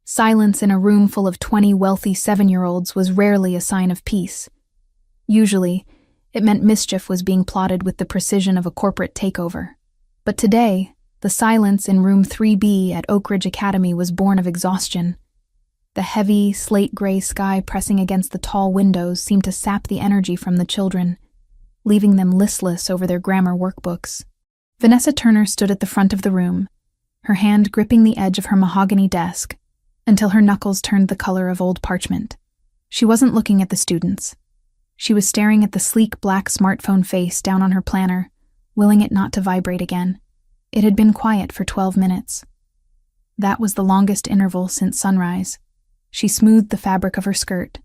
Silence in a room full of 20 wealthy 7-year-olds was rarely a sign of peace. Usually, it meant mischief was being plotted with the precision of a corporate takeover. But today, the silence in room 3B at Oak Ridge Academy was born of exhaustion. The heavy, slate-gray sky pressing against the tall windows seemed to sap the energy from the children, leaving them listless over their grammar workbooks. Vanessa Turner stood at the front of the room, her hand gripping the edge of her mahogany desk, until her knuckles turned the color of old parchment. She wasn't looking at the students. She was staring at the sleek black smartphone face down on her planner, willing it not to vibrate again. It had been quiet for 12 minutes. That was the longest interval since sunrise. She smoothed the fabric of her skirt,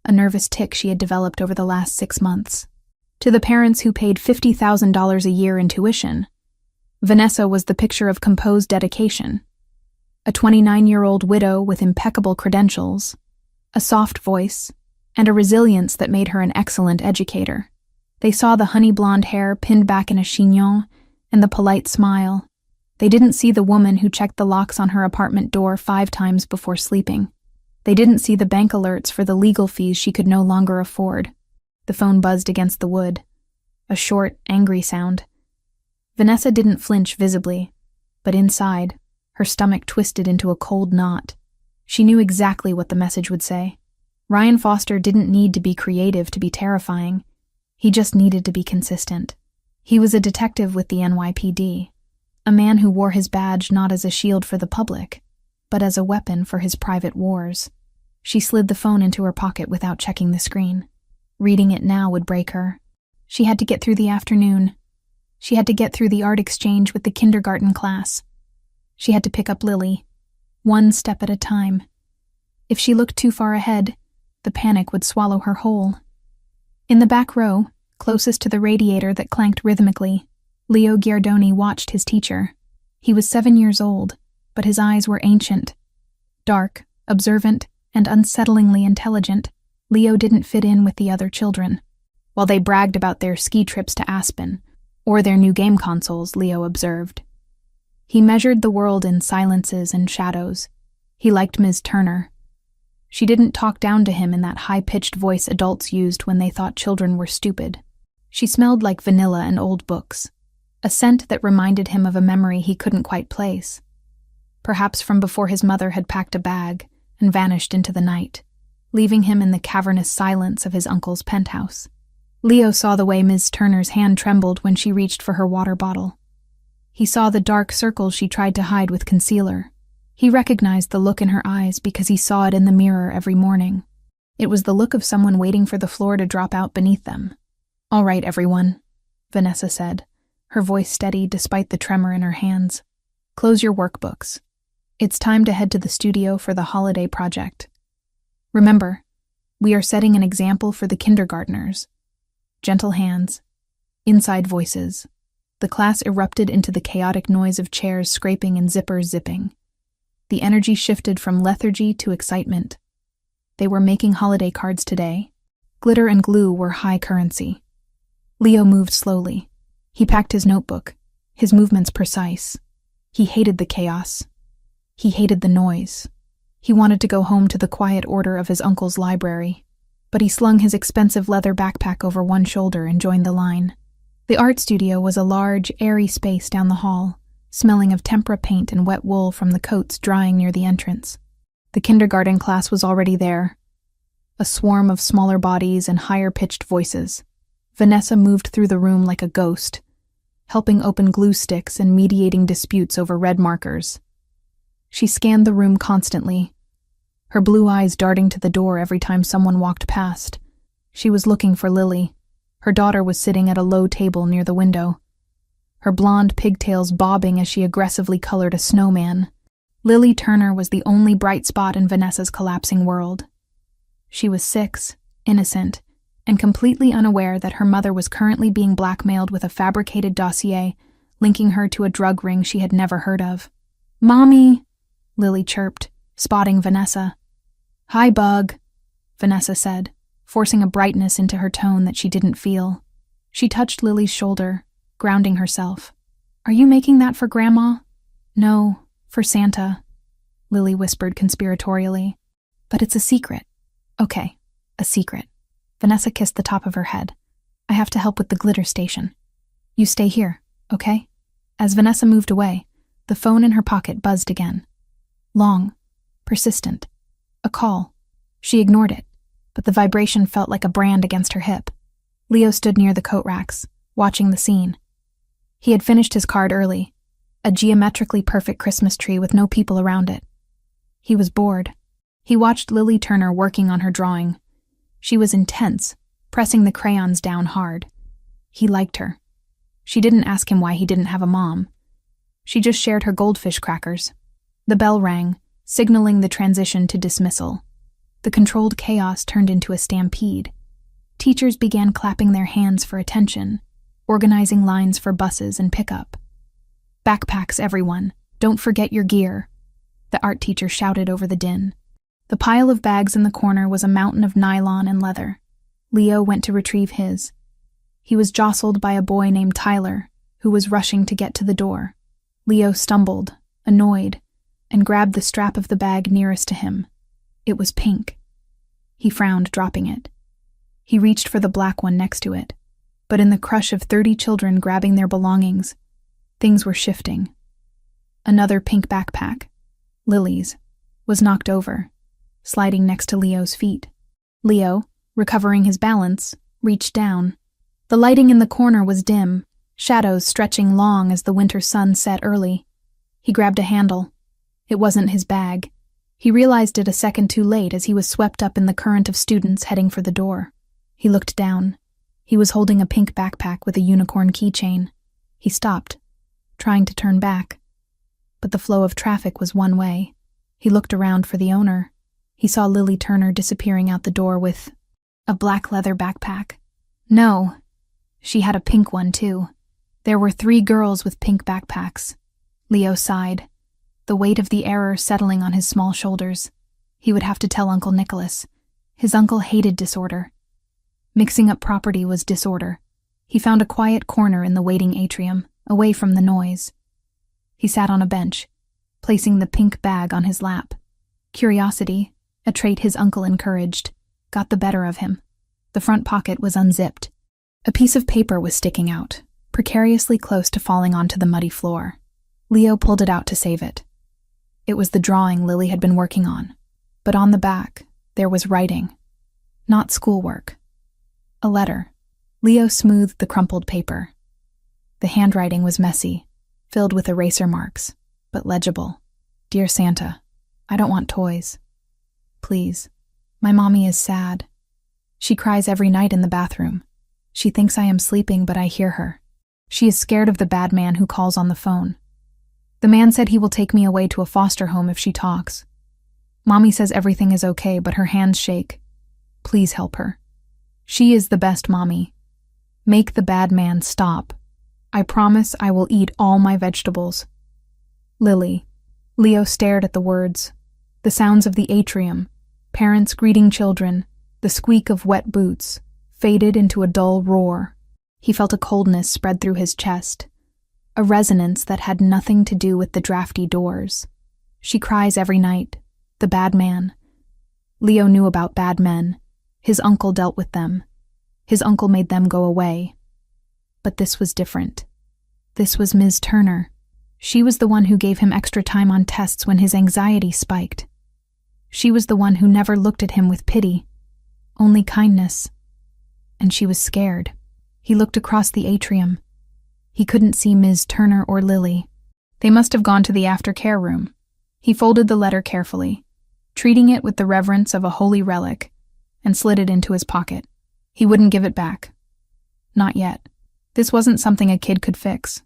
a nervous tic she had developed over the last 6 months. To the parents who paid $50,000 a year in tuition, Vanessa was the picture of composed dedication. A 29-year-old widow with impeccable credentials, a soft voice, and a resilience that made her an excellent educator. They saw the honey blonde hair pinned back in a chignon and the polite smile. They didn't see the woman who checked the locks on her apartment door 5 times before sleeping. They didn't see the bank alerts for the legal fees she could no longer afford. The phone buzzed against the wood. A short, angry sound. Vanessa didn't flinch visibly, but inside, her stomach twisted into a cold knot. She knew exactly what the message would say. Ryan Foster didn't need to be creative to be terrifying. He just needed to be consistent. He was a detective with the NYPD, a man who wore his badge not as a shield for the public, but as a weapon for his private wars. She slid the phone into her pocket without checking the screen. Reading it now would break her. She had to get through the afternoon. She had to get through the art exchange with the kindergarten class. She had to pick up Lily, one step at a time. If she looked too far ahead, the panic would swallow her whole. In the back row, closest to the radiator that clanked rhythmically, Leo Giardoni watched his teacher. He was 7 years old, but his eyes were ancient. Dark, observant, and unsettlingly intelligent, Leo didn't fit in with the other children. While they bragged about their ski trips to Aspen, or their new game consoles, Leo observed. He measured the world in silences and shadows. He liked Ms. Turner. She didn't talk down to him in that high-pitched voice adults used when they thought children were stupid. She smelled like vanilla and old books, a scent that reminded him of a memory he couldn't quite place. Perhaps from before his mother had packed a bag and vanished into the night, leaving him in the cavernous silence of his uncle's penthouse. Leo saw the way Ms. Turner's hand trembled when she reached for her water bottle. He saw the dark circles she tried to hide with concealer. He recognized the look in her eyes because he saw it in the mirror every morning. It was the look of someone waiting for the floor to drop out beneath them. "All right, everyone," Vanessa said, her voice steady despite the tremor in her hands. "Close your workbooks. It's time to head to the studio for the holiday project. Remember, we are setting an example for the kindergartners." Gentle hands. Inside voices. The class erupted into the chaotic noise of chairs scraping and zippers zipping. The energy shifted from lethargy to excitement. They were making holiday cards today. Glitter and glue were high currency. Leo moved slowly. He packed his notebook, his movements precise. He hated the chaos. He hated the noise. He wanted to go home to the quiet order of his uncle's library, but he slung his expensive leather backpack over one shoulder and joined the line. The art studio was a large, airy space down the hall, smelling of tempera paint and wet wool from the coats drying near the entrance. The kindergarten class was already there, a swarm of smaller bodies and higher-pitched voices. Vanessa moved through the room like a ghost, helping open glue sticks and mediating disputes over red markers. She scanned the room constantly, her blue eyes darting to the door every time someone walked past. She was looking for Lily. Her daughter was sitting at a low table near the window, her blonde pigtails bobbing as she aggressively colored a snowman. Lily Turner was the only bright spot in Vanessa's collapsing world. She was 6, innocent, and completely unaware that her mother was currently being blackmailed with a fabricated dossier linking her to a drug ring she had never heard of. "Mommy," Lily chirped, spotting Vanessa. "Hi, Bug," Vanessa said, forcing a brightness into her tone that she didn't feel. She touched Lily's shoulder, grounding herself. "Are you making that for Grandma?" "No, for Santa." Lily whispered conspiratorially. But it's a secret. Okay, a secret. Vanessa kissed the top of her head. I have to help with the glitter station. You stay here, okay? As Vanessa moved away, the phone in her pocket buzzed again. Long, persistent. A call. She ignored it, but the vibration felt like a brand against her hip. Leo stood near the coat racks, watching the scene. He had finished his card early, a geometrically perfect Christmas tree with no people around it. He was bored. He watched Lily Turner working on her drawing. She was intense, pressing the crayons down hard. He liked her. She didn't ask him why he didn't have a mom. She just shared her goldfish crackers. The bell rang, signaling the transition to dismissal. The controlled chaos turned into a stampede. Teachers began clapping their hands for attention, organizing lines for buses and pickup. Backpacks, everyone. Don't forget your gear. The art teacher shouted over the din. The pile of bags in the corner was a mountain of nylon and leather. Leo went to retrieve his. He was jostled by a boy named Tyler, who was rushing to get to the door. Leo stumbled, annoyed, and grabbed the strap of the bag nearest to him. It was pink. He frowned, dropping it. He reached for the black one next to it, but in the crush of 30 children grabbing their belongings, things were shifting. Another pink backpack, Lily's, was knocked over, sliding next to Leo's feet. Leo, recovering his balance, reached down. The lighting in the corner was dim, shadows stretching long as the winter sun set early. He grabbed a handle. It wasn't his bag. He realized it a second too late as he was swept up in the current of students heading for the door. He looked down. He was holding a pink backpack with a unicorn keychain. He stopped, trying to turn back. But the flow of traffic was one way. He looked around for the owner. He saw Lily Turner disappearing out the door with a black leather backpack. No, she had a pink one too. There were 3 girls with pink backpacks. Leo sighed, the weight of the error settling on his small shoulders. He would have to tell Uncle Nicholas. His uncle hated disorder. Mixing up property was disorder. He found a quiet corner in the waiting atrium, away from the noise. He sat on a bench, placing the pink bag on his lap. Curiosity, a trait his uncle encouraged, got the better of him. The front pocket was unzipped. A piece of paper was sticking out, precariously close to falling onto the muddy floor. Leo pulled it out to save it. It was the drawing Lily had been working on, but on the back, there was writing. Not schoolwork. A letter. Leo smoothed the crumpled paper. The handwriting was messy, filled with eraser marks, but legible. Dear Santa, I don't want toys. Please. My mommy is sad. She cries every night in the bathroom. She thinks I am sleeping, but I hear her. She is scared of the bad man who calls on the phone. The man said he will take me away to a foster home if she talks. Mommy says everything is okay, but her hands shake. Please help her. She is the best mommy. Make the bad man stop. I promise I will eat all my vegetables. Lily. Leo stared at the words. The sounds of the atrium, parents greeting children, the squeak of wet boots, faded into a dull roar. He felt a coldness spread through his chest, a resonance that had nothing to do with the drafty doors. She cries every night. The bad man. Leo knew about bad men. His uncle dealt with them. His uncle made them go away. But this was different. This was Ms. Turner. She was the one who gave him extra time on tests when his anxiety spiked. She was the one who never looked at him with pity, only kindness. And she was scared. He looked across the atrium. He couldn't see Ms. Turner or Lily. They must have gone to the aftercare room. He folded the letter carefully, treating it with the reverence of a holy relic, and slid it into his pocket. He wouldn't give it back. Not yet. This wasn't something a kid could fix.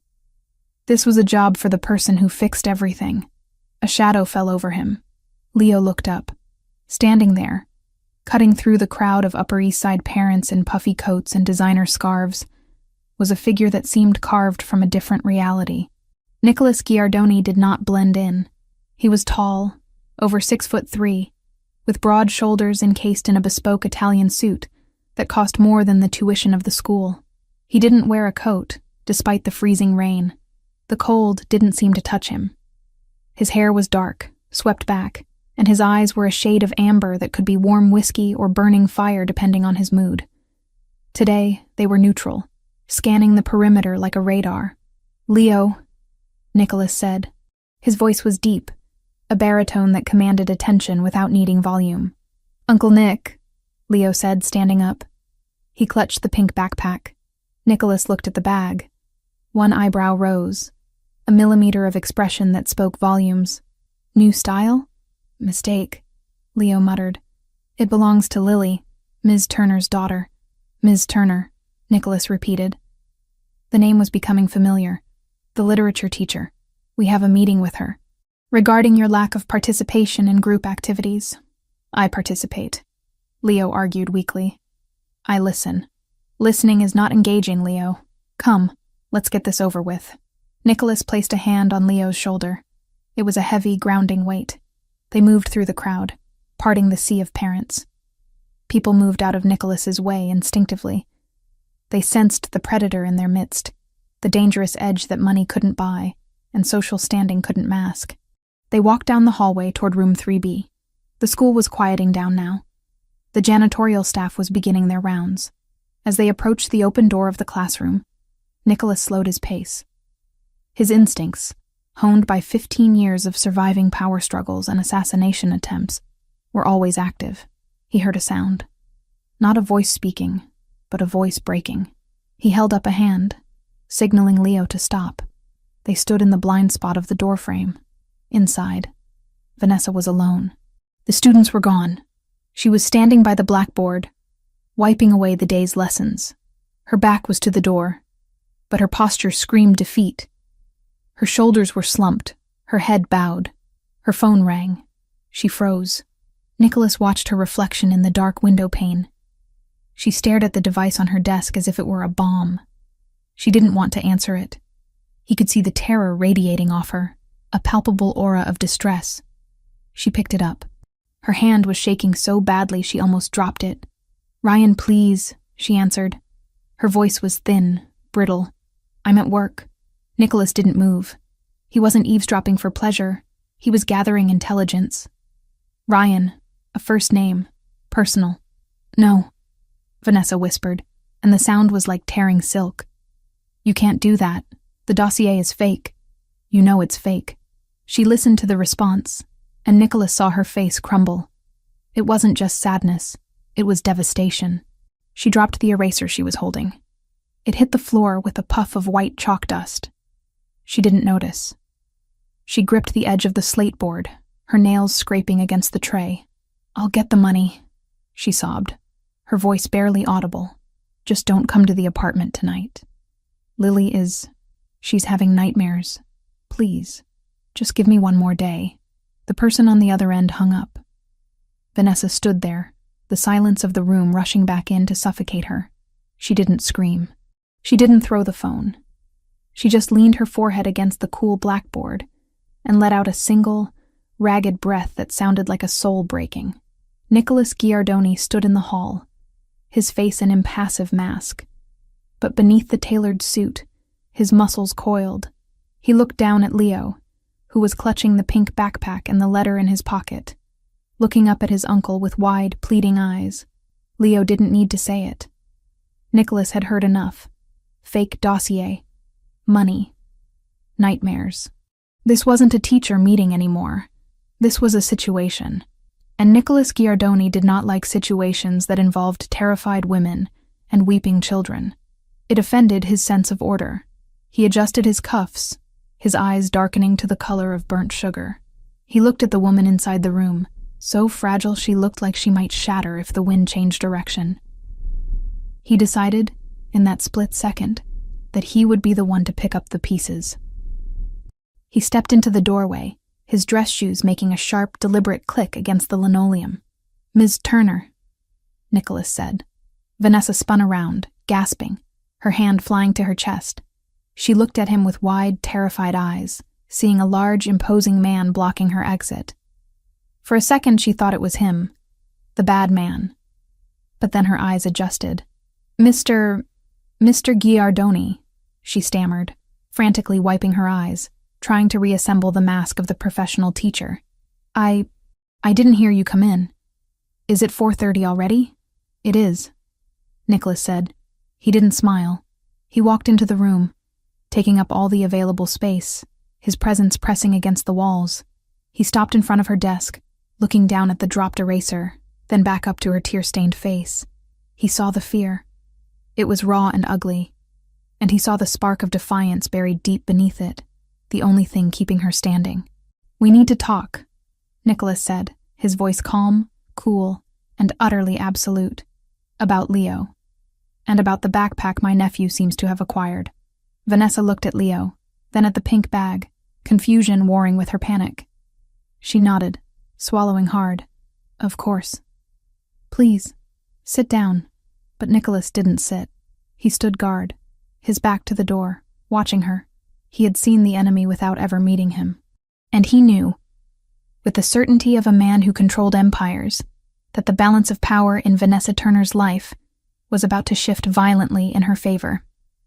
This was a job for the person who fixed everything. A shadow fell over him. Leo looked up. Standing there, cutting through the crowd of Upper East Side parents in puffy coats and designer scarves, was a figure that seemed carved from a different reality. Nicholas Giardoni did not blend in. He was tall, over 6'3", with broad shoulders encased in a bespoke Italian suit that cost more than the tuition of the school. He didn't wear a coat, despite the freezing rain. The cold didn't seem to touch him. His hair was dark, swept back, and his eyes were a shade of amber that could be warm whiskey or burning fire depending on his mood. Today, they were neutral, scanning the perimeter like a radar. "Leo," Nicholas said. His voice was deep, a baritone that commanded attention without needing volume. "Uncle Nick," Leo said, standing up. He clutched the pink backpack. Nicholas looked at the bag. One eyebrow rose, a millimeter of expression that spoke volumes. "New style?" "Mistake," Leo muttered. "It belongs to Lily, Ms. Turner's daughter." "Ms. Turner," Nicholas repeated. The name was becoming familiar. "The literature teacher. We have a meeting with her. Regarding your lack of participation in group activities." "I participate," Leo argued weakly. "I listen." "Listening is not engaging, Leo. Come, let's get this over with." Nicholas placed a hand on Leo's shoulder. It was a heavy, grounding weight. They moved through the crowd, parting the sea of parents. People moved out of Nicholas's way instinctively. They sensed the predator in their midst, the dangerous edge that money couldn't buy and social standing couldn't mask. They walked down the hallway toward room 3B. The school was quieting down now. The janitorial staff was beginning their rounds. As they approached the open door of the classroom, Nicholas slowed his pace. His instincts, honed by 15 years of surviving power struggles and assassination attempts, were always active. He heard a sound. Not a voice speaking, but a voice breaking. He held up a hand, signaling Leo to stop. They stood in the blind spot of the doorframe. Inside, Vanessa was alone. The students were gone. She was standing by the blackboard, wiping away the day's lessons. Her back was to the door, but her posture screamed defeat. Her shoulders were slumped, her head bowed. Her phone rang. She froze. Nicholas watched her reflection in the dark window pane. She stared at the device on her desk as if it were a bomb. She didn't want to answer it. He could see the terror radiating off her, a palpable aura of distress. She picked it up. Her hand was shaking so badly she almost dropped it. "Ryan, please," she answered. Her voice was thin, brittle. "I'm at work." Nicholas didn't move. He wasn't eavesdropping for pleasure. He was gathering intelligence. "Ryan, a first name, personal." "No," Vanessa whispered, and the sound was like tearing silk. "You can't do that. The dossier is fake. You know it's fake." She listened to the response, and Nicholas saw her face crumble. It wasn't just sadness, it was devastation. She dropped the eraser she was holding. It hit the floor with a puff of white chalk dust. She didn't notice. She gripped the edge of the slate board, her nails scraping against the tray. "I'll get the money," she sobbed, her voice barely audible. "Just don't come to the apartment tonight. Lily she's having nightmares. Please, just give me one more day." The person on the other end hung up. Vanessa stood there, the silence of the room rushing back in to suffocate her. She didn't scream. She didn't throw the phone. She just leaned her forehead against the cool blackboard and let out a single, ragged breath that sounded like a soul breaking. Nicholas Giardoni stood in the hall, his face an impassive mask. But beneath the tailored suit, his muscles coiled. He looked down at Leo, who was clutching the pink backpack and the letter in his pocket, looking up at his uncle with wide, pleading eyes. Leo didn't need to say it. Nicholas had heard enough. Fake dossier. Money. Nightmares. This wasn't a teacher meeting anymore. This was a situation. And Nicholas Giardoni did not like situations that involved terrified women and weeping children. It offended his sense of order. He adjusted his cuffs, his eyes darkening to the color of burnt sugar. He looked at the woman inside the room, so fragile she looked like she might shatter if the wind changed direction. He decided, in that split second, that he would be the one to pick up the pieces. He stepped into the doorway, his dress shoes making a sharp, deliberate click against the linoleum. "Ms. Turner," Nicholas said. Vanessa spun around, gasping, her hand flying to her chest. She looked at him with wide, terrified eyes, seeing a large, imposing man blocking her exit. For a second she thought it was him, the bad man. But then her eyes adjusted. Mr. Giardoni," she stammered, frantically wiping her eyes, trying to reassemble the mask of the professional teacher. I didn't hear you come in. Is it 4:30 already? It is, Nicholas said. He didn't smile. He walked into the room, taking up all the available space, his presence pressing against the walls. He stopped in front of her desk, looking down at the dropped eraser, then back up to her tear-stained face. He saw the fear. It was raw and ugly, and he saw the spark of defiance buried deep beneath it, the only thing keeping her standing. "We need to talk," Nicholas said, his voice calm, cool, and utterly absolute. "About Leo. And about the backpack my nephew seems to have acquired." Vanessa looked at Leo, then at the pink bag, confusion warring with her panic. She nodded, swallowing hard. "Of course." "Please, sit down." But Nicholas didn't sit. He stood guard, his back to the door, watching her. He had seen the enemy without ever meeting him. And he knew, with the certainty of a man who controlled empires, that the balance of power in Vanessa Turner's life was about to shift violently in her favor.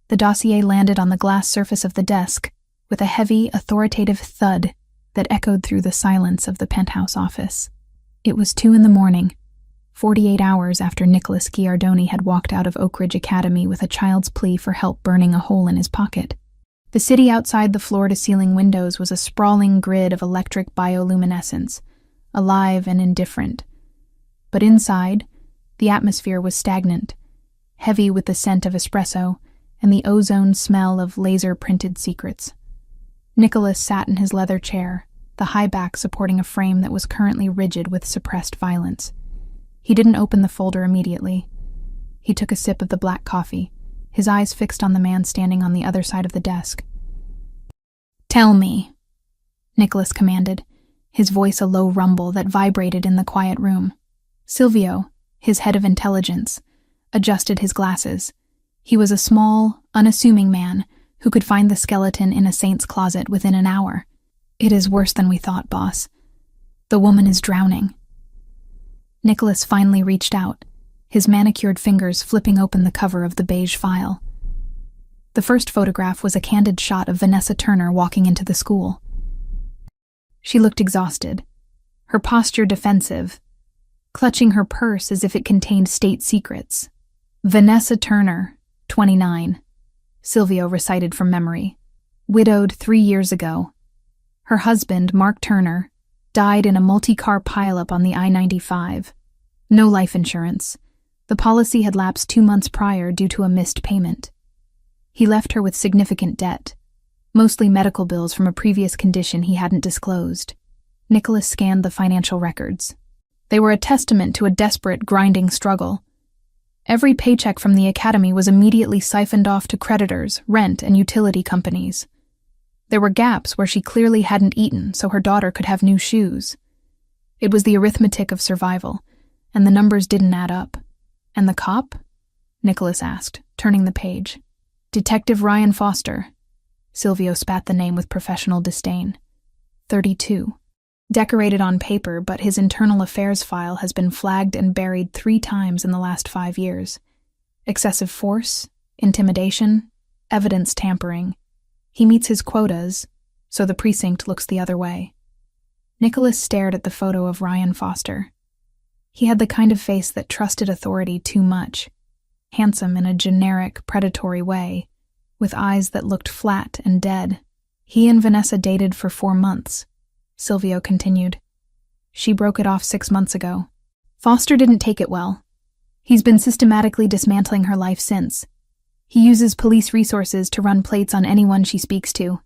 The dossier landed on the glass surface of the desk with a heavy, authoritative thud that echoed through the silence of the penthouse office. It was 2 a.m, 48 hours after Nicholas Giardoni had walked out of Oak Ridge Academy with a child's plea for help burning a hole in his pocket. The city outside the floor-to-ceiling windows was a sprawling grid of electric bioluminescence, alive and indifferent. But inside, the atmosphere was stagnant, heavy with the scent of espresso and the ozone smell of laser-printed secrets. Nicholas sat in his leather chair, the high back supporting a frame that was currently rigid with suppressed violence. He didn't open the folder immediately. He took a sip of the black coffee, his eyes fixed on the man standing on the other side of the desk. "Tell me," Nicholas commanded, his voice a low rumble that vibrated in the quiet room. Silvio, his head of intelligence, adjusted his glasses. He was a small, unassuming man who could find the skeleton in a saint's closet within an hour. "It is worse than we thought, boss. The woman is drowning." Nicholas finally reached out, his manicured fingers flipping open the cover of the beige file. The first photograph was a candid shot of Vanessa Turner walking into the school. She looked exhausted, her posture defensive, clutching her purse as if it contained state secrets. "Vanessa Turner, 29, Silvio recited from memory. Widowed 3 years ago. Her husband, Mark Turner, died in a multi-car pileup on the I-95. No life insurance. The policy had lapsed 2 months prior due to a missed payment. He left her with significant debt, mostly medical bills from a previous condition he hadn't disclosed." Nicholas scanned the financial records. They were a testament to a desperate, grinding struggle. Every paycheck from the academy was immediately siphoned off to creditors, rent, and utility companies. There were gaps where she clearly hadn't eaten so her daughter could have new shoes. It was the arithmetic of survival, and the numbers didn't add up. "And the cop?" Nicholas asked, turning the page. "Detective Ryan Foster." Silvio spat the name with professional disdain. 32. Decorated on paper, but his internal affairs file has been flagged and buried 3 times in the last 5 years. Excessive force, intimidation, evidence tampering. He meets his quotas, so the precinct looks the other way. Nicholas stared at the photo of Ryan Foster. He had the kind of face that trusted authority too much, handsome in a generic, predatory way, with eyes that looked flat and dead. He and Vanessa dated for 4 months. Silvio continued. She broke it off 6 months ago. Foster didn't take it well. He's been systematically dismantling her life since. He uses police resources to run plates on anyone she speaks to.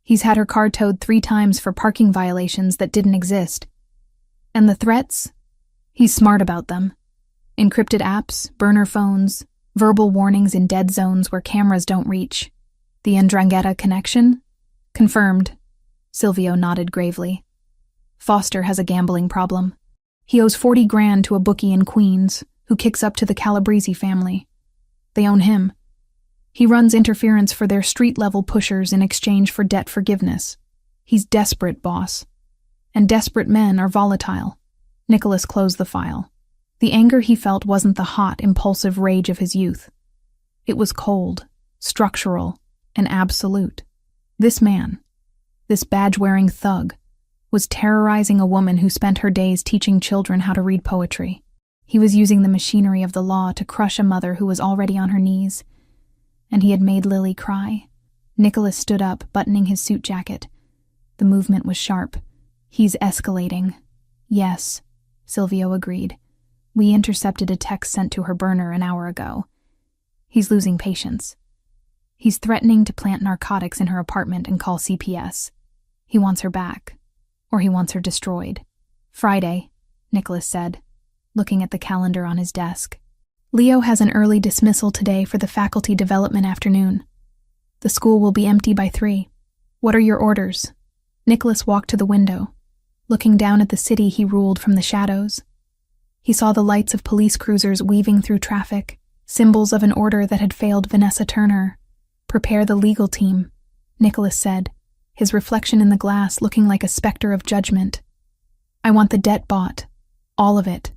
He's had her car towed 3 times for parking violations that didn't exist. And the threats? He's smart about them. Encrypted apps, burner phones, verbal warnings in dead zones where cameras don't reach. The 'Ndrangheta connection? Confirmed. Silvio nodded gravely. Foster has a gambling problem. He owes 40 grand to a bookie in Queens who kicks up to the Calabrese family. They own him. He runs interference for their street-level pushers in exchange for debt forgiveness. He's desperate, boss. And desperate men are volatile. Nicholas closed the file. The anger he felt wasn't the hot, impulsive rage of his youth. It was cold, structural, and absolute. This man, this badge-wearing thug, was terrorizing a woman who spent her days teaching children how to read poetry. He was using the machinery of the law to crush a mother who was already on her knees. And he had made Lily cry. Nicholas stood up, buttoning his suit jacket. The movement was sharp. "He's escalating." "Yes," Silvio agreed. "We intercepted a text sent to her burner an hour ago. He's losing patience. He's threatening to plant narcotics in her apartment and call CPS. He wants her back, or he wants her destroyed." "Friday," Nicholas said, looking at the calendar on his desk. "Leo has an early dismissal today for the faculty development afternoon. The school will be empty by 3. What are your orders?" Nicholas walked to the window. Looking down at the city he ruled from the shadows. He saw the lights of police cruisers weaving through traffic, symbols of an order that had failed Vanessa Turner. "Prepare the legal team," Nicholas said, his reflection in the glass looking like a specter of judgment. "I want the debt bought. All of it.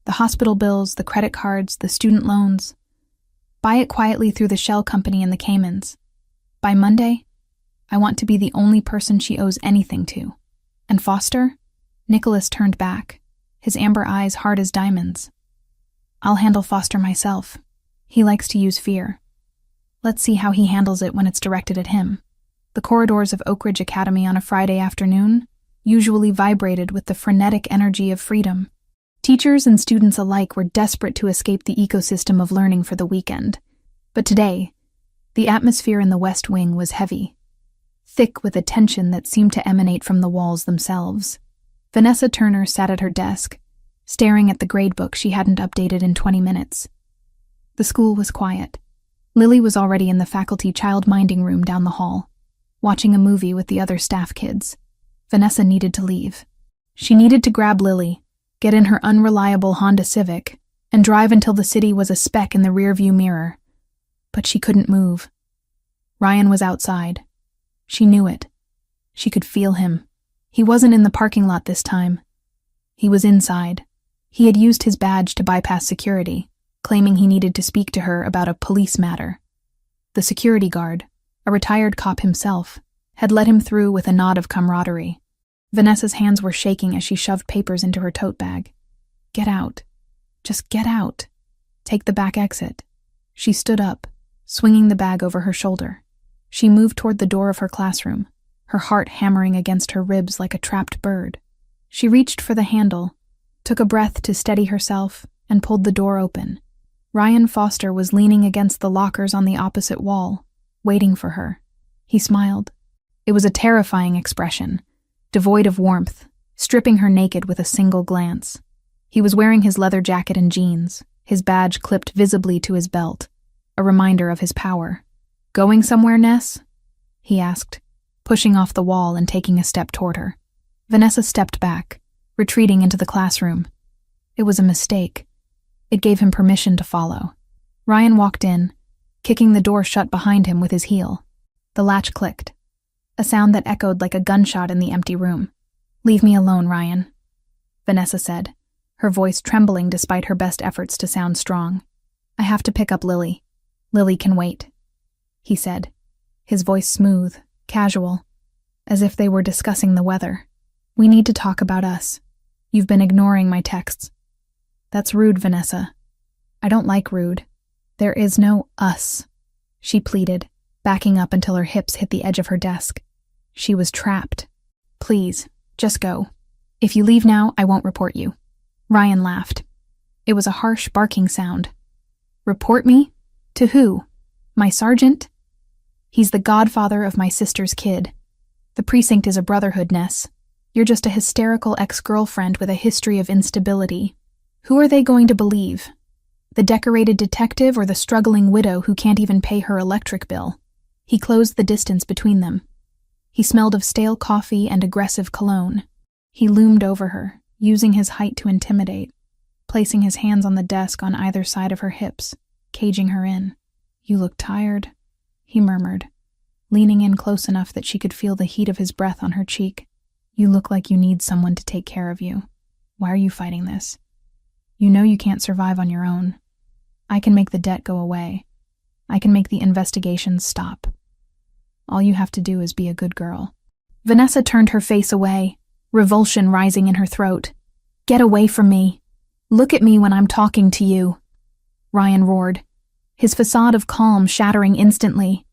The hospital bills, the credit cards, the student loans. Buy it quietly through the shell company in the Caymans. By Monday, I want to be the only person she owes anything to. And Foster?" Nicholas turned back, his amber eyes hard as diamonds. "I'll handle Foster myself. He likes to use fear. Let's see how he handles it when it's directed at him." The corridors of Oak Ridge Academy on a Friday afternoon usually vibrated with the frenetic energy of freedom. Teachers and students alike were desperate to escape the ecosystem of learning for the weekend. But today, the atmosphere in the West Wing was heavy, thick with a tension that seemed to emanate from the walls themselves. Vanessa Turner sat at her desk, staring at the gradebook she hadn't updated in 20 minutes. The school was quiet. Lily was already in the faculty child-minding room down the hall, watching a movie with the other staff kids. Vanessa needed to leave. She needed to grab Lily, get in her unreliable Honda Civic, and drive until the city was a speck in the rearview mirror. But she couldn't move. Ryan was outside. She knew it. She could feel him. He wasn't in the parking lot this time. He was inside. He had used his badge to bypass security, claiming he needed to speak to her about a police matter. The security guard, a retired cop himself, had let him through with a nod of camaraderie. Vanessa's hands were shaking as she shoved papers into her tote bag. "Get out. Just get out. Take the back exit." She stood up, swinging the bag over her shoulder. She moved toward the door of her classroom, her heart hammering against her ribs like a trapped bird. She reached for the handle, took a breath to steady herself, and pulled the door open. Ryan Foster was leaning against the lockers on the opposite wall, waiting for her. He smiled. It was a terrifying expression, devoid of warmth, stripping her naked with a single glance. He was wearing his leather jacket and jeans, his badge clipped visibly to his belt, a reminder of his power. "Going somewhere, Ness?" he asked, pushing off the wall and taking a step toward her. Vanessa stepped back, retreating into the classroom. It was a mistake. It gave him permission to follow. Ryan walked in, kicking the door shut behind him with his heel. The latch clicked, a sound that echoed like a gunshot in the empty room. "Leave me alone, Ryan," Vanessa said, her voice trembling despite her best efforts to sound strong. "I have to pick up Lily. Lily can wait," he said, his voice smooth, casual, as if they were discussing the weather. "We need to talk about us. You've been ignoring my texts." "That's rude, Vanessa. I don't like rude. There is no us," she pleaded, backing up until her hips hit the edge of her desk. She was trapped. "Please, just go. If you leave now, I won't report you." Ryan laughed. It was a harsh barking sound. "Report me? To who? My sergeant? He's the godfather of my sister's kid. The precinct is a brotherhood, Ness. You're just a hysterical ex-girlfriend with a history of instability. Who are they going to believe? The decorated detective or the struggling widow who can't even pay her electric bill?" He closed the distance between them. He smelled of stale coffee and aggressive cologne. He loomed over her, using his height to intimidate, placing his hands on the desk on either side of her hips, caging her in. "You look tired," he murmured, leaning in close enough that she could feel the heat of his breath on her cheek. "You look like you need someone to take care of you. Why are you fighting this? You know you can't survive on your own. I can make the debt go away. I can make the investigations stop. All you have to do is be a good girl." Vanessa turned her face away, revulsion rising in her throat. "Get away from me. Look at me when I'm talking to you," Ryan roared, his facade of calm shattering instantly.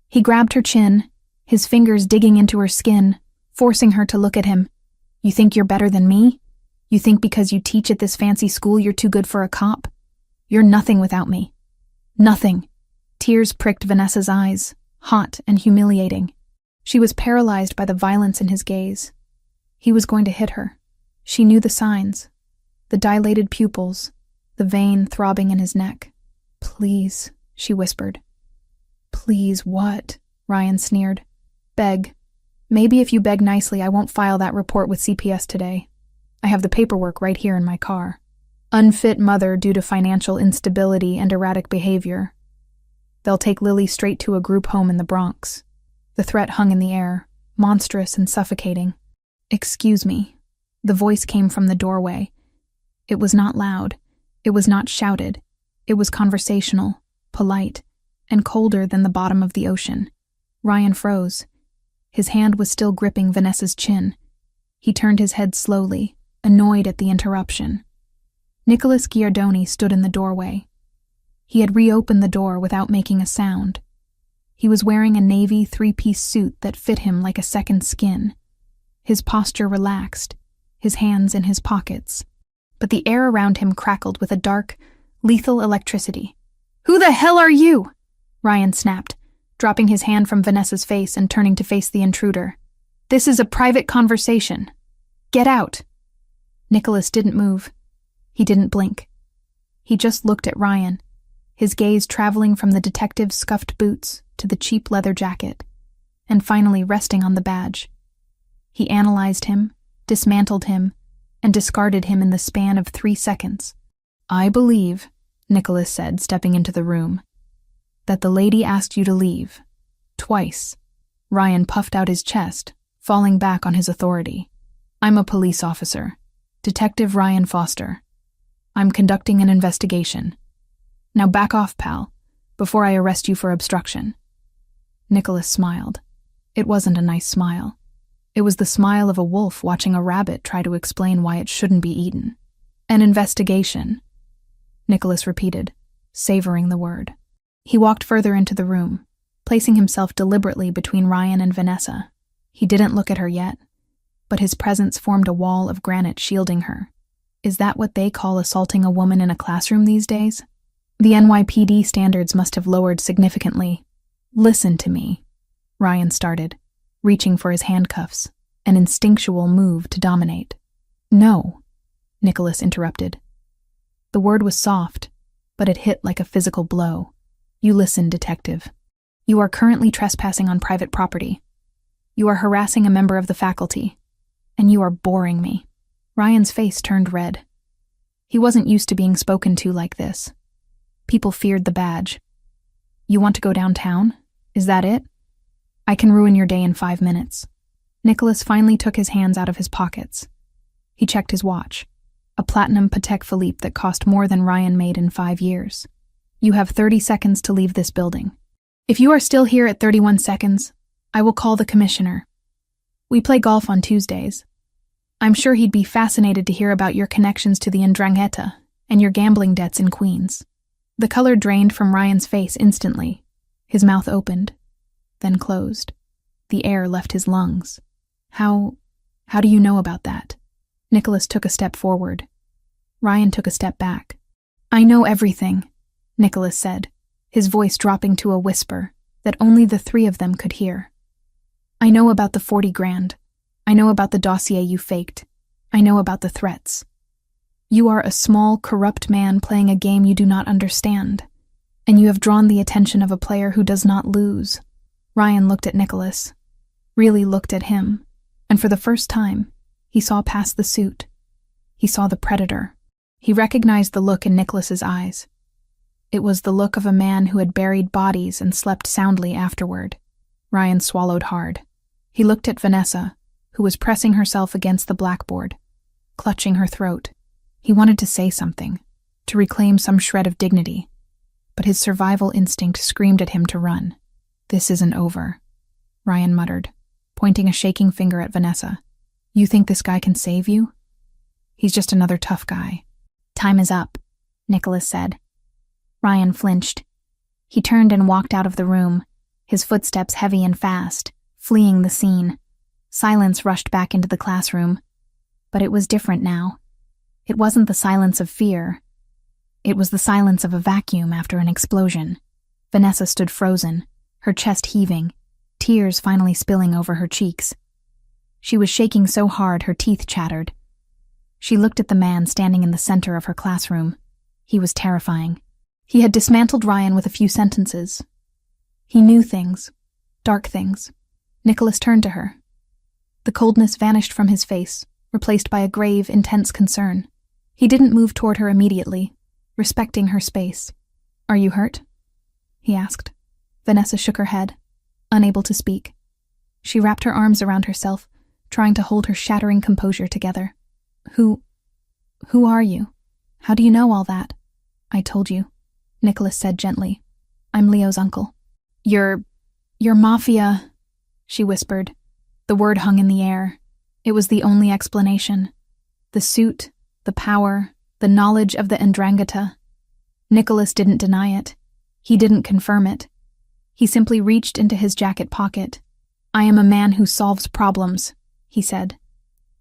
He grabbed her chin, his fingers digging into her skin, forcing her to look at him. "You think you're better than me? You think because you teach at this fancy school you're too good for a cop? You're nothing without me. Nothing." Tears pricked Vanessa's eyes, hot and humiliating. She was paralyzed by the violence in his gaze. He was going to hit her. She knew the signs. The dilated pupils, the vein throbbing in his neck. "Please," she whispered. "Please what?" Ryan sneered. "Beg. Maybe if you beg nicely, I won't file that report with CPS today. I have the paperwork right here in my car. Unfit mother due to financial instability and erratic behavior. They'll take Lily straight to a group home in the Bronx." The threat hung in the air, monstrous and suffocating. "Excuse me." The voice came from the doorway. It was not loud. It was not shouted. It was conversational, polite, and colder than the bottom of the ocean. Ryan froze. His hand was still gripping Vanessa's chin. He turned his head slowly, annoyed at the interruption. Nicholas Giardoni stood in the doorway. He had reopened the door without making a sound. He was wearing a navy three-piece suit that fit him like a second skin. His posture relaxed, his hands in his pockets. But the air around him crackled with a dark, lethal electricity. "Who the hell are you?" Ryan snapped, dropping his hand from Vanessa's face and turning to face the intruder. "This is a private conversation. Get out." Nicholas didn't move. He didn't blink. He just looked at Ryan, his gaze traveling from the detective's scuffed boots to the cheap leather jacket, and finally resting on the badge. He analyzed him, dismantled him, and discarded him in the span of 3 seconds. "I believe," Nicholas said, stepping into the room, "that the lady asked you to leave. Twice." Ryan puffed out his chest, falling back on his authority. "I'm a police officer, Detective Ryan Foster. I'm conducting an investigation. Now back off, pal, before I arrest you for obstruction." Nicholas smiled. It wasn't a nice smile. It was the smile of a wolf watching a rabbit try to explain why it shouldn't be eaten. "An investigation," Nicholas repeated, savoring the word. He walked further into the room, placing himself deliberately between Ryan and Vanessa. He didn't look at her yet, but his presence formed a wall of granite shielding her. Is that what they call assaulting a woman in a classroom these days? The NYPD standards must have lowered significantly. "Listen to me," Ryan started, reaching for his handcuffs, an instinctual move to dominate. "No," Nicholas interrupted. The word was soft, but it hit like a physical blow. "You listen, detective. You are currently trespassing on private property. You are harassing a member of the faculty, and you are boring me." Ryan's face turned red. He wasn't used to being spoken to like this. People feared the badge. "You want to go downtown? Is that it? I can ruin your day in 5 minutes." Nicholas finally took his hands out of his pockets. He checked his watch, a platinum Patek Philippe that cost more than Ryan made in 5 years. "You have 30 seconds to leave this building. If you are still here at 31 seconds, I will call the commissioner. We play golf on Tuesdays. I'm sure he'd be fascinated to hear about your connections to the Ndrangheta and your gambling debts in Queens." The color drained from Ryan's face instantly. His mouth opened, then closed. The air left his lungs. How do you know about that?" Nicholas took a step forward. Ryan took a step back. "I know everything," Nicholas said, his voice dropping to a whisper that only the 3 of them could hear. "I know about the 40 grand. I know about the dossier you faked. I know about the threats. You are a small, corrupt man playing a game you do not understand, and you have drawn the attention of a player who does not lose." Ryan looked at Nicholas, really looked at him, and for the first time, he saw past the suit. He saw the predator. He recognized the look in Nicholas's eyes. It was the look of a man who had buried bodies and slept soundly afterward. Ryan swallowed hard. He looked at Vanessa, who was pressing herself against the blackboard, clutching her throat. He wanted to say something, to reclaim some shred of dignity, but his survival instinct screamed at him to run. "This isn't over," Ryan muttered, pointing a shaking finger at Vanessa. You think this guy can save you? He's just another tough guy. Time is up, Nicholas said. Ryan flinched. He turned and walked out of the room, his footsteps heavy and fast, fleeing the scene. Silence rushed back into the classroom. But it was different now. It wasn't the silence of fear. It was the silence of a vacuum after an explosion. Vanessa stood frozen, her chest heaving, tears finally spilling over her cheeks. She was shaking so hard her teeth chattered. She looked at the man standing in the center of her classroom. He was terrifying. He had dismantled Ryan with a few sentences. He knew things, dark things. Nicholas turned to her. The coldness vanished from his face, replaced by a grave, intense concern. He didn't move toward her immediately, respecting her space. Are you hurt? He asked. Vanessa shook her head, unable to speak. She wrapped her arms around herself, trying to hold her shattering composure together. Who are you? How do you know all that? I told you, Nicholas said gently. I'm Leo's uncle. You're Mafia, she whispered. The word hung in the air. It was the only explanation. The suit, the power, the knowledge of the Ndrangheta. Nicholas didn't deny it. He didn't confirm it. He simply reached into his jacket pocket. I am a man who solves problems, he said.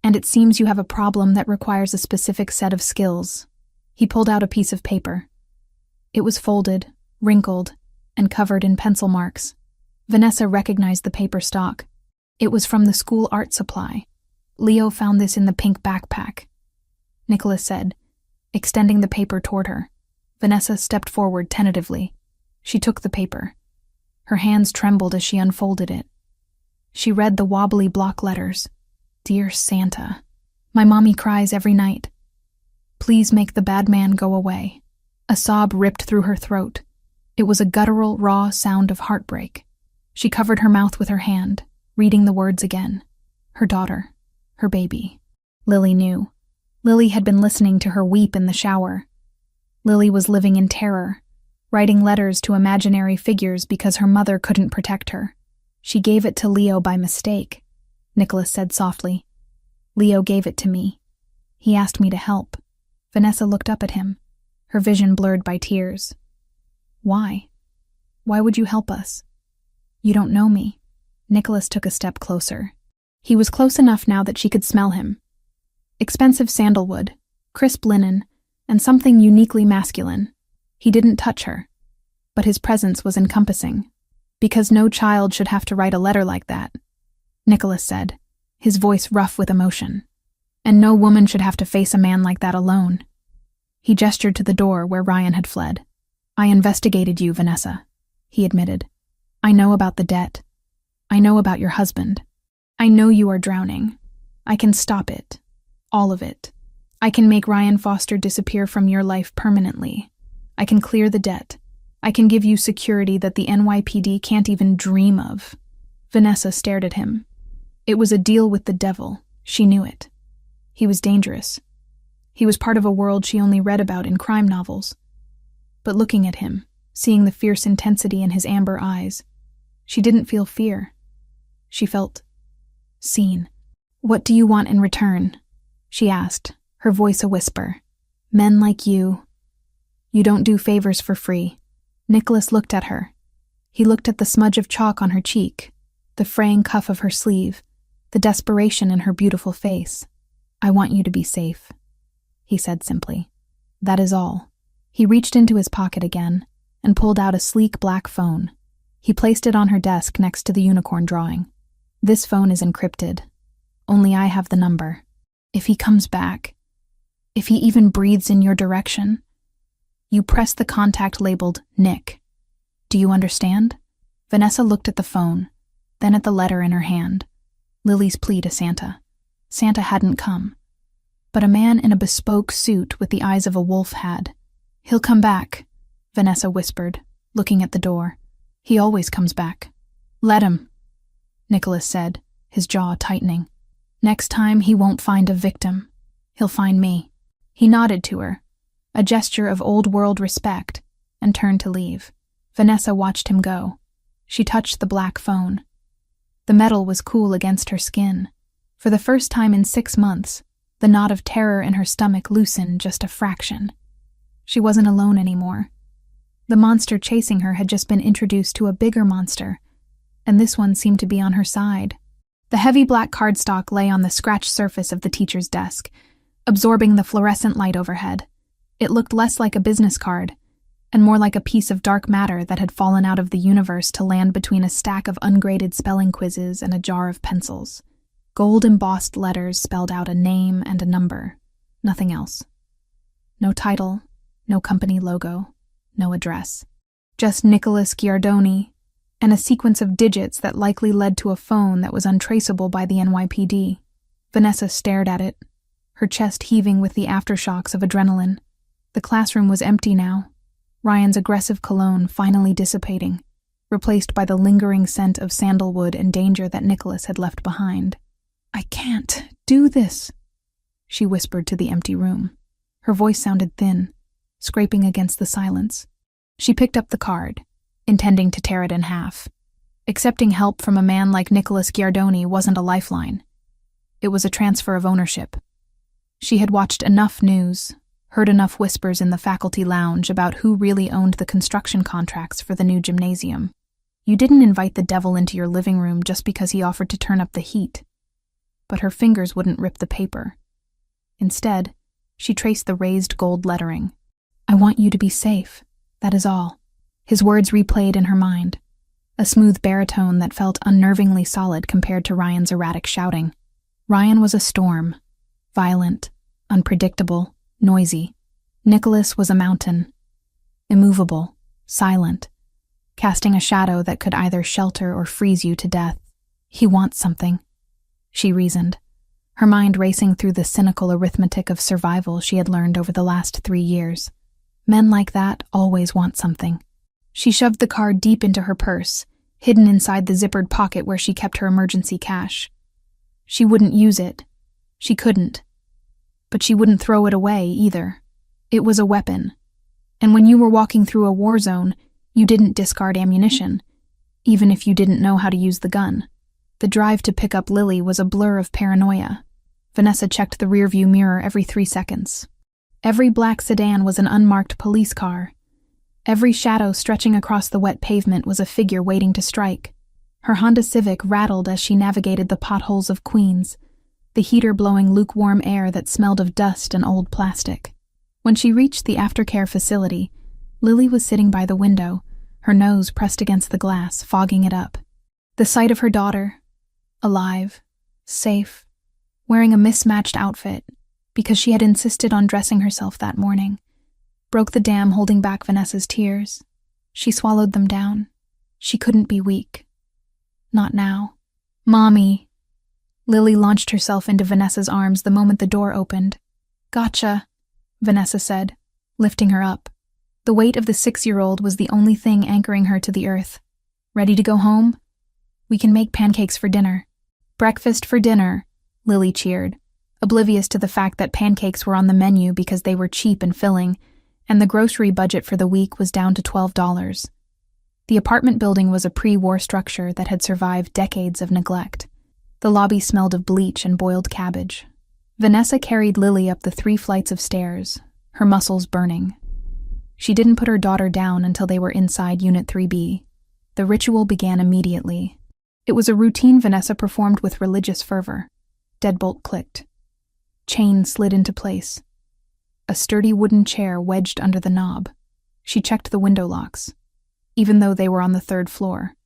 And it seems you have a problem that requires a specific set of skills. He pulled out a piece of paper. It was folded, wrinkled, and covered in pencil marks. Vanessa recognized the paper stock. It was from the school art supply. Leo found this in the pink backpack, Nicholas said, extending the paper toward her. Vanessa stepped forward tentatively. She took the paper. Her hands trembled as she unfolded it. She read the wobbly block letters. Dear Santa, my mommy cries every night. Please make the bad man go away. A sob ripped through her throat. It was a guttural, raw sound of heartbreak. She covered her mouth with her hand, reading the words again. Her daughter, her baby. Lily knew. Lily had been listening to her weep in the shower. Lily was living in terror, writing letters to imaginary figures because her mother couldn't protect her. She gave it to Leo by mistake, Nicholas said softly. Leo gave it to me. He asked me to help. Vanessa looked up at him, her vision blurred by tears. Why? Why would you help us? You don't know me. Nicholas took a step closer. He was close enough now that she could smell him. Expensive sandalwood, crisp linen, and something uniquely masculine. He didn't touch her, but his presence was encompassing. Because no child should have to write a letter like that, Nicholas said, his voice rough with emotion. And no woman should have to face a man like that alone. He gestured to the door where Ryan had fled. I investigated you, Vanessa, he admitted. I know about the debt. I know about your husband. I know you are drowning. I can stop it. All of it. I can make Ryan Foster disappear from your life permanently. I can clear the debt. I can give you security that the NYPD can't even dream of. Vanessa stared at him. It was a deal with the devil. She knew it. He was dangerous. He was part of a world she only read about in crime novels. But looking at him, seeing the fierce intensity in his amber eyes, she didn't feel fear. She felt seen. What do you want in return? She asked, her voice a whisper. Men like you. You don't do favors for free. Nicholas looked at her. He looked at the smudge of chalk on her cheek, the fraying cuff of her sleeve, the desperation in her beautiful face. I want you to be safe, he said simply. That is all. He reached into his pocket again and pulled out a sleek black phone. He placed it on her desk next to the unicorn drawing. This phone is encrypted. Only I have the number. If he comes back, if he even breathes in your direction, you press the contact labeled Nick. Do you understand? Vanessa looked at the phone, then at the letter in her hand. Lily's plea to Santa. Santa hadn't come. But a man in a bespoke suit with the eyes of a wolf had. He'll come back, Vanessa whispered, looking at the door. He always comes back. Let him, Nicholas said, his jaw tightening. Next time he won't find a victim. He'll find me. He nodded to her, a gesture of old-world respect, and turned to leave. Vanessa watched him go. She touched the black phone. The metal was cool against her skin, For the first time in 6 months, the knot of terror in her stomach loosened just a fraction. She wasn't alone anymore. The monster chasing her had just been introduced to a bigger monster, and this one seemed to be on her side. The heavy black cardstock lay on the scratched surface of the teacher's desk, absorbing the fluorescent light overhead. It looked less like a business card, and more like a piece of dark matter that had fallen out of the universe to land between a stack of ungraded spelling quizzes and a jar of pencils. Gold-embossed letters spelled out a name and a number. Nothing else. No title, no company logo, no address. Just Nicholas Giardoni, and a sequence of digits that likely led to a phone that was untraceable by the NYPD. Vanessa stared at it, her chest heaving with the aftershocks of adrenaline. The classroom was empty now, Ryan's aggressive cologne finally dissipating, replaced by the lingering scent of sandalwood and danger that Nicholas had left behind. "I can't do this," she whispered to the empty room. Her voice sounded thin, scraping against the silence. She picked up the card, intending to tear it in half. Accepting help from a man like Nicholas Giardoni wasn't a lifeline. It was a transfer of ownership. She had watched enough news, heard enough whispers in the faculty lounge about who really owned the construction contracts for the new gymnasium. You didn't invite the devil into your living room just because he offered to turn up the heat. But her fingers wouldn't rip the paper. Instead, she traced the raised gold lettering. "I want you to be safe, that is all." His words replayed in her mind, a smooth baritone that felt unnervingly solid compared to Ryan's erratic shouting. Ryan was a storm, violent, unpredictable, noisy. Nicholas was a mountain, immovable, silent, casting a shadow that could either shelter or freeze you to death. "He wants something," she reasoned, her mind racing through the cynical arithmetic of survival she had learned over the last 3 years. Men like that always want something. She shoved the card deep into her purse, hidden inside the zippered pocket where she kept her emergency cash. She wouldn't use it. She couldn't. But she wouldn't throw it away either. It was a weapon. And when you were walking through a war zone, you didn't discard ammunition, even if you didn't know how to use the gun. The drive to pick up Lily was a blur of paranoia. Vanessa checked the rearview mirror every 3 seconds. Every black sedan was an unmarked police car. Every shadow stretching across the wet pavement was a figure waiting to strike. Her Honda Civic rattled as she navigated the potholes of Queens, the heater blowing lukewarm air that smelled of dust and old plastic. When she reached the aftercare facility, Lily was sitting by the window, her nose pressed against the glass, fogging it up. The sight of her daughter, alive, safe, wearing a mismatched outfit, because she had insisted on dressing herself that morning, broke the dam holding back Vanessa's tears. She swallowed them down. She couldn't be weak. Not now. "Mommy." Lily launched herself into Vanessa's arms the moment the door opened. "Gotcha," Vanessa said, lifting her up. The weight of the 6-year-old was the only thing anchoring her to the earth. "Ready to go home? We can make pancakes for dinner." "Breakfast for dinner," Lily cheered, oblivious to the fact that pancakes were on the menu because they were cheap and filling, and the grocery budget for the week was down to $12. The apartment building was a pre-war structure that had survived decades of neglect. The lobby smelled of bleach and boiled cabbage. Vanessa carried Lily up the 3 flights of stairs, her muscles burning. She didn't put her daughter down until they were inside Unit 3B. The ritual began immediately. It was a routine Vanessa performed with religious fervor. Deadbolt clicked. Chain slid into place. A sturdy wooden chair wedged under the knob. She checked the window locks, even though they were on the 3rd floor,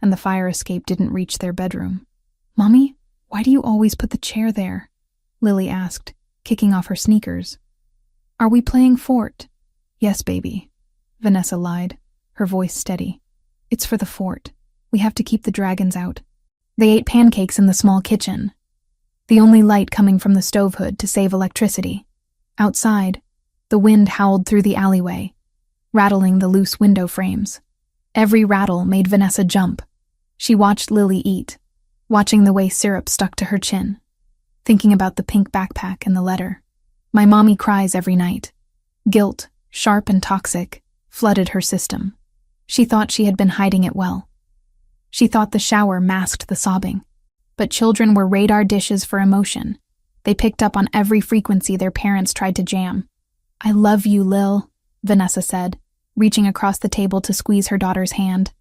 and the fire escape didn't reach their bedroom. "Mommy, why do you always put the chair there?" Lily asked, kicking off her sneakers. "Are we playing fort?" "Yes, baby," Vanessa lied, her voice steady. "It's for the fort. We have to keep the dragons out." They ate pancakes in the small kitchen, the only light coming from the stove hood to save electricity. Outside, the wind howled through the alleyway, rattling the loose window frames. Every rattle made Vanessa jump. She watched Lily eat, watching the way syrup stuck to her chin, thinking about the pink backpack and the letter. "My mommy cries every night." Guilt, sharp and toxic, flooded her system. She thought she had been hiding it well. She thought the shower masked the sobbing. But children were radar dishes for emotion. They picked up on every frequency their parents tried to jam. "I love you, Lil," Vanessa said, reaching across the table to squeeze her daughter's hand.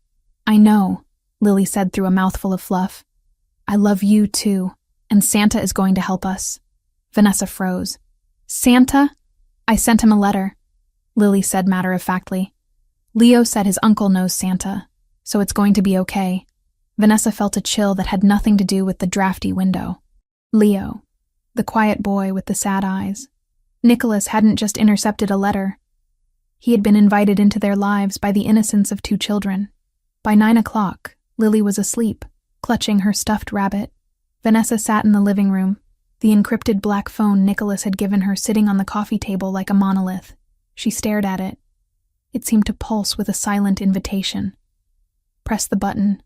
"I know," Lily said through a mouthful of fluff. "I love you too, and Santa is going to help us." Vanessa froze. "Santa? I sent him a letter," Lily said matter-of-factly. "Leo said his uncle knows Santa, so it's going to be okay." Vanessa felt a chill that had nothing to do with the drafty window. Leo, the quiet boy with the sad eyes. Nicholas hadn't just intercepted a letter. He had been invited into their lives by the innocence of 2 children. By 9 o'clock, Lily was asleep, clutching her stuffed rabbit. Vanessa sat in the living room, the encrypted black phone Nicholas had given her sitting on the coffee table like a monolith. She stared at it. It seemed to pulse with a silent invitation. Press the button.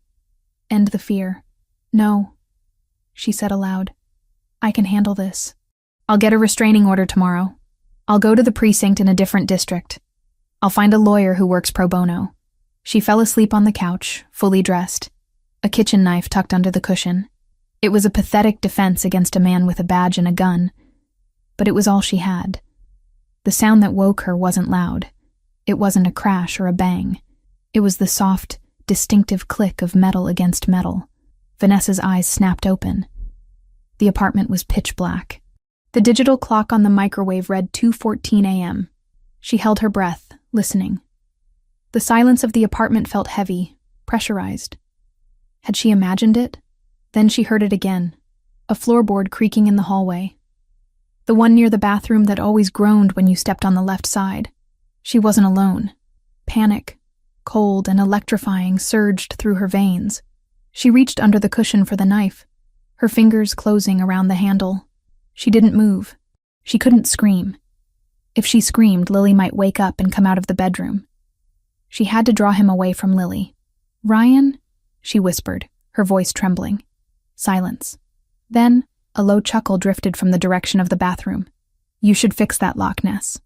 End the fear. "No," she said aloud. "I can handle this. I'll get a restraining order tomorrow. I'll go to the precinct in a different district. I'll find a lawyer who works pro bono." She fell asleep on the couch, fully dressed, a kitchen knife tucked under the cushion. It was a pathetic defense against a man with a badge and a gun, but it was all she had. The sound that woke her wasn't loud. It wasn't a crash or a bang. It was the soft, distinctive click of metal against metal. Vanessa's eyes snapped open. The apartment was pitch black. The digital clock on the microwave read 2:14 a.m. She held her breath, listening. The silence of the apartment felt heavy, pressurized. Had she imagined it? Then she heard it again, a floorboard creaking in the hallway. The one near the bathroom that always groaned when you stepped on the left side. She wasn't alone. Panic, cold and electrifying, surged through her veins. She reached under the cushion for the knife, her fingers closing around the handle. She didn't move. She couldn't scream. If she screamed, Lily might wake up and come out of the bedroom. She had to draw him away from Lily. "Ryan?" she whispered, her voice trembling. Silence. Then, a low chuckle drifted from the direction of the bathroom. "You should fix that lock, Ness."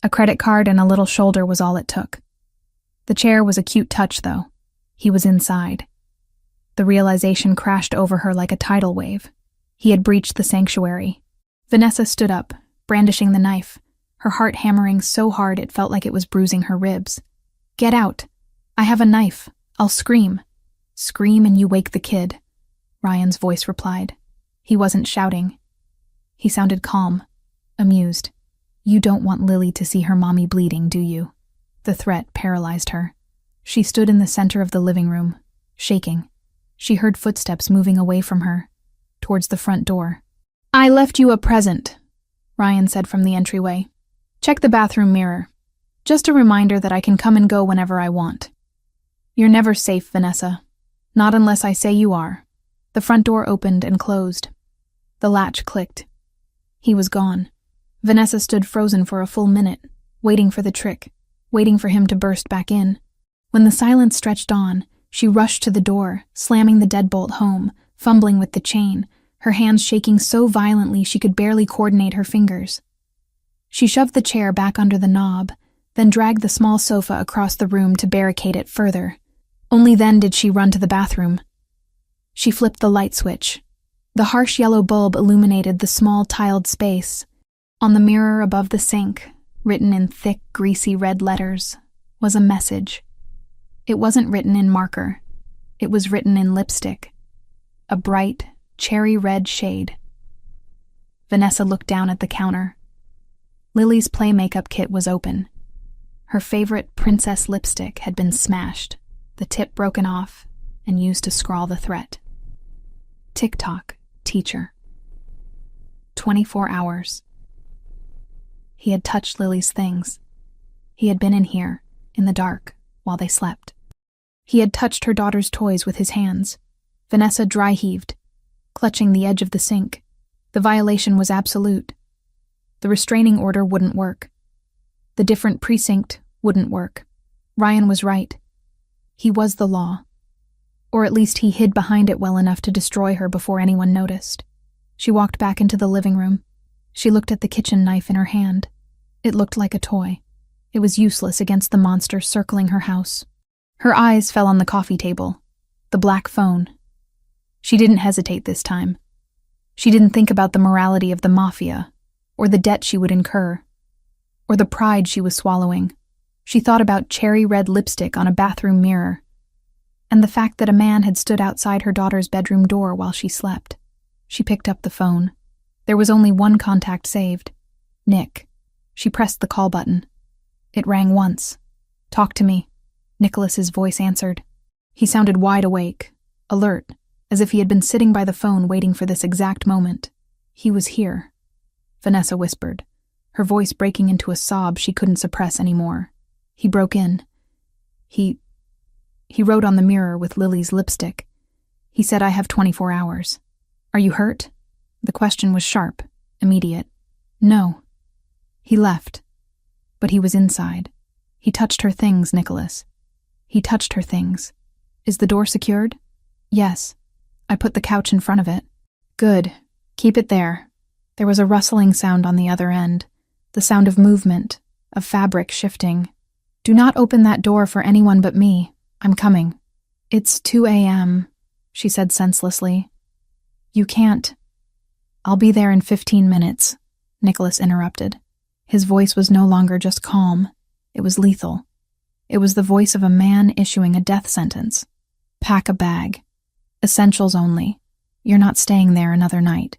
A credit card and a little shoulder was all it took. The chair was a cute touch, though. He was inside. The realization crashed over her like a tidal wave. He had breached the sanctuary. Vanessa stood up, brandishing the knife, her heart hammering so hard it felt like it was bruising her ribs. "Get out. I have a knife. I'll scream." "Scream and you wake the kid," Ryan's voice replied. He wasn't shouting. He sounded calm, amused. "You don't want Lily to see her mommy bleeding, do you?" The threat paralyzed her. She stood in the center of the living room, shaking. She heard footsteps moving away from her, towards the front door. "I left you a present," Ryan said from the entryway. "Check the bathroom mirror. Just a reminder that I can come and go whenever I want." "You're never safe, Vanessa. Not unless I say you are." The front door opened and closed. The latch clicked. He was gone. Vanessa stood frozen for a full minute, waiting for the trick, waiting for him to burst back in. When the silence stretched on, she rushed to the door, slamming the deadbolt home, fumbling with the chain, her hands shaking so violently she could barely coordinate her fingers. She shoved the chair back under the knob, then dragged the small sofa across the room to barricade it further. Only then did she run to the bathroom. She flipped the light switch. The harsh yellow bulb illuminated the small tiled space. On the mirror above the sink, written in thick, greasy red letters, was a message. It wasn't written in marker. It was written in lipstick. A bright, cherry red shade. Vanessa looked down at the counter. Lily's play makeup kit was open. Her favorite princess lipstick had been smashed, the tip broken off, and used to scrawl the threat. "TikTok, teacher." 24 hours. He had touched Lily's things. He had been in here, in the dark, while they slept. He had touched her daughter's toys with his hands. Vanessa dry-heaved, clutching the edge of the sink. The violation was absolute. The restraining order wouldn't work. The different precinct wouldn't work. Ryan was right. He was the law. Or at least he hid behind it well enough to destroy her before anyone noticed. She walked back into the living room. She looked at the kitchen knife in her hand. It looked like a toy. It was useless against the monster circling her house. Her eyes fell on the coffee table, the black phone. She didn't hesitate this time. She didn't think about the morality of the Mafia, or the debt she would incur, or the pride she was swallowing. She thought about cherry red lipstick on a bathroom mirror, and the fact that a man had stood outside her daughter's bedroom door while she slept. She picked up the phone. There was only one contact saved. Nick. She pressed the call button. It rang once. "Talk to me," Nicholas's voice answered. He sounded wide awake, alert, as if he had been sitting by the phone waiting for this exact moment. He was here. Vanessa whispered, her voice breaking into a sob she couldn't suppress anymore. He broke in. He wrote on the mirror with Lily's lipstick. He said, "I have 24 hours. Are you hurt?" The question was sharp, immediate. "No." He left. But he was inside. He touched her things, Nicholas. He touched her things. "Is the door secured?" "Yes. I put the couch in front of it." "Good. Keep it there." There was a rustling sound on the other end, the sound of movement, of fabric shifting. "Do not open that door for anyone but me. I'm coming." "It's 2 a.m., she said senselessly. "You can't." "I'll be there in 15 minutes, Nicholas interrupted. His voice was no longer just calm. It was lethal. It was the voice of a man issuing a death sentence. "Pack a bag. Essentials only. You're not staying there another night."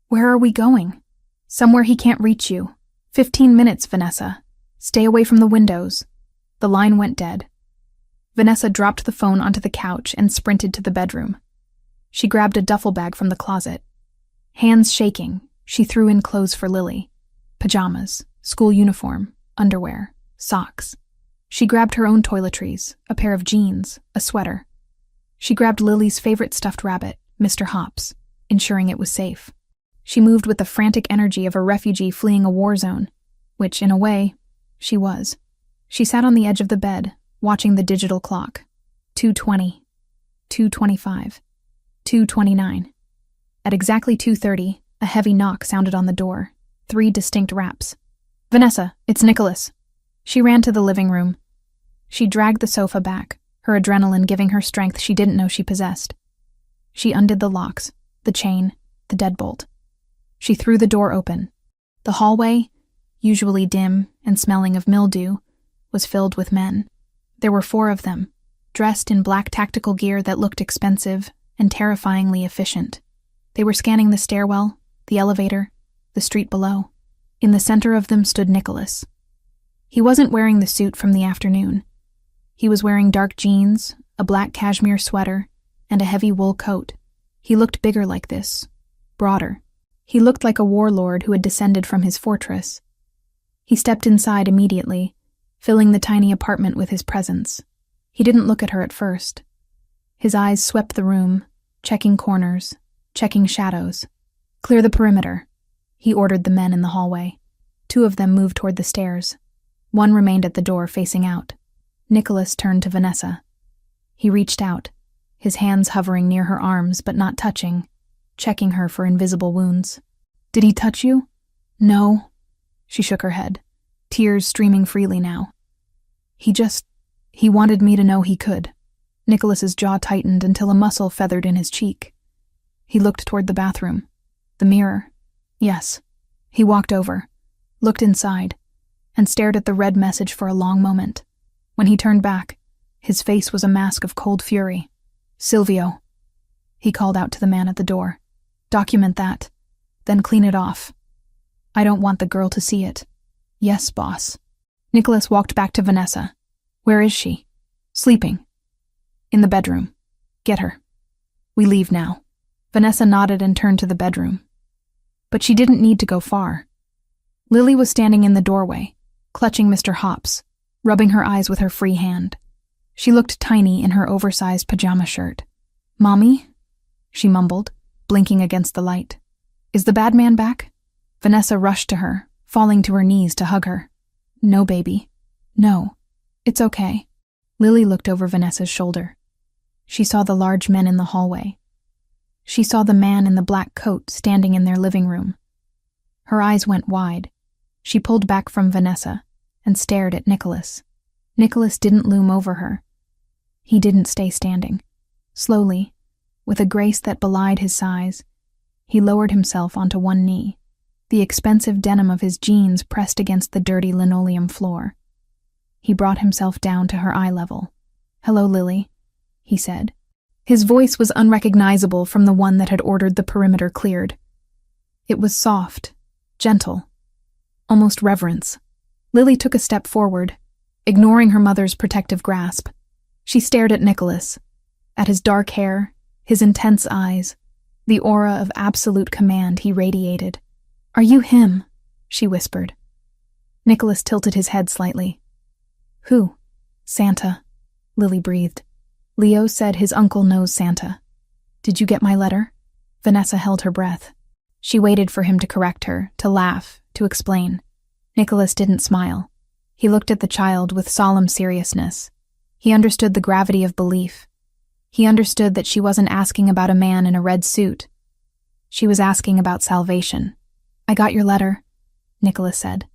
"Where are we going?" "Somewhere he can't reach you. 15 minutes, Vanessa. Stay away from the windows." The line went dead. Vanessa dropped the phone onto the couch and sprinted to the bedroom. She grabbed a duffel bag from the closet. Hands shaking, she threw in clothes for Lily. Pajamas, school uniform, underwear, socks. She grabbed her own toiletries, a pair of jeans, a sweater. She grabbed Lily's favorite stuffed rabbit, Mr. Hops, ensuring it was safe. She moved with the frantic energy of a refugee fleeing a war zone, which, in a way, she was. She sat on the edge of the bed, watching the digital clock. 2:20, 2:25, 2:29. At exactly 2:30, a heavy knock sounded on the door. 3 distinct raps. "Vanessa, it's Nicholas." She ran to the living room. She dragged the sofa back, her adrenaline giving her strength she didn't know she possessed. She undid the locks, the chain, the deadbolt. She threw the door open. The hallway, usually dim and smelling of mildew, was filled with men. There were 4 of them, dressed in black tactical gear that looked expensive and terrifyingly efficient. They were scanning the stairwell, the elevator, the street below. In the center of them stood Nicholas. He wasn't wearing the suit from the afternoon. He was wearing dark jeans, a black cashmere sweater, and a heavy wool coat. He looked bigger like this, broader. He looked like a warlord who had descended from his fortress. He stepped inside immediately, filling the tiny apartment with his presence. He didn't look at her at first. His eyes swept the room, checking corners, checking shadows. "Clear the perimeter," he ordered the men in the hallway. 2 of them moved toward the stairs. 1 remained at the door facing out. Nicholas turned to Vanessa. He reached out, his hands hovering near her arms but not touching, checking her for invisible wounds. "Did he touch you?" "No." She shook her head, tears streaming freely now. He wanted me to know he could." Nicholas's jaw tightened until a muscle feathered in his cheek. He looked toward the bathroom. The mirror. Yes. He walked over, looked inside, and stared at the red message for a long moment. When he turned back, his face was a mask of cold fury. "Silvio," he called out to the man at the door. "Document that, then clean it off. I don't want the girl to see it." "Yes, boss." Nicholas walked back to Vanessa. "Where is she?" "Sleeping. In the bedroom. Get her. We leave now." Vanessa nodded and turned to the bedroom. But she didn't need to go far. Lily was standing in the doorway, clutching Mr. Hops, rubbing her eyes with her free hand. She looked tiny in her oversized pajama shirt. "Mommy?" she mumbled, blinking against the light. "Is the bad man back?" Vanessa rushed to her, falling to her knees to hug her. "No, baby. No. It's okay." Lily looked over Vanessa's shoulder. She saw the large men in the hallway. She saw the man in the black coat standing in their living room. Her eyes went wide. She pulled back from Vanessa and stared at Nicholas. Nicholas didn't loom over her. He didn't stay standing. Slowly, with a grace that belied his size. He lowered himself onto one knee, the expensive denim of his jeans pressed against the dirty linoleum floor. He brought himself down to her eye level. "Hello, Lily," he said. His voice was unrecognizable from the one that had ordered the perimeter cleared. It was soft, gentle, almost reverence. Lily took a step forward, ignoring her mother's protective grasp. She stared at Nicholas, at his dark hair, his intense eyes, the aura of absolute command he radiated. "Are you him?" she whispered. Nicholas tilted his head slightly. "Who?" "Santa," Lily breathed. "Leo said his uncle knows Santa. Did you get my letter?" Vanessa held her breath. She waited for him to correct her, to laugh, to explain. Nicholas didn't smile. He looked at the child with solemn seriousness. He understood the gravity of belief. He understood that she wasn't asking about a man in a red suit. She was asking about salvation. "I got your letter," Nicholas said,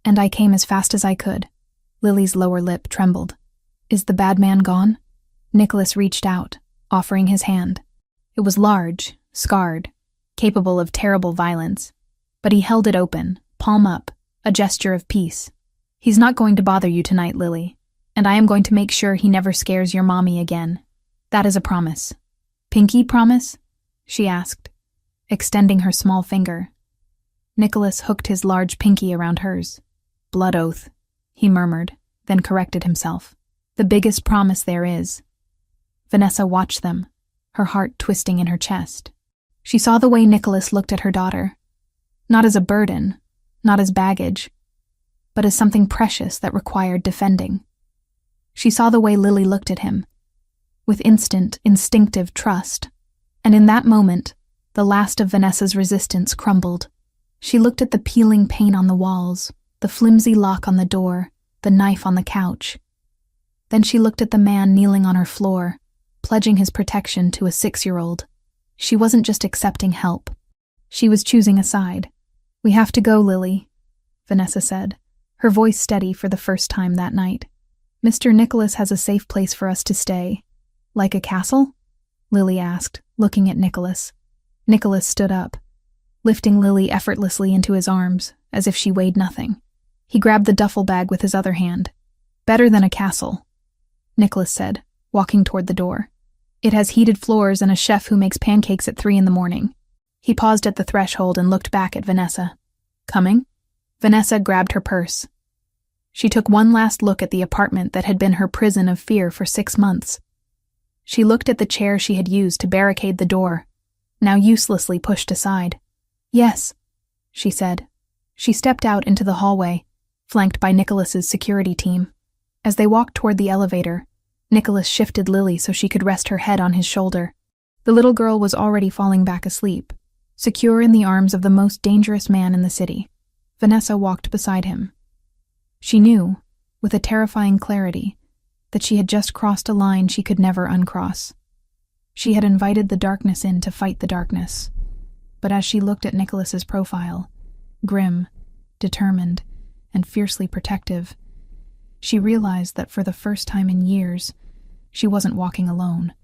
"and I came as fast as I could." Lily's lower lip trembled. "Is the bad man gone?" Nicholas reached out, offering his hand. It was large, scarred, capable of terrible violence, but he held it open, palm up, a gesture of peace. "He's not going to bother you tonight, Lily, and I am going to make sure he never scares your mommy again. That is a promise." "Pinky promise?" she asked, extending her small finger. Nicholas hooked his large pinky around hers. "Blood oath," he murmured, then corrected himself. "The biggest promise there is." Vanessa watched them, her heart twisting in her chest. She saw the way Nicholas looked at her daughter, not as a burden, not as baggage, but as something precious that required defending. She saw the way Lily looked at him, with instant, instinctive trust, and in that moment, the last of Vanessa's resistance crumbled. She looked at the peeling paint on the walls, the flimsy lock on the door, the knife on the couch. Then she looked at the man kneeling on her floor, pledging his protection to a 6-year-old. She wasn't just accepting help. She was choosing a side. "We have to go, Lily," Vanessa said, her voice steady for the first time that night. "Mr. Nicholas has a safe place for us to stay." "Like a castle?" Lily asked, looking at Nicholas. Nicholas stood up, lifting Lily effortlessly into his arms, as if she weighed nothing. He grabbed the duffel bag with his other hand. "Better than a castle," Nicholas said, walking toward the door. "It has heated floors and a chef who makes pancakes at 3 a.m. He paused at the threshold and looked back at Vanessa. "Coming?" Vanessa grabbed her purse. She took one last look at the apartment that had been her prison of fear for 6 months. She looked at the chair she had used to barricade the door, now uselessly pushed aside. "Yes," she said. She stepped out into the hallway, flanked by Nicholas's security team. As they walked toward the elevator, Nicholas shifted Lily so she could rest her head on his shoulder. The little girl was already falling back asleep, secure in the arms of the most dangerous man in the city. Vanessa walked beside him. She knew, with a terrifying clarity, that she had just crossed a line she could never uncross. She had invited the darkness in to fight the darkness. But as she looked at Nicholas's profile, grim, determined, and fiercely protective, she realized that for the first time in years, she wasn't walking alone.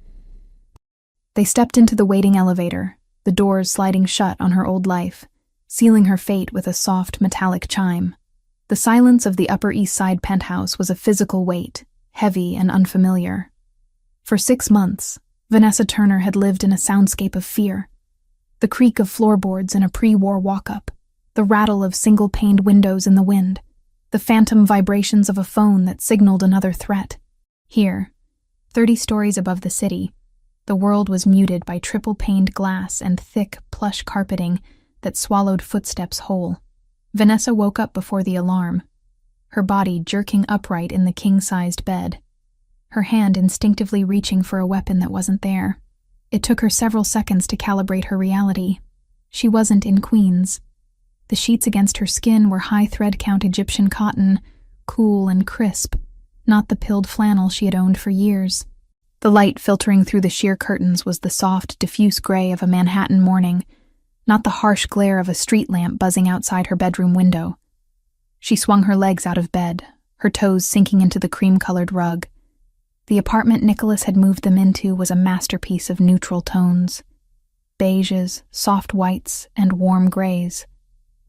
They stepped into the waiting elevator, the doors sliding shut on her old life, sealing her fate with a soft, metallic chime. The silence of the Upper East Side penthouse was a physical weight, heavy and unfamiliar. For 6 months, Vanessa Turner had lived in a soundscape of fear. The creak of floorboards in a pre-war walk-up, the rattle of single-paned windows in the wind, the phantom vibrations of a phone that signaled another threat. Here, 30 stories above the city, the world was muted by triple-paned glass and thick, plush carpeting that swallowed footsteps whole. Vanessa woke up before the alarm, her body jerking upright in the king-sized bed, her hand instinctively reaching for a weapon that wasn't there. It took her several seconds to calibrate her reality. She wasn't in Queens. The sheets against her skin were high thread-count Egyptian cotton, cool and crisp, not the pilled flannel she had owned for years. The light filtering through the sheer curtains was the soft, diffuse gray of a Manhattan morning, not the harsh glare of a street lamp buzzing outside her bedroom window. She swung her legs out of bed, her toes sinking into the cream-colored rug. The apartment Nicholas had moved them into was a masterpiece of neutral tones. Beiges, soft whites, and warm grays,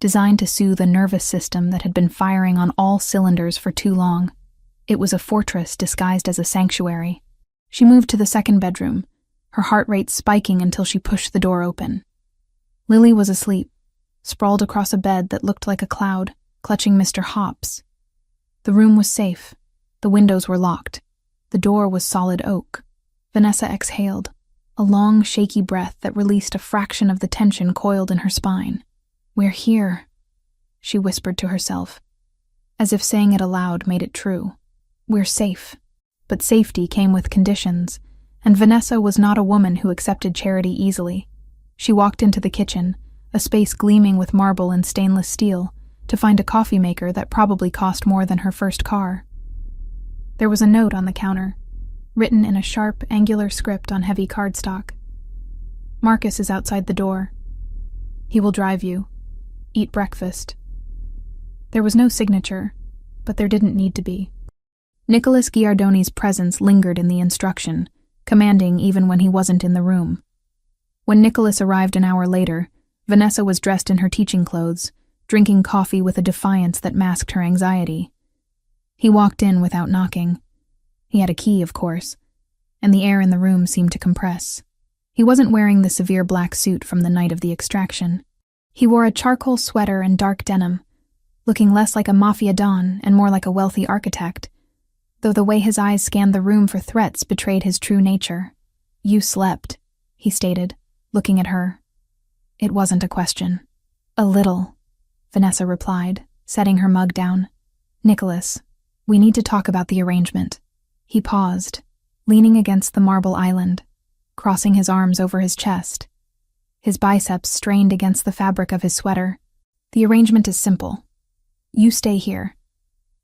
designed to soothe a nervous system that had been firing on all cylinders for too long. It was a fortress disguised as a sanctuary. She moved to the second bedroom, her heart rate spiking until she pushed the door open. Lily was asleep, sprawled across a bed that looked like a cloud, clutching Mr. Hops. The room was safe. The windows were locked. The door was solid oak. Vanessa exhaled, a long, shaky breath that released a fraction of the tension coiled in her spine. "We're here," she whispered to herself, as if saying it aloud made it true. "We're safe." But safety came with conditions, and Vanessa was not a woman who accepted charity easily. She walked into the kitchen, a space gleaming with marble and stainless steel, to find a coffee maker that probably cost more than her first car. There was a note on the counter, written in a sharp, angular script on heavy cardstock. "Marcus is outside the door. He will drive you. Eat breakfast." There was no signature, but there didn't need to be. Nicholas Giardoni's presence lingered in the instruction, commanding even when he wasn't in the room. When Nicholas arrived an hour later, Vanessa was dressed in her teaching clothes, drinking coffee with a defiance that masked her anxiety. He walked in without knocking. He had a key, of course, and the air in the room seemed to compress. He wasn't wearing the severe black suit from the night of the extraction. He wore a charcoal sweater and dark denim, looking less like a Mafia don and more like a wealthy architect, though the way his eyes scanned the room for threats betrayed his true nature. "You slept," he stated, looking at her. It wasn't a question. "A little," Vanessa replied, setting her mug down. "Nicholas, we need to talk about the arrangement." He paused, leaning against the marble island, crossing his arms over his chest. His biceps strained against the fabric of his sweater. "The arrangement is simple. You stay here.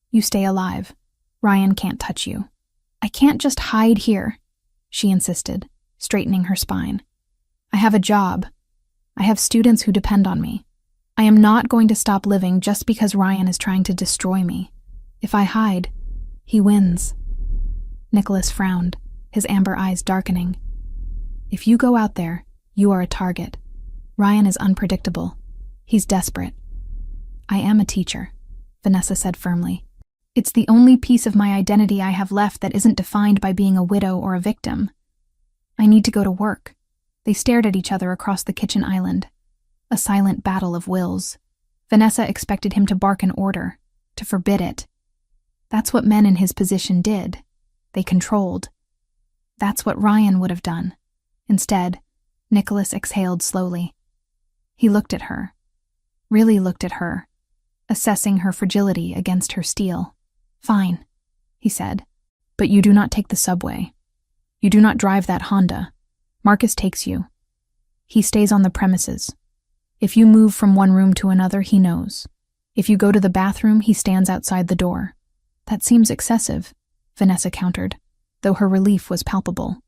You stay alive. Ryan can't touch you." "I can't just hide here," she insisted, straightening her spine. "I have a job. I have students who depend on me. I am not going to stop living just because Ryan is trying to destroy me. If I hide, he wins." Nicholas frowned, his amber eyes darkening. "If you go out there, you are a target. Ryan is unpredictable. He's desperate." "I am a teacher," Vanessa said firmly. "It's the only piece of my identity I have left that isn't defined by being a widow or a victim. I need to go to work." They stared at each other across the kitchen island. A silent battle of wills. Vanessa expected him to bark an order, to forbid it. That's what men in his position did. They controlled. That's what Ryan would have done. Instead, Nicholas exhaled slowly. He looked at her. Really looked at her, assessing her fragility against her steel. "Fine," he said, "but you do not take the subway. You do not drive that Honda. Marcus takes you. He stays on the premises. If you move from one room to another, he knows. If you go to the bathroom, he stands outside the door." "That seems excessive," Vanessa countered, though her relief was palpable.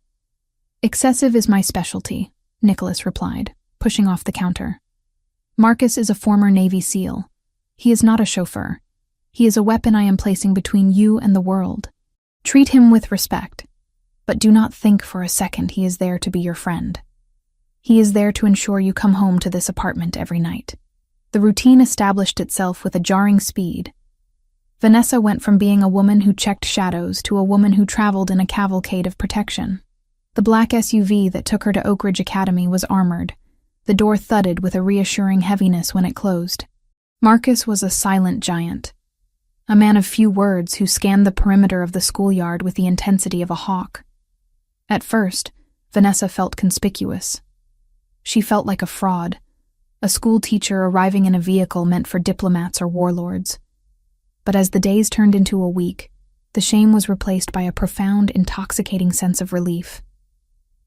"Excessive is my specialty," Nicholas replied, pushing off the counter. "Marcus is a former Navy SEAL. He is not a chauffeur. He is a weapon I am placing between you and the world. Treat him with respect, but do not think for a second he is there to be your friend. He is there to ensure you come home to this apartment every night." The routine established itself with a jarring speed. Vanessa went from being a woman who checked shadows to a woman who traveled in a cavalcade of protection. The black SUV that took her to Oak Ridge Academy was armored. The door thudded with a reassuring heaviness when it closed. Marcus was a silent giant, a man of few words who scanned the perimeter of the schoolyard with the intensity of a hawk. At first, Vanessa felt conspicuous. She felt like a fraud, a school teacher arriving in a vehicle meant for diplomats or warlords. But as the days turned into a week, the shame was replaced by a profound, intoxicating sense of relief.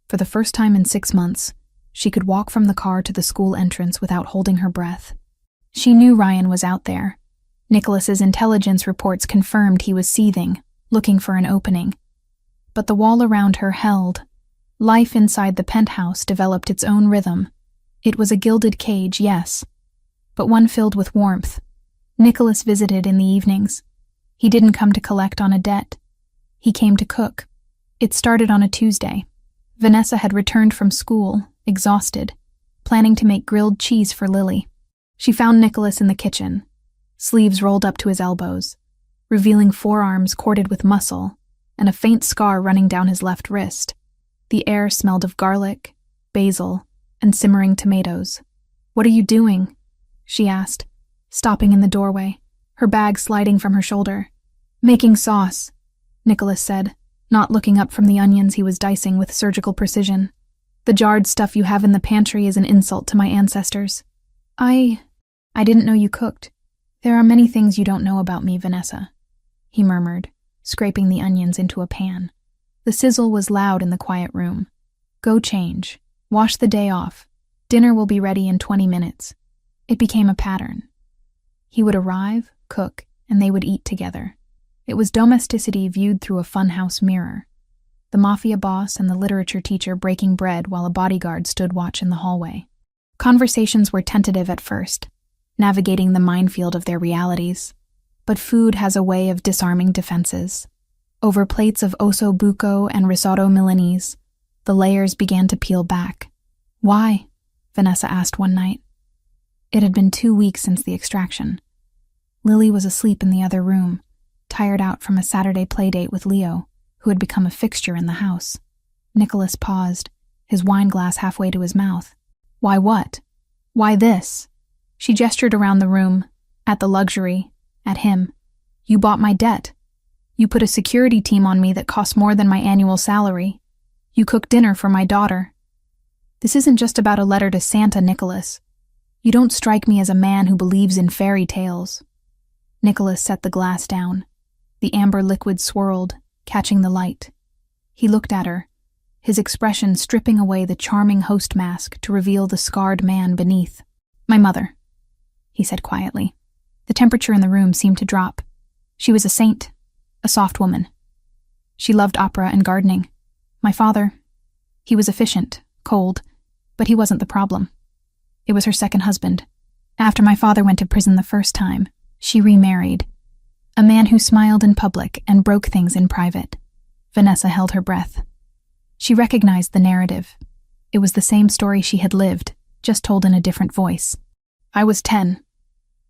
For the first time in 6 months, she could walk from the car to the school entrance without holding her breath. She knew Ryan was out there. Nicholas's intelligence reports confirmed he was seething, looking for an opening. But the wall around her held. Life inside the penthouse developed its own rhythm. It was a gilded cage, yes, but one filled with warmth. Nicholas visited in the evenings. He didn't come to collect on a debt. He came to cook, It started on a Tuesday. Vanessa had returned from school, exhausted, planning to make grilled cheese for Lily. She found Nicholas in the kitchen, sleeves rolled up to his elbows, revealing forearms corded with muscle and a faint scar running down his left wrist. The air smelled of garlic, basil, and simmering tomatoes. "What are you doing?" she asked, stopping in the doorway, her bag sliding from her shoulder. "Making sauce," Nicholas said, not looking up from the onions he was dicing with surgical precision. "The jarred stuff you have in the pantry is an insult to my ancestors." I didn't know you cooked. There are many things you don't know about me, Vanessa," he murmured, scraping the onions into a pan. The sizzle was loud in the quiet room. "Go change. Wash the day off. Dinner will be ready in 20 minutes. It became a pattern. He would arrive, cook, and they would eat together. It was domesticity viewed through a funhouse mirror. The Mafia boss and the literature teacher breaking bread while a bodyguard stood watch in the hallway. Conversations were tentative at first, navigating the minefield of their realities. But food has a way of disarming defenses. Over plates of osso buco and risotto Milanese, the layers began to peel back. "Why?" Vanessa asked one night. It had been 2 weeks since the extraction. Lily was asleep in the other room, tired out from a Saturday playdate with Leo, who had become a fixture in the house. Nicholas paused, his wine glass halfway to his mouth. "Why what? Why this?" She gestured around the room, at the luxury, at him. "You bought my debt. You put a security team on me that cost more than my annual salary. You cooked dinner for my daughter. This isn't just about a letter to Santa, Nicholas. You don't strike me as a man who believes in fairy tales." Nicholas set the glass down. The amber liquid swirled, catching the light. He looked at her, his expression stripping away the charming host mask to reveal the scarred man beneath. "My mother," he said quietly. The temperature in the room seemed to drop. She was a saint, a soft woman. She loved opera and gardening. My father, he was efficient, cold, but he wasn't the problem. It was her second husband. After my father went to prison the first time, she remarried. A man who smiled in public and broke things in private. Vanessa held her breath. She recognized the narrative. It was the same story she had lived, just told in a different voice. "I was 10,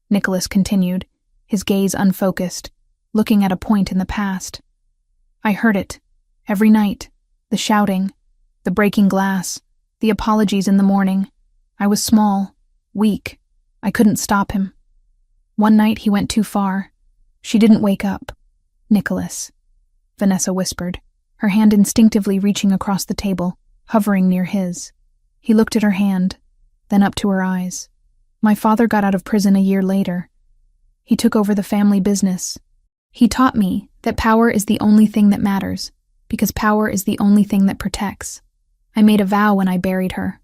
Nicholas continued, his gaze unfocused, looking at a point in the past. "I heard it, every night, the shouting, the breaking glass, the apologies in the morning. I was small, weak. I couldn't stop him. One night he went too far. She didn't wake up." "Nicholas," Vanessa whispered, her hand instinctively reaching across the table, hovering near his. He looked at her hand, then up to her eyes. "My father got out of prison a year later. He took over the family business. He taught me that power is the only thing that matters, because power is the only thing that protects. I made a vow when I buried her.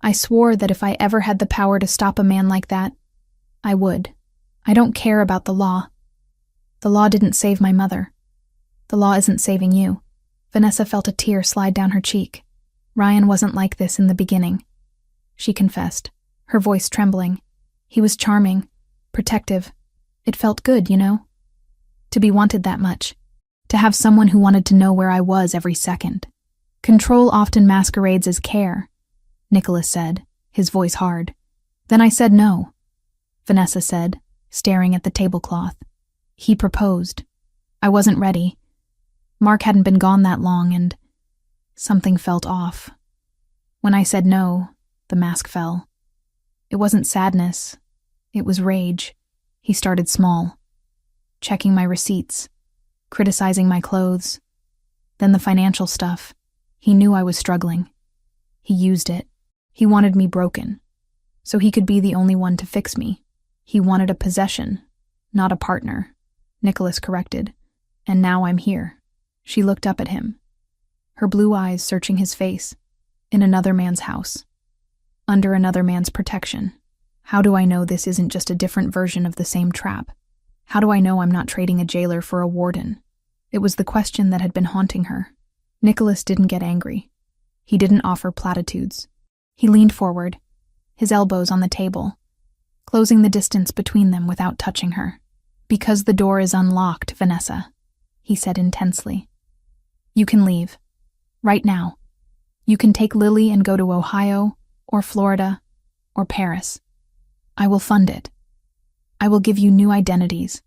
I swore that if I ever had the power to stop a man like that, I would. I don't care about the law. The law didn't save my mother. The law isn't saving you." Vanessa felt a tear slide down her cheek. "Ryan wasn't like this in the beginning," she confessed, her voice trembling. "He was charming, protective. It felt good, you know? To be wanted that much. To have someone who wanted to know where I was every second. Control often masquerades as care," Nicholas said, his voice hard. "Then I said no," Vanessa said, staring at the tablecloth. "He proposed. I wasn't ready. Mark hadn't been gone that long, and something felt off. When I said no, the mask fell. It wasn't sadness. It was rage. He started small, checking my receipts, criticizing my clothes, then the financial stuff. He knew I was struggling. He used it. He wanted me broken, so he could be the only one to fix me. He wanted a possession, not a partner," Nicholas corrected. "And now I'm here." She looked up at him, her blue eyes searching his face, in another man's house, under another man's protection. "How do I know this isn't just a different version of the same trap? How do I know I'm not trading a jailer for a warden?" It was the question that had been haunting her. Nicholas didn't get angry. He didn't offer platitudes. He leaned forward, his elbows on the table, closing the distance between them without touching her. "Because the door is unlocked, Vanessa," he said intensely. You can leave. Right now. You can take Lily and go to Ohio, or Florida, or Paris. I will fund it. I will give you new identities.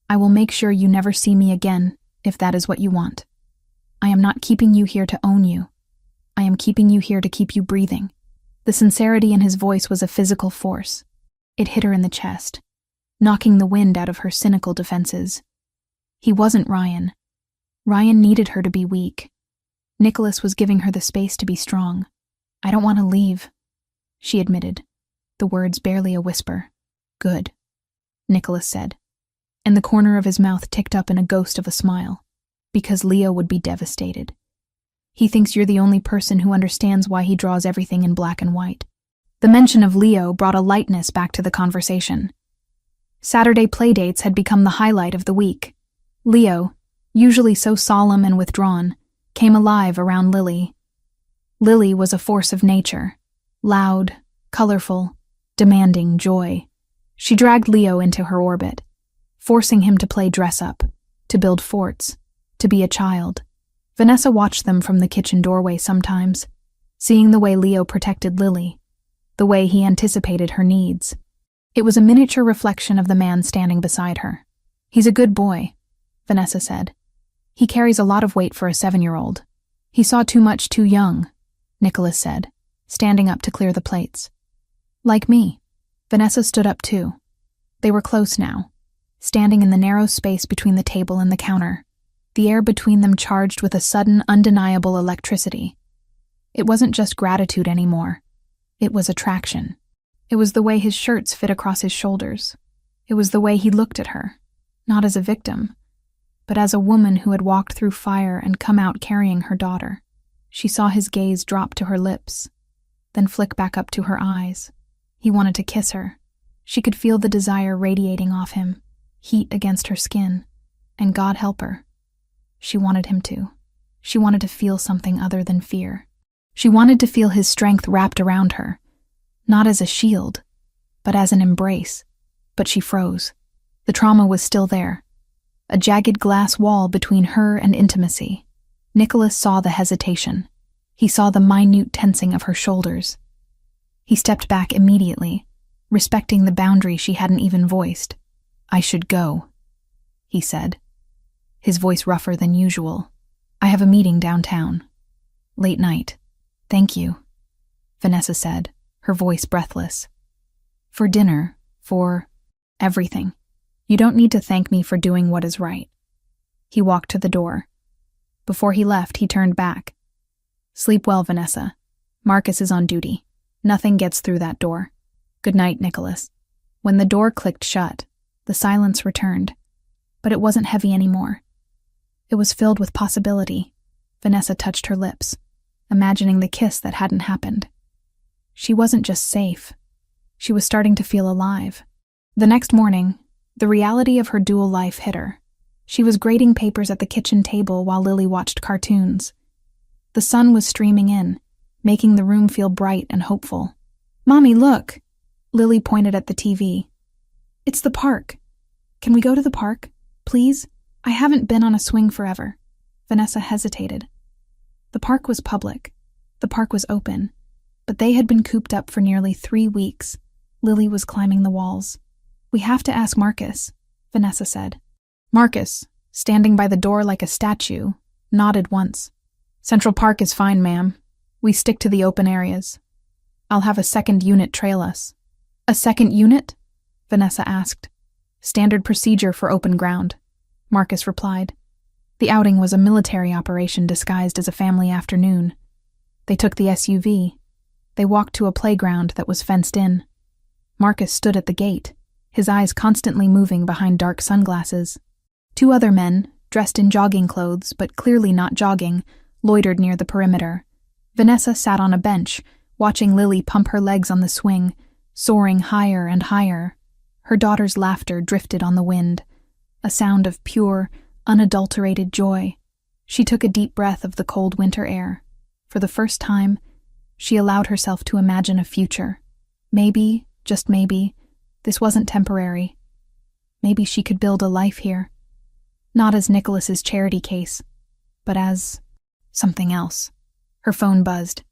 I will make sure you never see me again, if that is what you want. I am not keeping you here to own you. I am keeping you here to keep you breathing. The sincerity in his voice was a physical force. It hit her in the chest, knocking the wind out of her cynical defenses. He wasn't Ryan. Ryan needed her to be weak. Nicholas was giving her the space to be strong. I don't want to leave, she admitted, the words barely a whisper. Good, Nicholas said, and the corner of his mouth ticked up in a ghost of a smile, because Leo would be devastated. He thinks you're the only person who understands why he draws everything in black and white. The mention of Leo brought a lightness back to the conversation. Saturday playdates had become the highlight of the week. Leo, usually so solemn and withdrawn, came alive around Lily. Lily was a force of nature, loud, colorful, demanding joy. She dragged Leo into her orbit, forcing him to play dress-up, to build forts, to be a child. Vanessa watched them from the kitchen doorway sometimes, seeing the way Leo protected Lily, the way he anticipated her needs. It was a miniature reflection of the man standing beside her. He's a good boy, Vanessa said. He carries a lot of weight for a 7-year-old. He saw too much too young, Nicholas said, standing up to clear the plates. Like me. Vanessa stood up too. They were close now, standing in the narrow space between the table and the counter, the air between them charged with a sudden, undeniable electricity. It wasn't just gratitude anymore. It was attraction. It was the way his shirts fit across his shoulders. It was the way he looked at her, not as a victim, but as a woman who had walked through fire and come out carrying her daughter. She saw his gaze drop to her lips, then flick back up to her eyes. He wanted to kiss her. She could feel the desire radiating off him, heat against her skin, and God help her. She wanted him to. She wanted to feel something other than fear. She wanted to feel his strength wrapped around her, not as a shield, but as an embrace. But she froze. The trauma was still there, a jagged glass wall between her and intimacy. Nicholas saw the hesitation. He saw the minute tensing of her shoulders. He stepped back immediately, respecting the boundary she hadn't even voiced. I should go, he said, his voice rougher than usual. I have a meeting downtown. Late night. Thank you, Vanessa said, her voice breathless. For dinner, for everything. You don't need to thank me for doing what is right. He walked to the door. Before he left, he turned back. Sleep well, Vanessa. Marcus is on duty. Nothing gets through that door. Good night, Nicholas. When the door clicked shut, the silence returned, but it wasn't heavy anymore. It was filled with possibility. Vanessa touched her lips, imagining the kiss that hadn't happened. She wasn't just safe. She was starting to feel alive. The next morning, the reality of her dual life hit her. She was grading papers at the kitchen table while Lily watched cartoons. The sun was streaming in, making the room feel bright and hopeful. Mommy, look! Lily pointed at the TV. It's the park. Can we go to the park, please? I haven't been on a swing forever. Vanessa hesitated. The park was public. The park was open. But they had been cooped up for nearly 3 weeks. Lily was climbing the walls. We have to ask Marcus, Vanessa said. Marcus, standing by the door like a statue, nodded once. Central Park is fine, ma'am. We stick to the open areas. I'll have a second unit trail us. A second unit? Vanessa asked. Standard procedure for open ground, Marcus replied. The outing was a military operation disguised as a family afternoon. They took the SUV. They walked to a playground that was fenced in. Marcus stood at the gate, his eyes constantly moving behind dark sunglasses. 2 other men, dressed in jogging clothes but clearly not jogging, loitered near the perimeter. Vanessa sat on a bench, watching Lily pump her legs on the swing, soaring higher and higher. Her daughter's laughter drifted on the wind, a sound of pure, unadulterated joy. She took a deep breath of the cold winter air. For the first time, she allowed herself to imagine a future. Maybe, just maybe, this wasn't temporary. Maybe she could build a life here. Not as Nicholas's charity case, but as something else. Her phone buzzed.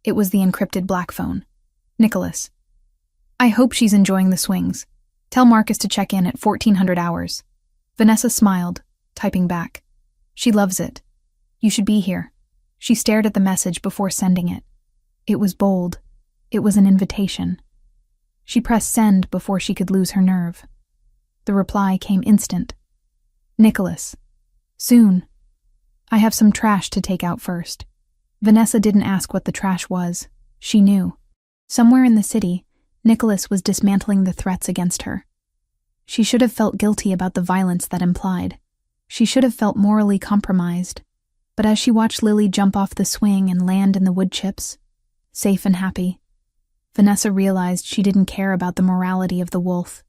It was the encrypted black phone. Nicholas. I hope she's enjoying the swings. Tell Marcus to check in at 1400 hours. Vanessa smiled, typing back. She loves it. You should be here. She stared at the message before sending it. It was bold. It was an invitation. She pressed send before she could lose her nerve. The reply came instant. Nicholas. Soon. I have some trash to take out first. Vanessa didn't ask what the trash was. She knew. Somewhere in the city, Nicholas was dismantling the threats against her. She should have felt guilty about the violence that implied. She should have felt morally compromised. But as she watched Lily jump off the swing and land in the wood chips, safe and happy, Vanessa realized she didn't care about the morality of the wolf.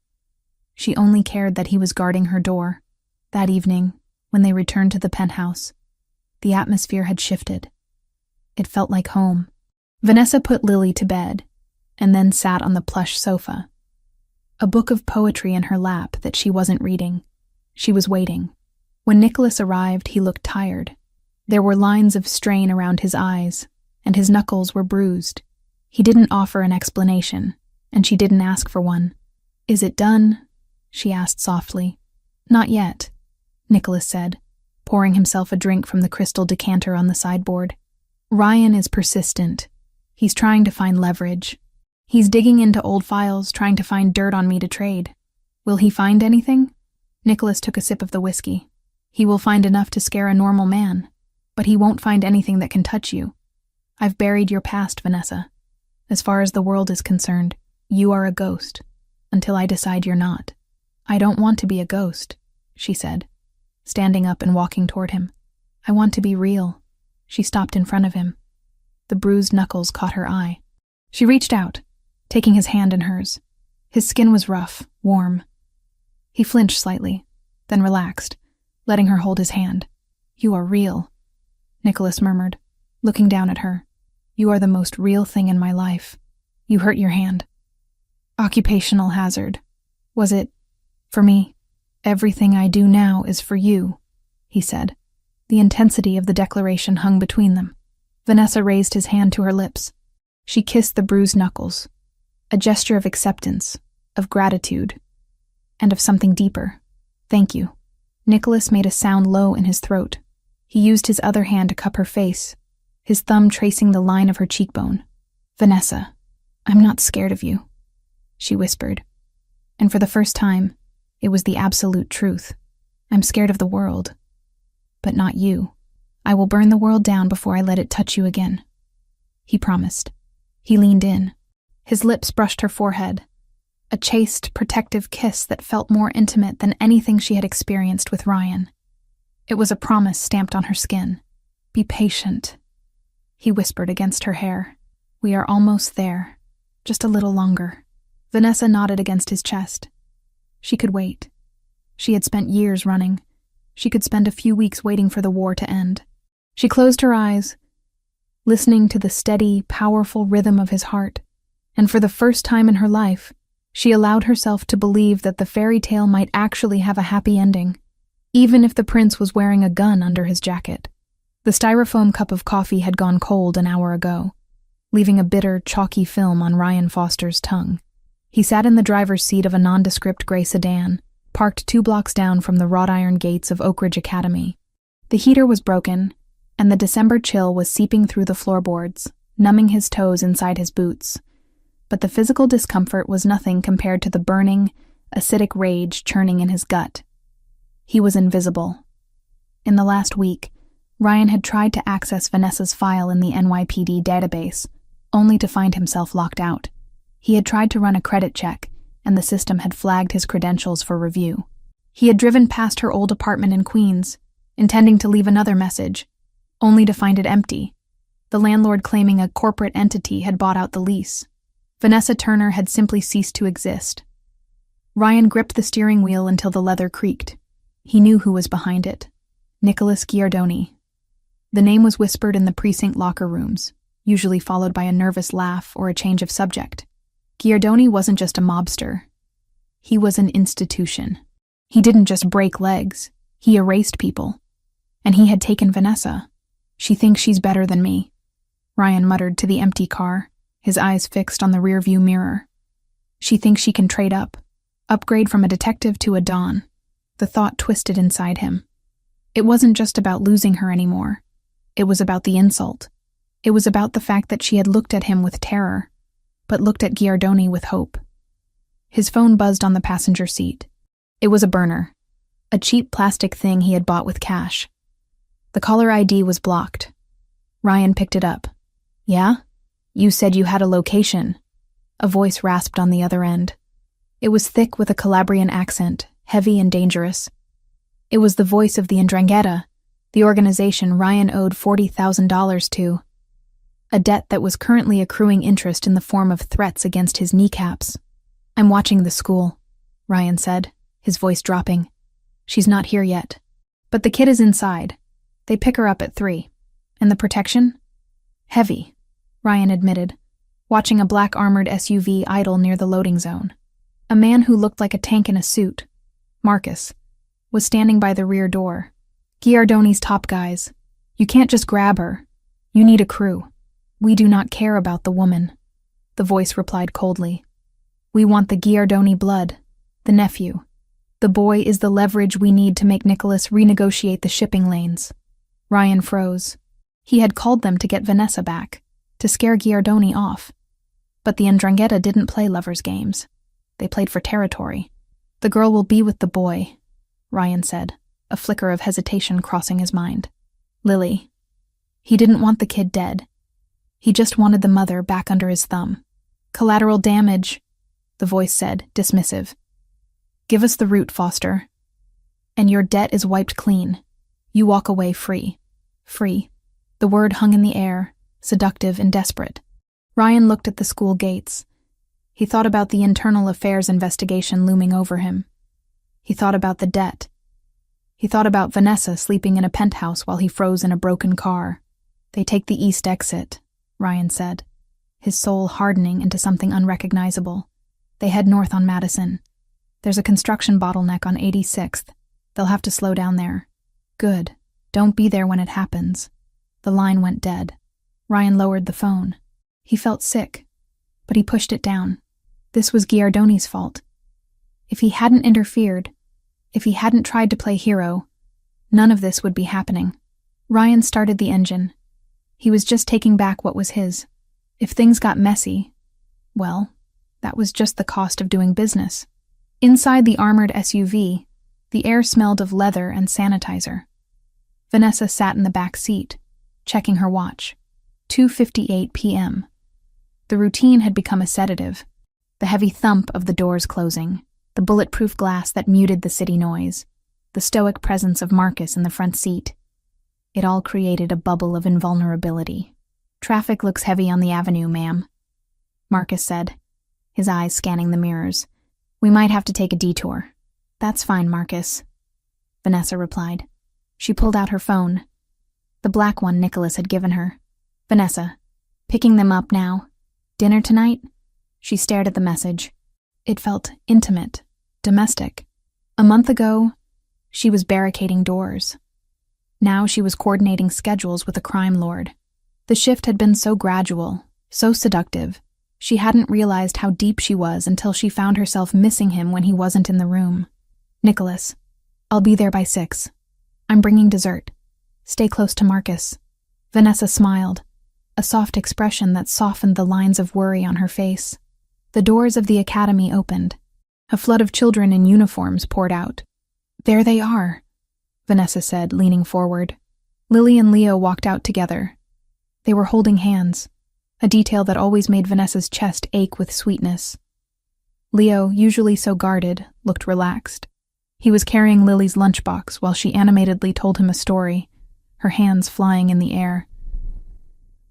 She only cared that he was guarding her door. That evening, when they returned to the penthouse, the atmosphere had shifted. It felt like home. Vanessa put Lily to bed, and then sat on the plush sofa. A book of poetry in her lap that she wasn't reading. She was waiting. When Nicholas arrived, he looked tired. There were lines of strain around his eyes, and his knuckles were bruised. He didn't offer an explanation, and she didn't ask for one. Is it done? She asked softly. Not yet, Nicholas said, pouring himself a drink from the crystal decanter on the sideboard. Ryan is persistent. He's trying to find leverage. He's digging into old files, trying to find dirt on me to trade. Will he find anything? Nicholas took a sip of the whiskey. He will find enough to scare a normal man, but he won't find anything that can touch you. I've buried your past, Vanessa. As far as the world is concerned, you are a ghost, until I decide you're not. I don't want to be a ghost, she said, standing up and walking toward him. I want to be real. She stopped in front of him. The bruised knuckles caught her eye. She reached out, taking his hand in hers. His skin was rough, warm. He flinched slightly, then relaxed, letting her hold his hand. You are real, Nicholas murmured, looking down at her. You are the most real thing in my life. You hurt your hand. Occupational hazard. Was it for me? Everything I do now is for you, he said. The intensity of the declaration hung between them. Vanessa raised his hand to her lips. She kissed the bruised knuckles, a gesture of acceptance, of gratitude, and of something deeper. Thank you. Nicholas made a sound low in his throat. He used his other hand to cup her face, his thumb tracing the line of her cheekbone. Vanessa, I'm not scared of you, she whispered. And for the first time, it was the absolute truth. I'm scared of the world, but not you. I will burn the world down before I let it touch you again. He promised. He leaned in. His lips brushed her forehead, a chaste, protective kiss that felt more intimate than anything she had experienced with Ryan. It was a promise stamped on her skin. Be patient, he whispered against her hair. We are almost there. Just a little longer. Vanessa nodded against his chest. She could wait. She had spent years running. She could spend a few weeks waiting for the war to end. She closed her eyes, listening to the steady, powerful rhythm of his heart, and for the first time in her life, she allowed herself to believe that the fairy tale might actually have a happy ending, even if the prince was wearing a gun under his jacket. The styrofoam cup of coffee had gone cold an hour ago, leaving a bitter, chalky film on Ryan Foster's tongue. He sat in the driver's seat of a nondescript gray sedan, parked 2 blocks down from the wrought iron gates of Oak Ridge Academy. The heater was broken, and the December chill was seeping through the floorboards, numbing his toes inside his boots. But the physical discomfort was nothing compared to the burning, acidic rage churning in his gut. He was invisible. In the last week, Ryan had tried to access Vanessa's file in the NYPD database, only to find himself locked out. He had tried to run a credit check, and the system had flagged his credentials for review. He had driven past her old apartment in Queens, intending to leave another message, only to find it empty, the landlord claiming a corporate entity had bought out the lease. Vanessa Turner had simply ceased to exist. Ryan gripped the steering wheel until the leather creaked. He knew who was behind it. Nicholas Giardoni. The name was whispered in the precinct locker rooms, usually followed by a nervous laugh or a change of subject. Giardoni wasn't just a mobster. He was an institution. He didn't just break legs. He erased people. And he had taken Vanessa. She thinks she's better than me, Ryan muttered to the empty car, his eyes fixed on the rearview mirror. She thinks she can trade up, upgrade from a detective to a Don. The thought twisted inside him. It wasn't just about losing her anymore. It was about the insult. It was about the fact that she had looked at him with terror, but looked at Giardoni with hope. His phone buzzed on the passenger seat. It was a burner, a cheap plastic thing he had bought with cash. The caller ID was blocked. Ryan picked it up. "Yeah? You said you had a location." A voice rasped on the other end. It was thick with a Calabrian accent, heavy and dangerous. It was the voice of the 'Ndrangheta, the organization Ryan owed $40,000 to. A debt that was currently accruing interest in the form of threats against his kneecaps. "I'm watching the school," Ryan said, his voice dropping. "She's not here yet. But the kid is inside. They pick her up at 3. And the protection? Heavy," Ryan admitted, watching a black armored SUV idle near the loading zone. A man who looked like a tank in a suit, Marcus, was standing by the rear door. "Giardoni's top guys. You can't just grab her. You need a crew. We do not care about the woman," the voice replied coldly. "We want the Giardoni blood, the nephew. The boy is the leverage we need to make Nicholas renegotiate the shipping lanes." Ryan froze. He had called them to get Vanessa back, to scare Giardoni off. But the 'Ndrangheta didn't play lovers' games. They played for territory. "The girl will be with the boy," Ryan said, a flicker of hesitation crossing his mind. "Lily." He didn't want the kid dead. He just wanted the mother back under his thumb. "Collateral damage," the voice said, dismissive. "Give us the route, Foster. And your debt is wiped clean. You walk away free." Free. The word hung in the air, seductive and desperate. Ryan looked at the school gates. He thought about the internal affairs investigation looming over him. He thought about the debt. He thought about Vanessa sleeping in a penthouse while he froze in a broken car. "They take the east exit," Ryan said, his soul hardening into something unrecognizable. "They head north on Madison. There's a construction bottleneck on 86th. They'll have to slow down there." "Good. Don't be there when it happens." The line went dead. Ryan lowered the phone. He felt sick, but he pushed it down. This was Giardoni's fault. If he hadn't interfered, if he hadn't tried to play hero, none of this would be happening. Ryan started the engine. He was just taking back what was his. If things got messy, well, that was just the cost of doing business. Inside the armored SUV, the air smelled of leather and sanitizer. Vanessa sat in the back seat, checking her watch. 2:58 p.m. The routine had become a sedative. The heavy thump of the doors closing, the bulletproof glass that muted the city noise, the stoic presence of Marcus in the front seat. It all created a bubble of invulnerability. "Traffic looks heavy on the avenue, ma'am," Marcus said, his eyes scanning the mirrors. "We might have to take a detour." "That's fine, Marcus," Vanessa replied. She pulled out her phone, the black one Nicholas had given her. "Vanessa, picking them up now. Dinner tonight?" She stared at the message. It felt intimate, domestic. A month ago, she was barricading doors. Now she was coordinating schedules with a crime lord. The shift had been so gradual, so seductive. She hadn't realized how deep she was until she found herself missing him when he wasn't in the room. "Nicholas, I'll be there by 6. I'm bringing dessert. Stay close to Marcus." Vanessa smiled, a soft expression that softened the lines of worry on her face. The doors of the academy opened. A flood of children in uniforms poured out. "There they are," Vanessa said, leaning forward. Lily and Leo walked out together. They were holding hands, a detail that always made Vanessa's chest ache with sweetness. Leo, usually so guarded, looked relaxed. He was carrying Lily's lunchbox while she animatedly told him a story, her hands flying in the air.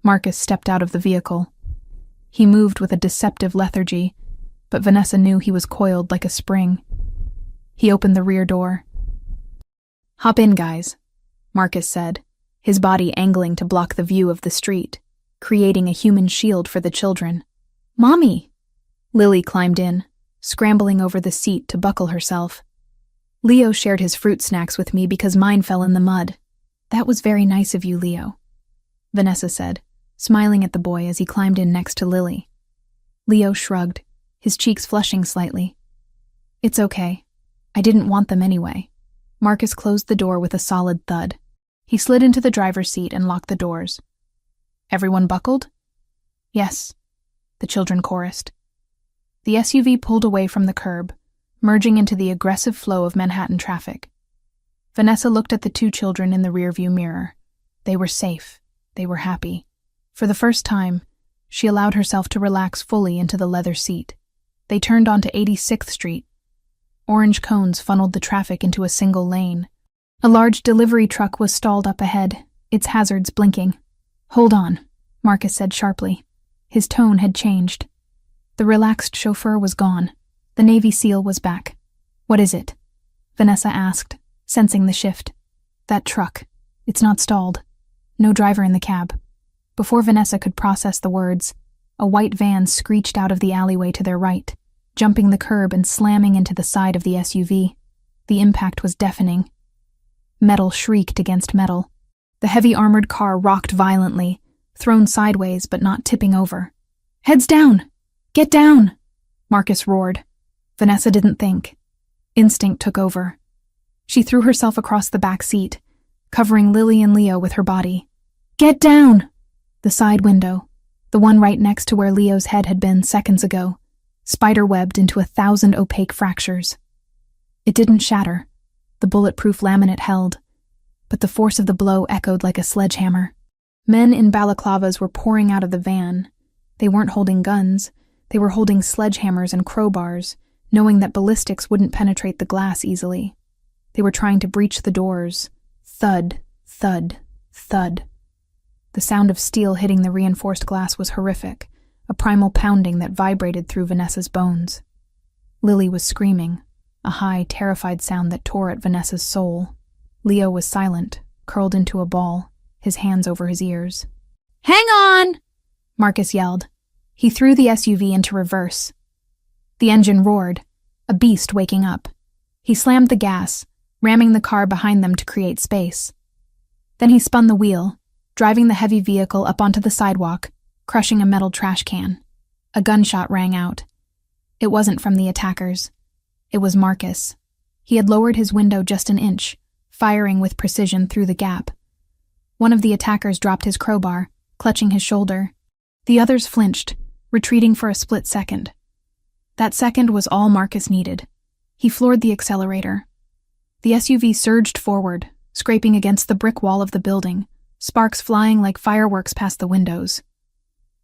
Marcus stepped out of the vehicle. He moved with a deceptive lethargy, but Vanessa knew he was coiled like a spring. He opened the rear door. "Hop in, guys," Marcus said, his body angling to block the view of the street, creating a human shield for the children. "Mommy!" Lily climbed in, scrambling over the seat to buckle herself. "Leo shared his fruit snacks with me because mine fell in the mud. That was very nice of you, Leo, Vanessa said, smiling at the boy as he climbed in next to Lily. Leo shrugged, his cheeks flushing slightly. It's okay. I didn't want them anyway. Marcus closed the door with a solid thud. He slid into the driver's seat and locked the doors. Everyone buckled? Yes, the children chorused. The SUV pulled away from the curb, merging into the aggressive flow of Manhattan traffic. Vanessa looked at the two children in the rearview mirror. They were safe. They were happy. For the first time, she allowed herself to relax fully into the leather seat. They turned onto 86th Street. Orange cones funneled the traffic into a single lane. A large delivery truck was stalled up ahead, its hazards blinking. Hold on, Marcus said sharply. His tone had changed. The relaxed chauffeur was gone. The Navy SEAL was back. What is it? Vanessa asked, sensing the shift. That truck. It's not stalled. No driver in the cab. Before Vanessa could process the words, a white van screeched out of the alleyway to their right, jumping the curb and slamming into the side of the SUV. The impact was deafening. Metal shrieked against metal. The heavy armored car rocked violently, thrown sideways but not tipping over. Heads down! Get down! Marcus roared. Vanessa didn't think. Instinct took over. She threw herself across the back seat, covering Lily and Leo with her body. Get down! The side window, the one right next to where Leo's head had been seconds ago, spider-webbed into 1,000 opaque fractures. It didn't shatter. The bulletproof laminate held, but the force of the blow echoed like a sledgehammer. Men in balaclavas were pouring out of the van. They weren't holding guns. They were holding sledgehammers and crowbars, knowing that ballistics wouldn't penetrate the glass easily. They were trying to breach the doors. Thud, thud, thud. The sound of steel hitting the reinforced glass was horrific, a primal pounding that vibrated through Vanessa's bones. Lily was screaming, a high, terrified sound that tore at Vanessa's soul. Leo was silent, curled into a ball, his hands over his ears. Hang on! Marcus yelled. He threw the SUV into reverse. The engine roared, a beast waking up. He slammed the gas, ramming the car behind them to create space. Then he spun the wheel, driving the heavy vehicle up onto the sidewalk, crushing a metal trash can. A gunshot rang out. It wasn't from the attackers. It was Marcus. He had lowered his window just an inch, firing with precision through the gap. One of the attackers dropped his crowbar, clutching his shoulder. The others flinched, retreating for a split second. That second was all Marcus needed. He floored the accelerator. The SUV surged forward, scraping against the brick wall of the building, sparks flying like fireworks past the windows.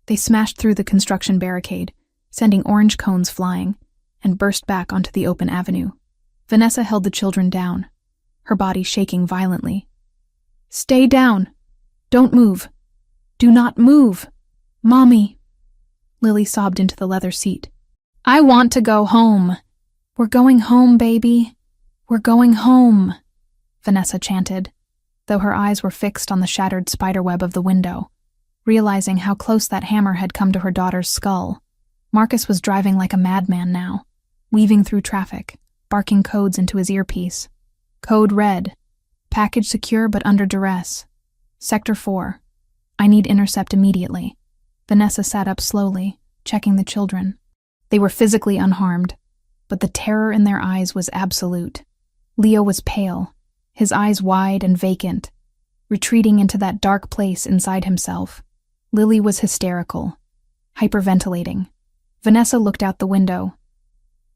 They smashed through the construction barricade, sending orange cones flying, and burst back onto the open avenue. Vanessa held the children down, her body shaking violently. Stay down. Don't move. Do not move. Mommy. Lily sobbed into the leather seat. I want to go home. We're going home, baby. We're going home, Vanessa chanted, though her eyes were fixed on the shattered spiderweb of the window, realizing how close that hammer had come to her daughter's skull. Marcus was driving like a madman now, weaving through traffic, barking codes into his earpiece. Code red. Package secure but under duress. Sector 4. I need intercept immediately. Vanessa sat up slowly, checking the children. They were physically unharmed, but the terror in their eyes was absolute. Leo was pale, his eyes wide and vacant, retreating into that dark place inside himself. Lily was hysterical, hyperventilating. Vanessa looked out the window.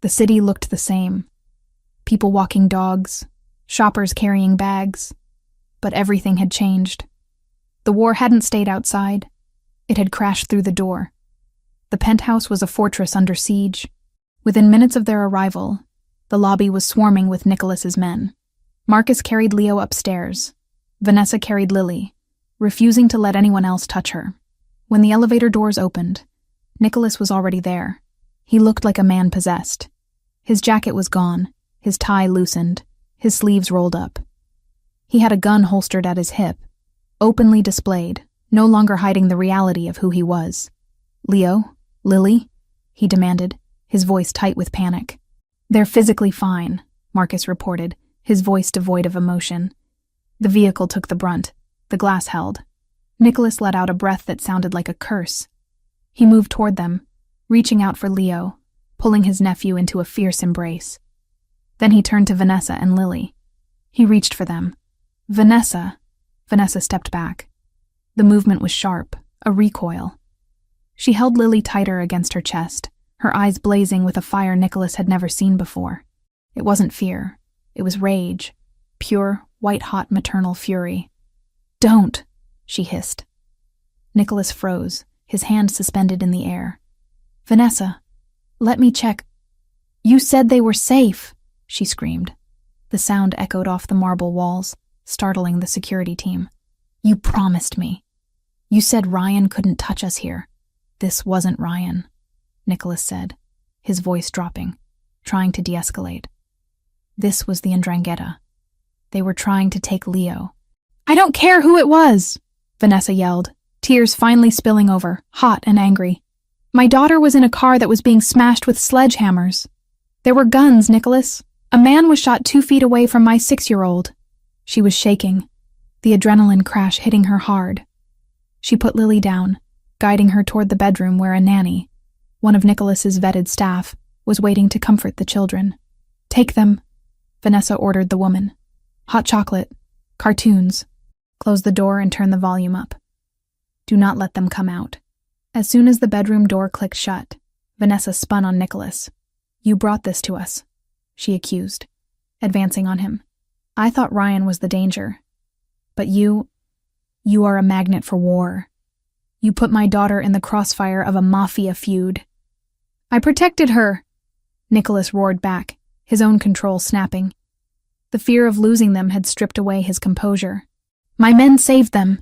The city looked the same. People walking dogs, shoppers carrying bags. But everything had changed. The war hadn't stayed outside. It had crashed through the door. The penthouse was a fortress under siege. Within minutes of their arrival, the lobby was swarming with Nicholas's men. Marcus carried Leo upstairs. Vanessa carried Lily, refusing to let anyone else touch her. When the elevator doors opened, Nicholas was already there. He looked like a man possessed. His jacket was gone, his tie loosened, his sleeves rolled up. He had a gun holstered at his hip, openly displayed, no longer hiding the reality of who he was. Leo? Lily? He demanded, his voice tight with panic. They're physically fine, Marcus reported, his voice devoid of emotion. The vehicle took the brunt. The glass held. Nicholas let out a breath that sounded like a curse. He moved toward them, reaching out for Leo, pulling his nephew into a fierce embrace. Then he turned to Vanessa and Lily. He reached for them. Vanessa stepped back. The movement was sharp, a recoil. She held Lily tighter against her chest, her eyes blazing with a fire Nicholas had never seen before. It wasn't fear. It was rage. Pure, white-hot maternal fury. "Don't," she hissed. Nicholas froze, his hand suspended in the air. "Vanessa, let me check." "You said they were safe," she screamed. The sound echoed off the marble walls, startling the security team. "You promised me. You said Ryan couldn't touch us here." "This wasn't Ryan," Nicholas said, his voice dropping, trying to de-escalate. "This was the Ndrangheta. They were trying to take Leo." "I don't care who it was," Vanessa yelled, tears finally spilling over, hot and angry. "My daughter was in a car that was being smashed with sledgehammers. There were guns, Nicholas. A man was shot 2 feet away from my 6-year-old. She was shaking, the adrenaline crash hitting her hard. She put Lily down, guiding her toward the bedroom where a nanny, one of Nicholas's vetted staff, was waiting to comfort the children. "Take them," Vanessa ordered the woman. "Hot chocolate, cartoons. Close the door and turn the volume up. Do not let them come out." As soon as the bedroom door clicked shut, Vanessa spun on Nicholas. "You brought this to us," she accused, advancing on him. "I thought Ryan was the danger. But you are a magnet for war. You put my daughter in the crossfire of a Mafia feud." "I protected her," Nicholas roared back, his own control snapping. The fear of losing them had stripped away his composure. "My men saved them.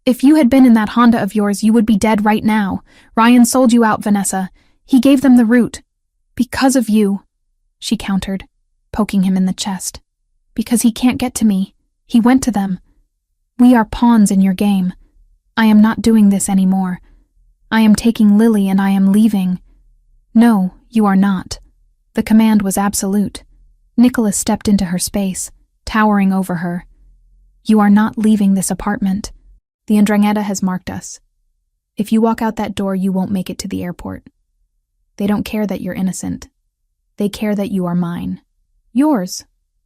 If you had been in that Honda of yours, you would be dead right now. Ryan sold you out, Vanessa. He gave them the route. Because of you," she countered, poking him in the chest. "Because he can't get to me. He went to them. We are pawns in your game. I am not doing this anymore. I am taking Lily and I am leaving." "No, you are not." The command was absolute. Nicholas stepped into her space, towering over her. "You are not leaving this apartment. The Ndrangheta has marked us. If you walk out that door, you won't make it to the airport. They don't care that you're innocent. They care that you are mine." "Yours,"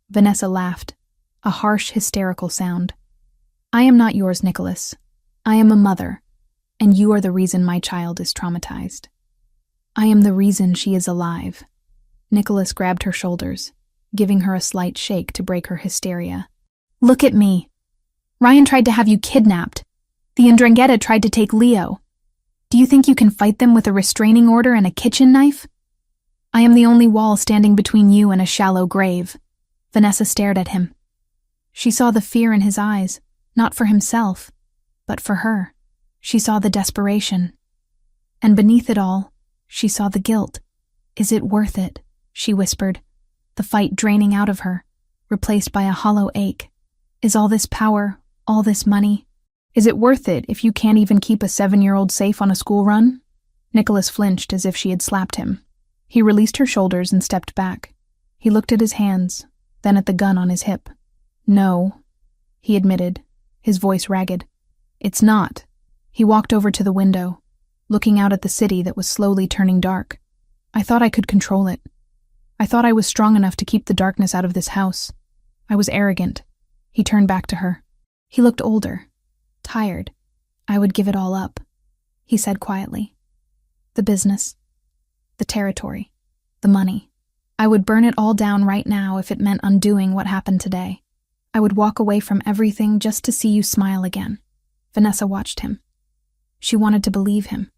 Vanessa laughed, a harsh, hysterical sound. "I am not yours, Nicholas. I am a mother, and you are the reason my child is traumatized. I am the reason she is alive." Nicholas grabbed her shoulders, giving her a slight shake to break her hysteria. "Look at me. Ryan tried to have you kidnapped. The Ndrangheta tried to take Leo. Do you think you can fight them with a restraining order and a kitchen knife? I am the only wall standing between you and a shallow grave." Vanessa stared at him. She saw the fear in his eyes, not for himself, but for her. She saw the desperation. And beneath it all, she saw the guilt. "Is it worth it?" she whispered, the fight draining out of her, replaced by a hollow ache. "Is all this power, all this money? Is it worth it if you can't even keep a 7-year-old safe on a school run?" Nicholas flinched as if she had slapped him. He released her shoulders and stepped back. He looked at his hands, then at the gun on his hip. "No," he admitted, his voice ragged. "It's not." He walked over to the window, looking out at the city that was slowly turning dark. "I thought I could control it. I thought I was strong enough to keep the darkness out of this house. I was arrogant." He turned back to her. He looked older, tired. "I would give it all up," he said quietly. "The business, the territory, the money. I would burn it all down right now if it meant undoing what happened today. I would walk away from everything just to see you smile again." Vanessa watched him. She wanted to believe him.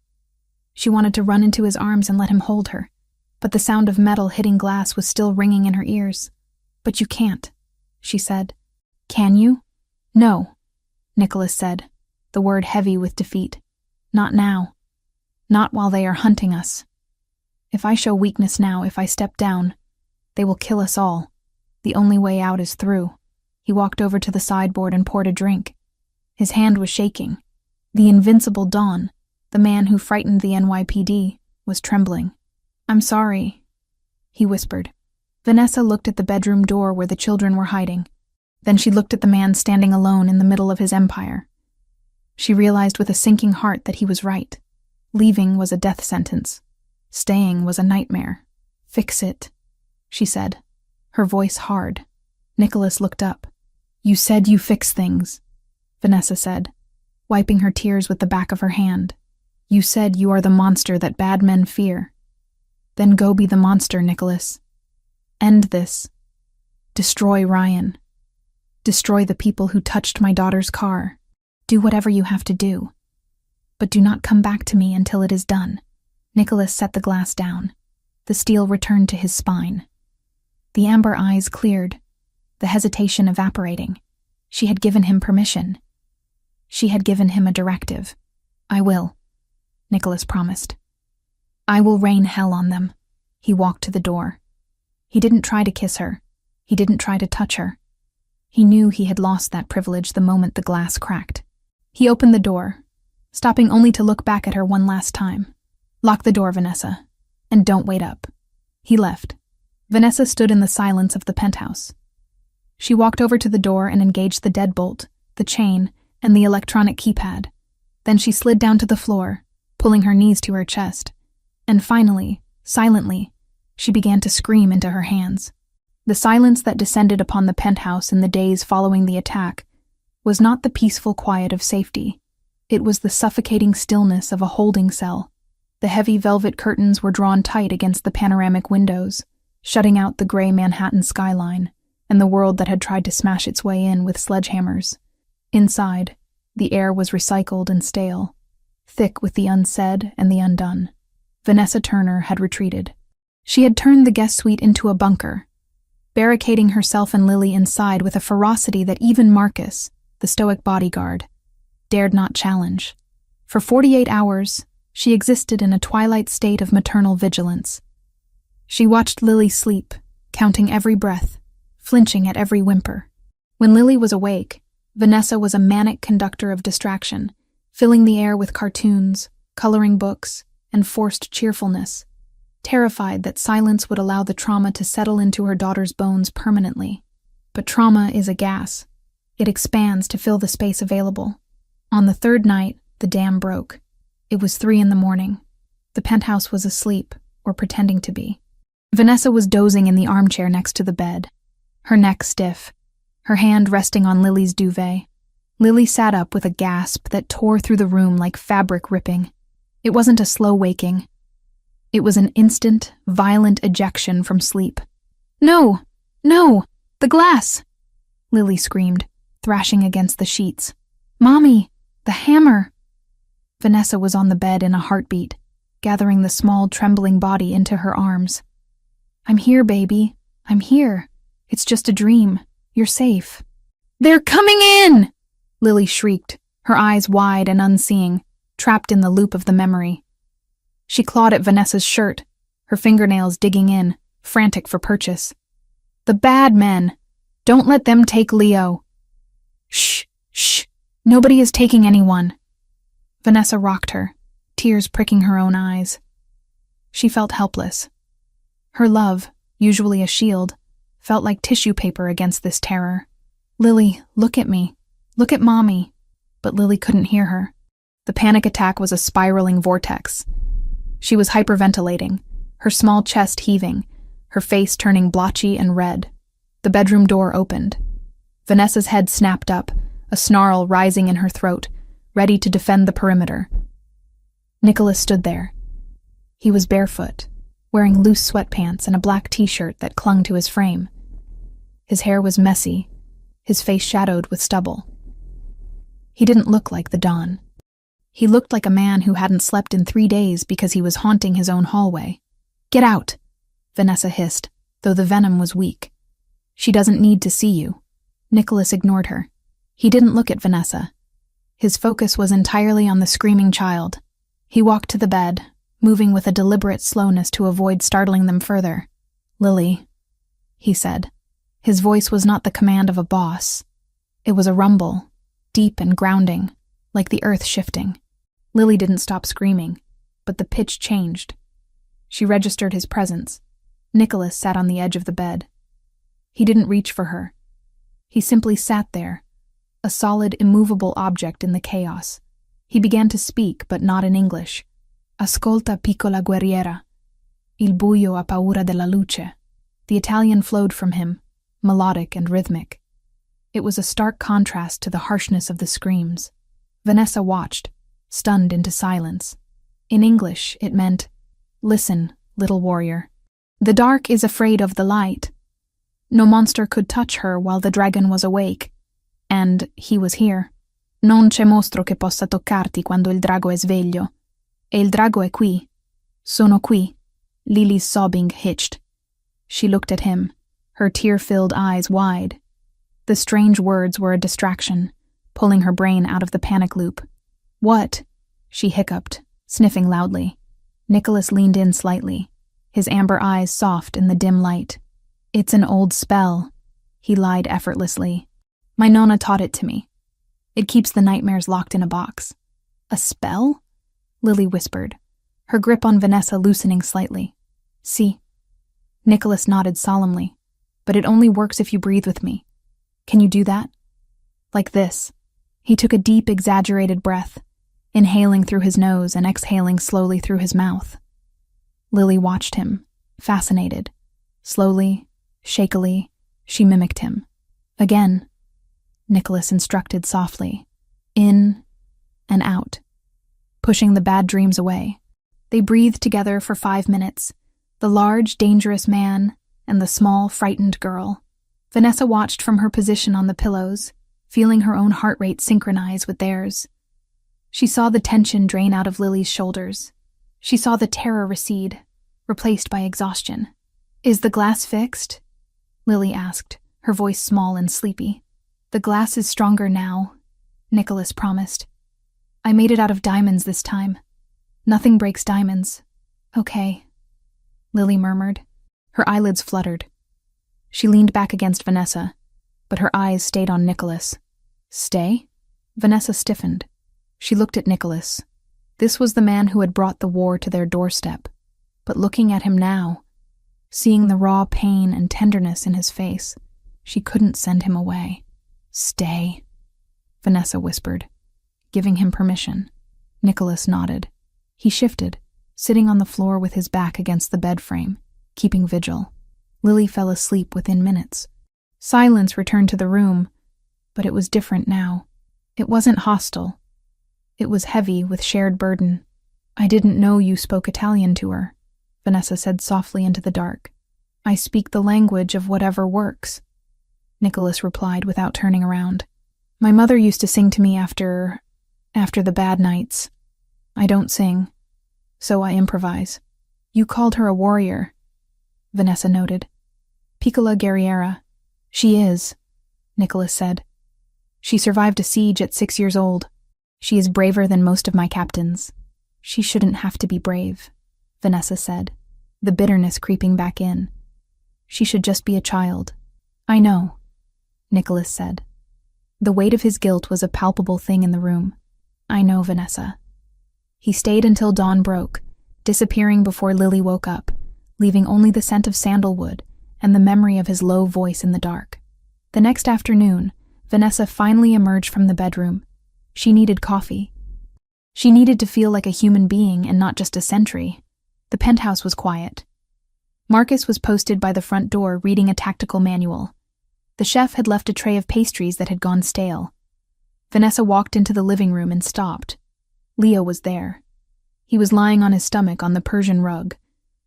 She wanted to run into his arms and let him hold her, but the sound of metal hitting glass was still ringing in her ears. "But you can't," she said. "Can you?" "No," Nicholas said, the word heavy with defeat. "Not now. Not while they are hunting us. If I show weakness now, if I step down, they will kill us all. The only way out is through." He walked over to the sideboard and poured a drink. His hand was shaking. The invincible Don, the man who frightened the NYPD, was trembling. "I'm sorry," he whispered. Vanessa looked at the bedroom door where the children were hiding. Then she looked at the man standing alone in the middle of his empire. She realized with a sinking heart that he was right. Leaving was a death sentence. Staying was a nightmare. "Fix it," she said, her voice hard. Nicholas looked up. "You said you fix things," Vanessa said, wiping her tears with the back of her hand. "You said you are the monster that bad men fear. Then go be the monster, Nicholas. End this. Destroy Ryan. Destroy the people who touched my daughter's car. Do whatever you have to do. But do not come back to me until it is done." Nicholas set the glass down. The steel returned to his spine. The amber eyes cleared, the hesitation evaporating. She had given him permission. She had given him a directive. "I will," Nicholas promised. "I will rain hell on them." He walked to the door. He didn't try to kiss her. He didn't try to touch her. He knew he had lost that privilege the moment the glass cracked. He opened the door, stopping only to look back at her one last time. "Lock the door, Vanessa, and don't wait up." He left. Vanessa stood in the silence of the penthouse. She walked over to the door and engaged the deadbolt, the chain, and the electronic keypad. Then she slid down to the floor, pulling her knees to her chest. And finally, silently, she began to scream into her hands. The silence that descended upon the penthouse in the days following the attack was not the peaceful quiet of safety. It was the suffocating stillness of a holding cell. The heavy velvet curtains were drawn tight against the panoramic windows, shutting out the gray Manhattan skyline and the world that had tried to smash its way in with sledgehammers. Inside, the air was recycled and stale, thick with the unsaid and the undone. Vanessa Turner had retreated. She had turned the guest suite into a bunker, barricading herself and Lily inside with a ferocity that even Marcus, the stoic bodyguard, dared not challenge. For 48 hours, she existed in a twilight state of maternal vigilance. She watched Lily sleep, counting every breath, flinching at every whimper. When Lily was awake, Vanessa was a manic conductor of distraction, filling the air with cartoons, coloring books, and forced cheerfulness, terrified that silence would allow the trauma to settle into her daughter's bones permanently. But trauma is a gas. It expands to fill the space available. On the third night, the dam broke. It was 3 a.m. The penthouse was asleep, or pretending to be. Vanessa was dozing in the armchair next to the bed, her neck stiff, her hand resting on Lily's duvet. Lily sat up with a gasp that tore through the room like fabric ripping. It wasn't a slow waking. It was an instant, violent ejection from sleep. "No! No! The glass!" Lily screamed, thrashing against the sheets. "Mommy! The hammer!" Vanessa was on the bed in a heartbeat, gathering the small, trembling body into her arms. "I'm here, baby. I'm here. It's just a dream. You're safe." "They're coming in!" Lily shrieked, her eyes wide and unseeing, trapped in the loop of the memory. She clawed at Vanessa's shirt, her fingernails digging in, frantic for purchase. "The bad men! Don't let them take Leo!" "Shh, shh! Nobody is taking anyone!" Vanessa rocked her, tears pricking her own eyes. She felt helpless. Her love, usually a shield, felt like tissue paper against this terror. "Lily, look at me. Look at Mommy." But Lily couldn't hear her. The panic attack was a spiraling vortex. She was hyperventilating, her small chest heaving, her face turning blotchy and red. The bedroom door opened. Vanessa's head snapped up, a snarl rising in her throat, ready to defend the perimeter. Nicholas stood there. He was barefoot, wearing loose sweatpants and a black t-shirt that clung to his frame. His hair was messy, his face shadowed with stubble. He didn't look like the Don. He looked like a man who hadn't slept in 3 days because he was haunting his own hallway. "Get out," Vanessa hissed, though the venom was weak. "She doesn't need to see you." Nicholas ignored her. He didn't look at Vanessa. His focus was entirely on the screaming child. He walked to the bed, moving with a deliberate slowness to avoid startling them further. "Lily," he said. His voice was not the command of a boss. It was a rumble, deep and grounding, like the earth shifting. Lily didn't stop screaming, but the pitch changed. She registered his presence. Nicholas sat on the edge of the bed. He didn't reach for her. He simply sat there, a solid, immovable object in the chaos. He began to speak, but not in English. Ascolta, piccola guerriera. Il buio ha paura della luce. The Italian flowed from him, melodic and rhythmic. It was a stark contrast to the harshness of the screams. Vanessa watched, stunned into silence. In English, it meant, "Listen, little warrior. The dark is afraid of the light. No monster could touch her while the dragon was awake. And he was here. Non c'è mostro che possa toccarti quando il drago è sveglio. E il drago è qui. Sono qui." Lily's sobbing hitched. She looked at him, her tear-filled eyes wide. The strange words were a distraction, pulling her brain out of the panic loop. "What?" she hiccuped, sniffing loudly. Nicholas leaned in slightly, his amber eyes soft in the dim light. "It's an old spell," he lied effortlessly. "My nonna taught it to me. It keeps the nightmares locked in a box." "A spell?" Lily whispered, her grip on Vanessa loosening slightly. "See." Nicholas nodded solemnly. "But it only works if you breathe with me. Can you do that?" "Like this." He took a deep, exaggerated breath, inhaling through his nose and exhaling slowly through his mouth. Lily watched him, fascinated. Slowly, shakily, she mimicked him. Again, Nicholas instructed softly. In and out, pushing the bad dreams away. They breathed together for 5 minutes, the large, dangerous man and the small, frightened girl. Vanessa watched from her position on the pillows, feeling her own heart rate synchronize with theirs. She saw the tension drain out of Lily's shoulders. She saw the terror recede, replaced by exhaustion. "Is the glass fixed?" Lily asked, her voice small and sleepy. "The glass is stronger now," Nicholas promised. "I made it out of diamonds this time. Nothing breaks diamonds." "Okay," Lily murmured. Her eyelids fluttered. She leaned back against Vanessa, but her eyes stayed on Nicholas. "Stay?" Vanessa stiffened. She looked at Nicholas. This was the man who had brought the war to their doorstep. But looking at him now, seeing the raw pain and tenderness in his face, she couldn't send him away. "Stay," Vanessa whispered, giving him permission. Nicholas nodded. He shifted, sitting on the floor with his back against the bed frame, keeping vigil. Lily fell asleep within minutes. Silence returned to the room, but it was different now. It wasn't hostile. It was heavy with shared burden. "I didn't know you spoke Italian to her," Vanessa said softly into the dark. "I speak the language of whatever works," Nicholas replied without turning around. "My mother used to sing to me after the bad nights. I don't sing, so I improvise." "You called her a warrior," Vanessa noted. "Piccola guerriera." "She is," Nicholas said. "She survived a siege at 6 years old. She is braver than most of my captains." "She shouldn't have to be brave," Vanessa said, the bitterness creeping back in. "She should just be a child." "I know," Nicholas said. The weight of his guilt was a palpable thing in the room. "I know, Vanessa." He stayed until dawn broke, disappearing before Lily woke up, leaving only the scent of sandalwood and the memory of his low voice in the dark. The next afternoon, Vanessa finally emerged from the bedroom. She needed coffee. She needed to feel like a human being and not just a sentry. The penthouse was quiet. Marcus was posted by the front door reading a tactical manual. The chef had left a tray of pastries that had gone stale. Vanessa walked into the living room and stopped. Leo was there. He was lying on his stomach on the Persian rug,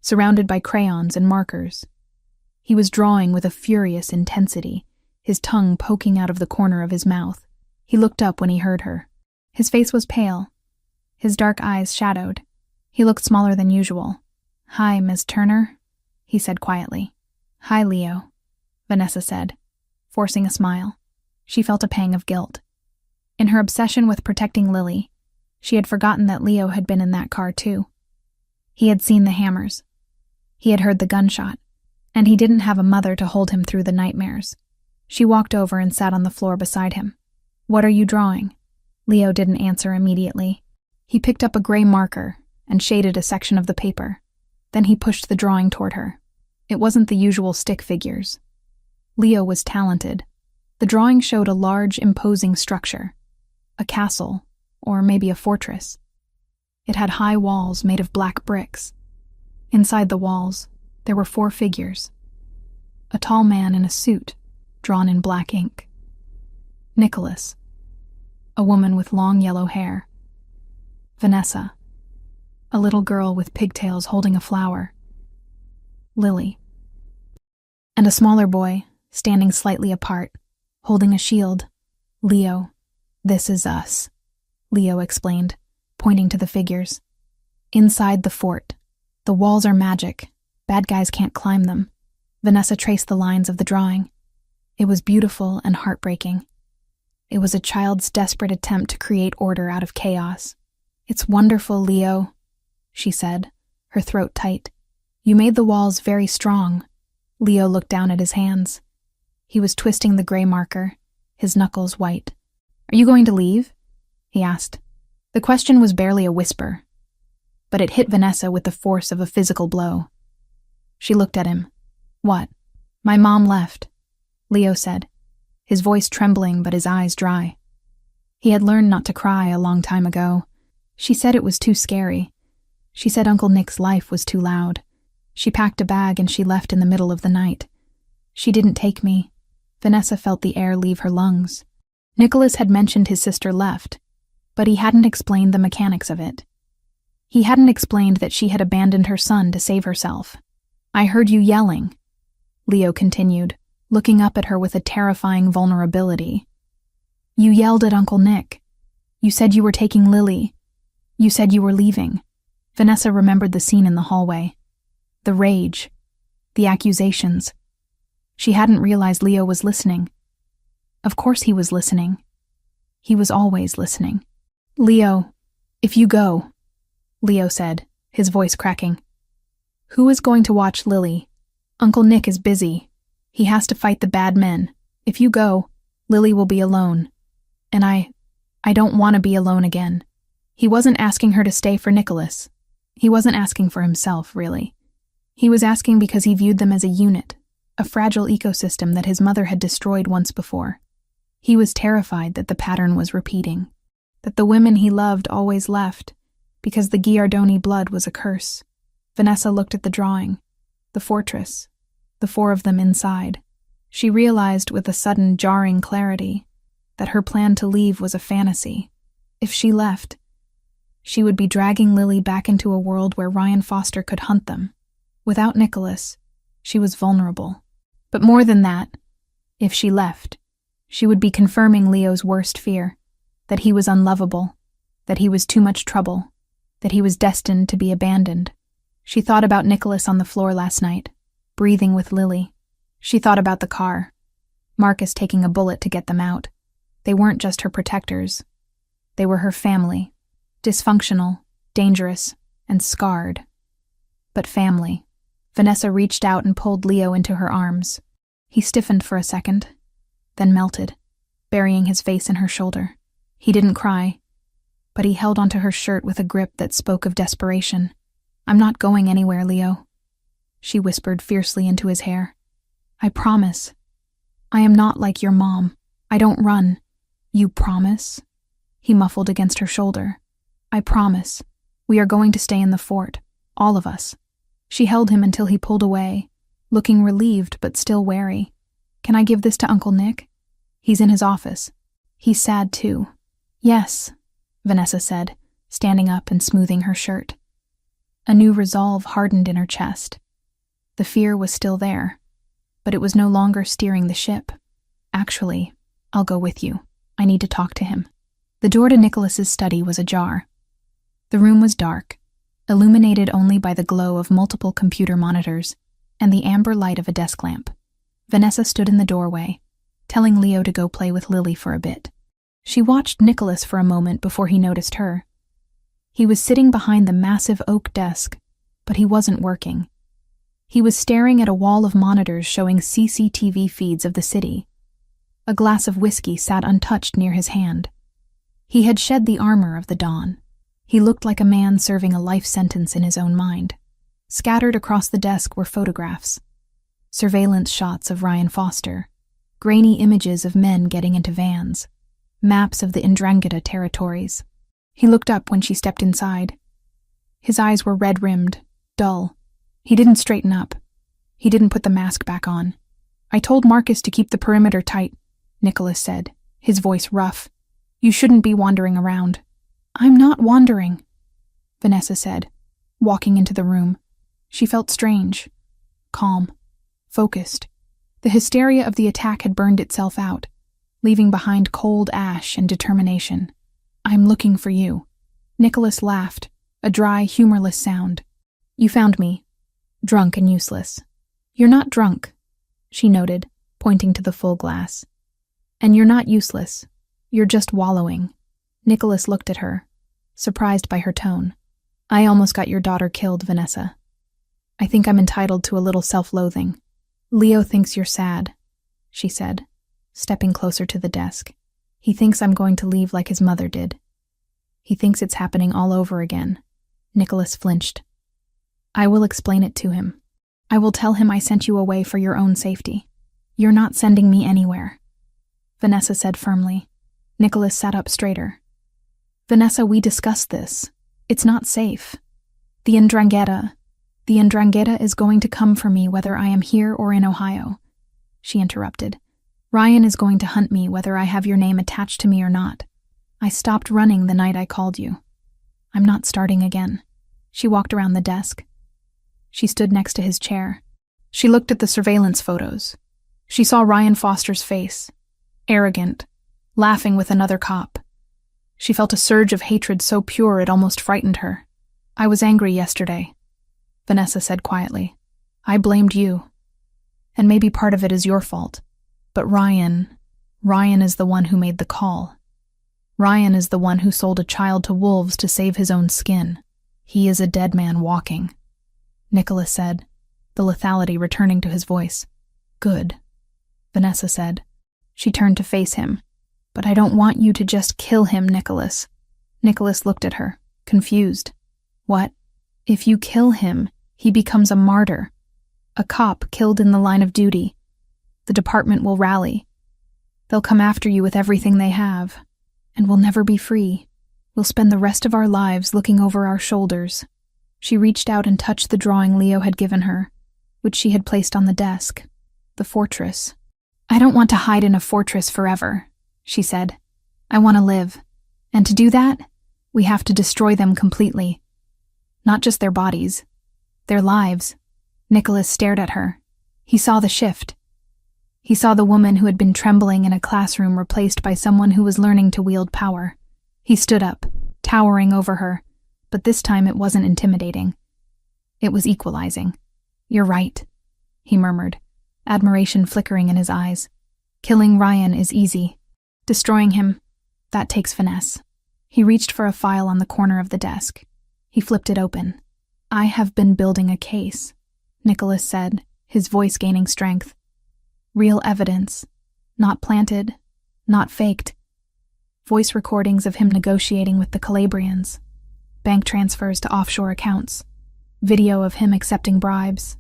surrounded by crayons and markers. He was drawing with a furious intensity, his tongue poking out of the corner of his mouth. He looked up when he heard her. His face was pale, his dark eyes shadowed. He looked smaller than usual. "Hi, Miss Turner," he said quietly. "Hi, Leo," Vanessa said, forcing a smile. She felt a pang of guilt. In her obsession with protecting Lily, she had forgotten that Leo had been in that car too. He had seen the hammers. He had heard the gunshot, and he didn't have a mother to hold him through the nightmares. She walked over and sat on the floor beside him. "What are you drawing?" Leo didn't answer immediately. He picked up a gray marker and shaded a section of the paper. Then he pushed the drawing toward her. It wasn't the usual stick figures. Leo was talented. The drawing showed a large, imposing structure, a castle, or maybe a fortress. It had high walls made of black bricks. Inside the walls, there were 4 figures. A tall man in a suit, drawn in black ink. Nicholas. A woman with long yellow hair. Vanessa. A little girl with pigtails holding a flower. Lily. And a smaller boy, standing slightly apart, holding a shield. Leo. This is us, Leo explained, pointing to the figures. Inside the fort. The walls are magic. Bad guys can't climb them. Vanessa traced the lines of the drawing. It was beautiful and heartbreaking. It was a child's desperate attempt to create order out of chaos. It's wonderful, Leo, she said, her throat tight. You made the walls very strong. Leo looked down at his hands. He was twisting the gray marker, his knuckles white. Are you going to leave? He asked. The question was barely a whisper, but it hit Vanessa with the force of a physical blow. She looked at him. What? My mom left, Leo said, his voice trembling but his eyes dry. He had learned not to cry a long time ago. She said it was too scary. She said Uncle Nick's life was too loud. She packed a bag and she left in the middle of the night. She didn't take me. Vanessa felt the air leave her lungs. Nicholas had mentioned his sister left, but he hadn't explained the mechanics of it. He hadn't explained that she had abandoned her son to save herself. I heard you yelling, Leo continued, looking up at her with a terrifying vulnerability. You yelled at Uncle Nick. You said you were taking Lily. You said you were leaving. Vanessa remembered the scene in the hallway. The rage. The accusations. She hadn't realized Leo was listening. Of course he was listening. He was always listening. Leo, if you go, Leo said, his voice cracking. Who is going to watch Lily? Uncle Nick is busy. He has to fight the bad men. If you go, Lily will be alone. And I don't want to be alone again. He wasn't asking her to stay for Nicholas. He wasn't asking for himself, really. He was asking because he viewed them as a unit, a fragile ecosystem that his mother had destroyed once before. He was terrified that the pattern was repeating, that the women he loved always left, because the Giardoni blood was a curse. Vanessa looked at the drawing, the fortress, the 4 of them inside. She realized with a sudden jarring clarity that her plan to leave was a fantasy. If she left, she would be dragging Lily back into a world where Ryan Foster could hunt them. Without Nicholas, she was vulnerable. But more than that, if she left, she would be confirming Leo's worst fear, that he was unlovable, that he was too much trouble, that he was destined to be abandoned. She thought about Nicholas on the floor last night, breathing with Lily. She thought about the car, Marcus taking a bullet to get them out. They weren't just her protectors. They were her family, dysfunctional, dangerous, and scarred. But family. Vanessa reached out and pulled Leo into her arms. He stiffened for a second, then melted, burying his face in her shoulder. He didn't cry, but he held onto her shirt with a grip that spoke of desperation. I'm not going anywhere, Leo, she whispered fiercely into his hair. I promise. I am not like your mom. I don't run. You promise? He muffled against her shoulder. I promise. We are going to stay in the fort, all of us. She held him until he pulled away, looking relieved but still wary. Can I give this to Uncle Nick? He's in his office. He's sad too. Yes, Vanessa said, standing up and smoothing her shirt. A new resolve hardened in her chest. The fear was still there, but it was no longer steering the ship. Actually, I'll go with you. I need to talk to him. The door to Nicholas's study was ajar. The room was dark, illuminated only by the glow of multiple computer monitors and the amber light of a desk lamp. Vanessa stood in the doorway, telling Leo to go play with Lily for a bit. She watched Nicholas for a moment before he noticed her. He was sitting behind the massive oak desk, but he wasn't working. He was staring at a wall of monitors showing CCTV feeds of the city. A glass of whiskey sat untouched near his hand. He had shed the armor of the dawn. He looked like a man serving a life sentence in his own mind. Scattered across the desk were photographs. Surveillance shots of Ryan Foster. grainy images of men getting into vans, maps of the Ndrangheta territories. He looked up when she stepped inside. His eyes were red-rimmed, dull. He didn't straighten up. He didn't put the mask back on. "I told Marcus to keep the perimeter tight," Nicholas said, his voice rough. "You shouldn't be wandering around." "I'm not wandering," Vanessa said, walking into the room. She felt strange, calm, focused. The hysteria of the attack had burned itself out, leaving behind cold ash and determination. "I'm looking for you." Nicholas laughed, a dry, humorless sound. "You found me, drunk and useless." "You're not drunk," she noted, pointing to the full glass. "And you're not useless. You're just wallowing." Nicholas looked at her, surprised by her tone. "I almost got your daughter killed, Vanessa. I think I'm entitled to a little self-loathing." "Leo thinks you're sad," she said, stepping closer to the desk. "He thinks I'm going to leave like his mother did. He thinks it's happening all over again." Nicholas flinched. "I will explain it to him. I will tell him I sent you away for your own safety." "You're not sending me anywhere," Vanessa said firmly. Nicholas sat up straighter. "Vanessa, we discussed this. It's not safe. The Ndrangheta is going to come for me whether I am here or in Ohio," she interrupted. "Ryan is going to hunt me whether I have your name attached to me or not. I stopped running the night I called you. I'm not starting again." She walked around the desk. She stood next to his chair. She looked at the surveillance photos. She saw Ryan Foster's face, arrogant, laughing with another cop. She felt a surge of hatred so pure it almost frightened her. "I was angry yesterday," Vanessa said quietly. "I blamed you. And maybe part of it is your fault. But Ryan is the one who made the call. Ryan is the one who sold a child to wolves to save his own skin. He is a dead man walking," Nicholas said, the lethality returning to his voice. "Good," Vanessa said. She turned to face him. "But I don't want you to just kill him, Nicholas." Nicholas looked at her, confused. "What? If you kill him, he becomes a martyr. A cop killed in the line of duty. The department will rally. They'll come after you with everything they have. And we'll never be free. We'll spend the rest of our lives looking over our shoulders." She reached out and touched the drawing Leo had given her, which she had placed on the desk. The fortress. "I don't want to hide in a fortress forever," she said. "I want to live. And to do that, we have to destroy them completely. Not just their bodies. Their lives." Nicholas stared at her. He saw the shift. He saw the woman who had been trembling in a classroom replaced by someone who was learning to wield power. He stood up, towering over her, but this time it wasn't intimidating. It was equalizing. "You're right," he murmured, admiration flickering in his eyes. "Killing Ryan is easy. Destroying him, that takes finesse." He reached for a file on the corner of the desk. He flipped it open. "I have been building a case," Nicholas said, his voice gaining strength. "Real evidence. Not planted, not faked. Voice recordings of him negotiating with the Calabrians. Bank transfers to offshore accounts. Video of him accepting bribes.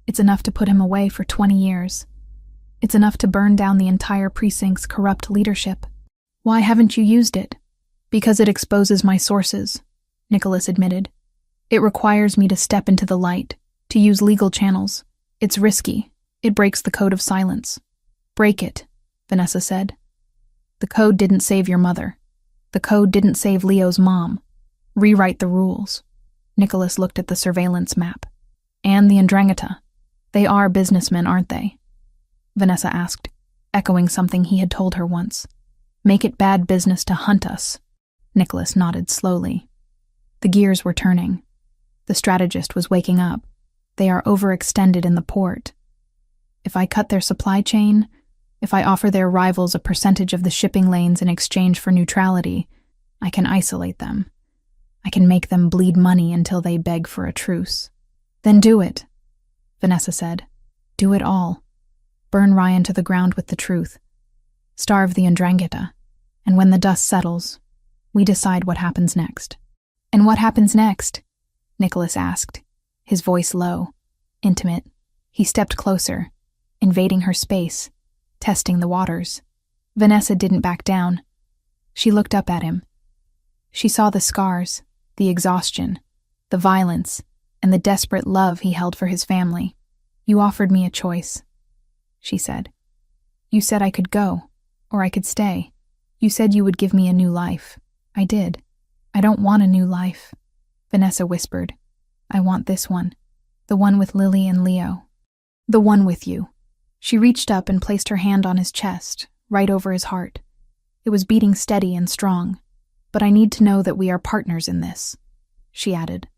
It's enough to put him away for 20 years. It's enough to burn down the entire precinct's corrupt leadership." "Why haven't you used it?" "Because it exposes my sources," Nicholas admitted. "It requires me to step into the light, to use legal channels. It's risky. It breaks the code of silence." "Break it," Vanessa said. "The code didn't save your mother. The code didn't save Leo's mom. Rewrite the rules." Nicholas looked at the surveillance map. "And the Ndrangheta. They are businessmen, aren't they?" Vanessa asked, echoing something he had told her once. "Make it bad business to hunt us." Nicholas nodded slowly. The gears were turning. The strategist was waking up. They are overextended in the port. If I cut their supply chain, if I offer their rivals a percentage of the shipping lanes in exchange for neutrality, I can isolate them. I can make them bleed money until they beg for a truce. "Then do it," Vanessa said. "Do it all. Burn Ryan to the ground with the truth. Starve the Ndrangheta. And when the dust settles, we decide what happens next." "And what happens next?" Nicholas asked, his voice low, intimate. He stepped closer, invading her space, testing the waters. Vanessa didn't back down. She looked up at him. She saw the scars, the exhaustion, the violence, and the desperate love he held for his family. "You offered me a choice," she said. "You said I could go, or I could stay. You said you would give me a new life. I did. I don't want a new life," Vanessa whispered. "I want this one. The one with Lily and Leo. The one with you." She reached up and placed her hand on his chest, right over his heart. It was beating steady and strong. "But I need to know that we are partners in this," she added.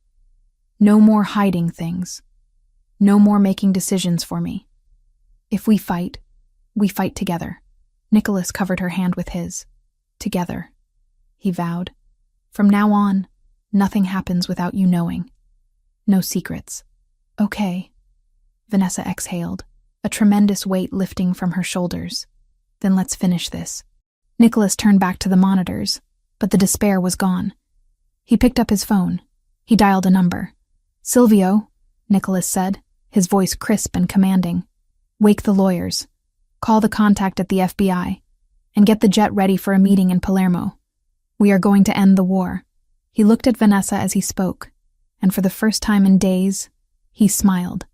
"No more hiding things. No more making decisions for me. If we fight together." Nicholas covered her hand with his. "Together," he vowed. "From now on, nothing happens without you knowing. No secrets." "Okay," Vanessa exhaled, a tremendous weight lifting from her shoulders. "Then let's finish this." Nicholas turned back to the monitors, but the despair was gone. He picked up his phone. He dialed a number. "Silvio," Nicholas said, his voice crisp and commanding. "Wake the lawyers. Call the contact at the FBI, and get the jet ready for a meeting in Palermo. We are going to end the war." He looked at Vanessa as he spoke, and for the first time in days, he smiled.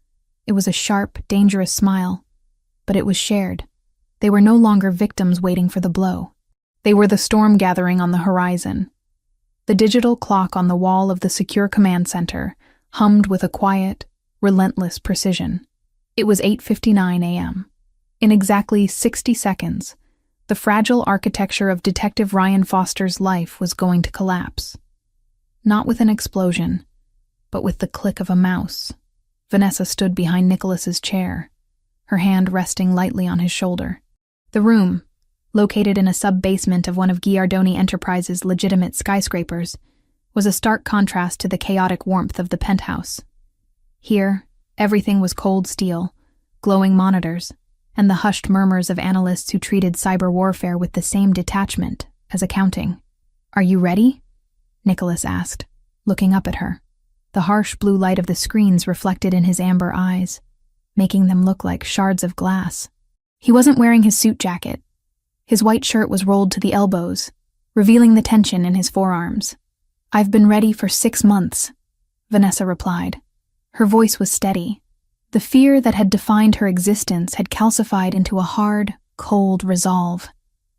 It was a sharp, dangerous smile, but it was shared. They were no longer victims waiting for the blow. They were the storm gathering on the horizon. The digital clock on the wall of the secure command center hummed with a quiet, relentless precision. It was 8:59 a.m. In exactly 60 seconds, the fragile architecture of Detective Ryan Foster's life was going to collapse. Not with an explosion, but with the click of a mouse. Vanessa stood behind Nicholas's chair, her hand resting lightly on his shoulder. The room, located in a sub-basement of one of Giardoni Enterprises' legitimate skyscrapers, was a stark contrast to the chaotic warmth of the penthouse. Here, everything was cold steel, glowing monitors, and the hushed murmurs of analysts who treated cyber warfare with the same detachment as accounting. "Are you ready?" Nicholas asked, looking up at her. The harsh blue light of the screens reflected in his amber eyes, making them look like shards of glass. He wasn't wearing his suit jacket. His white shirt was rolled to the elbows, revealing the tension in his forearms. "I've been ready for 6 months," Vanessa replied. Her voice was steady. The fear that had defined her existence had calcified into a hard, cold resolve.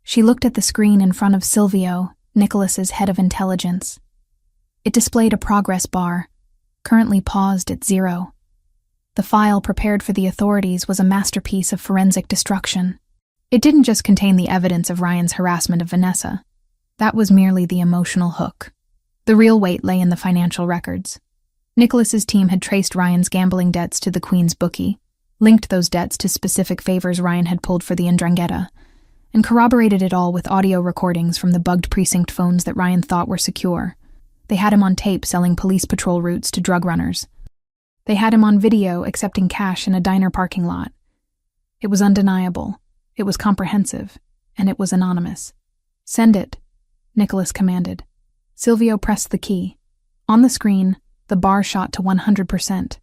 She looked at the screen in front of Silvio, Nicholas's head of intelligence. It displayed a progress bar, currently paused at 0. The file prepared for the authorities was a masterpiece of forensic destruction. It didn't just contain the evidence of Ryan's harassment of Vanessa. That was merely the emotional hook. The real weight lay in the financial records. Nicholas's team had traced Ryan's gambling debts to the Queen's bookie, linked those debts to specific favors Ryan had pulled for the 'Ndrangheta, and corroborated it all with audio recordings from the bugged precinct phones that Ryan thought were secure. They had him on tape selling police patrol routes to drug runners. They had him on video accepting cash in a diner parking lot. It was undeniable, it was comprehensive, and it was anonymous. "Send it," Nicholas commanded. Silvio pressed the key. On the screen, the bar shot to 100%.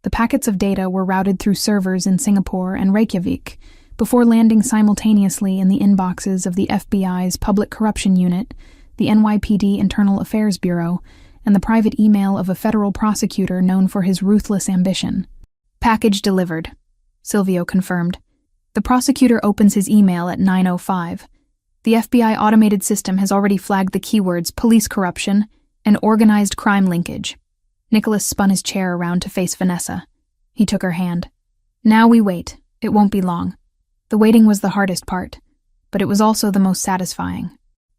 The packets of data were routed through servers in Singapore and Reykjavik before landing simultaneously in the inboxes of the FBI's Public Corruption Unit, the NYPD Internal Affairs Bureau, and the private email of a federal prosecutor known for his ruthless ambition. "Package delivered," Silvio confirmed. The prosecutor opens his email at 9:05. The FBI automated system has already flagged the keywords police corruption and organized crime linkage. Nicholas spun his chair around to face Vanessa. He took her hand. "Now we wait. It won't be long." The waiting was the hardest part, but it was also the most satisfying.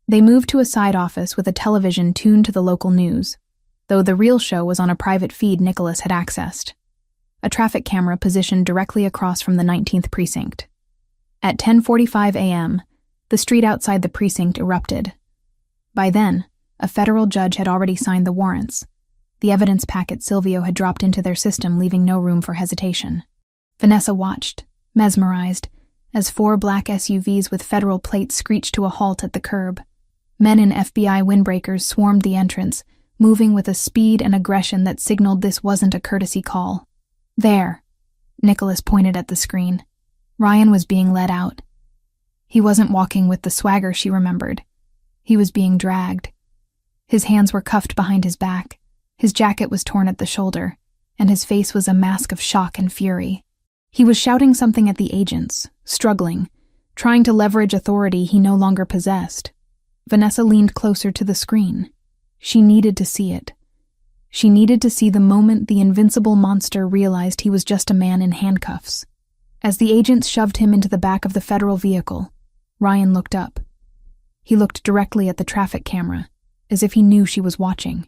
They moved to a side office with a television tuned to the local news, though the real show was on a private feed Nicholas had accessed. A traffic camera positioned directly across from the 19th precinct. At 10:45 a.m., the street outside the precinct erupted. By then, a federal judge had already signed the warrants. The evidence packet Silvio had dropped into their system, leaving no room for hesitation. Vanessa watched, mesmerized, as 4 black SUVs with federal plates screeched to a halt at the curb. Men in FBI windbreakers swarmed the entrance, moving with a speed and aggression that signaled this wasn't a courtesy call. "There," Nicholas pointed at the screen. Ryan was being led out. He wasn't walking with the swagger she remembered. He was being dragged. His hands were cuffed behind his back, his jacket was torn at the shoulder, and his face was a mask of shock and fury. He was shouting something at the agents, struggling, trying to leverage authority he no longer possessed. Vanessa leaned closer to the screen. She needed to see it. She needed to see the moment the invincible monster realized he was just a man in handcuffs. As the agents shoved him into the back of the federal vehicle, Ryan looked up. He looked directly at the traffic camera, as if he knew she was watching.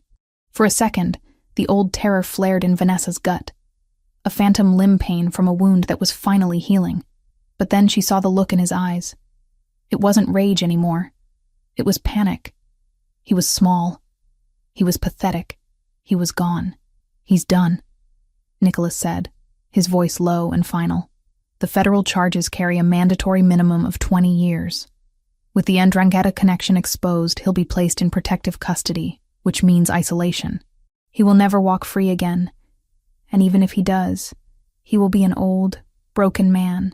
For a second, the old terror flared in Vanessa's gut. A phantom limb pain from a wound that was finally healing. But then she saw the look in his eyes. It wasn't rage anymore. It was panic. He was small. He was pathetic. He was gone. "He's done," Nicholas said, his voice low and final. "The federal charges carry a mandatory minimum of 20 years. With the Ndrangheta connection exposed, he'll be placed in protective custody, which means isolation. He will never walk free again. And even if he does, he will be an old, broken man."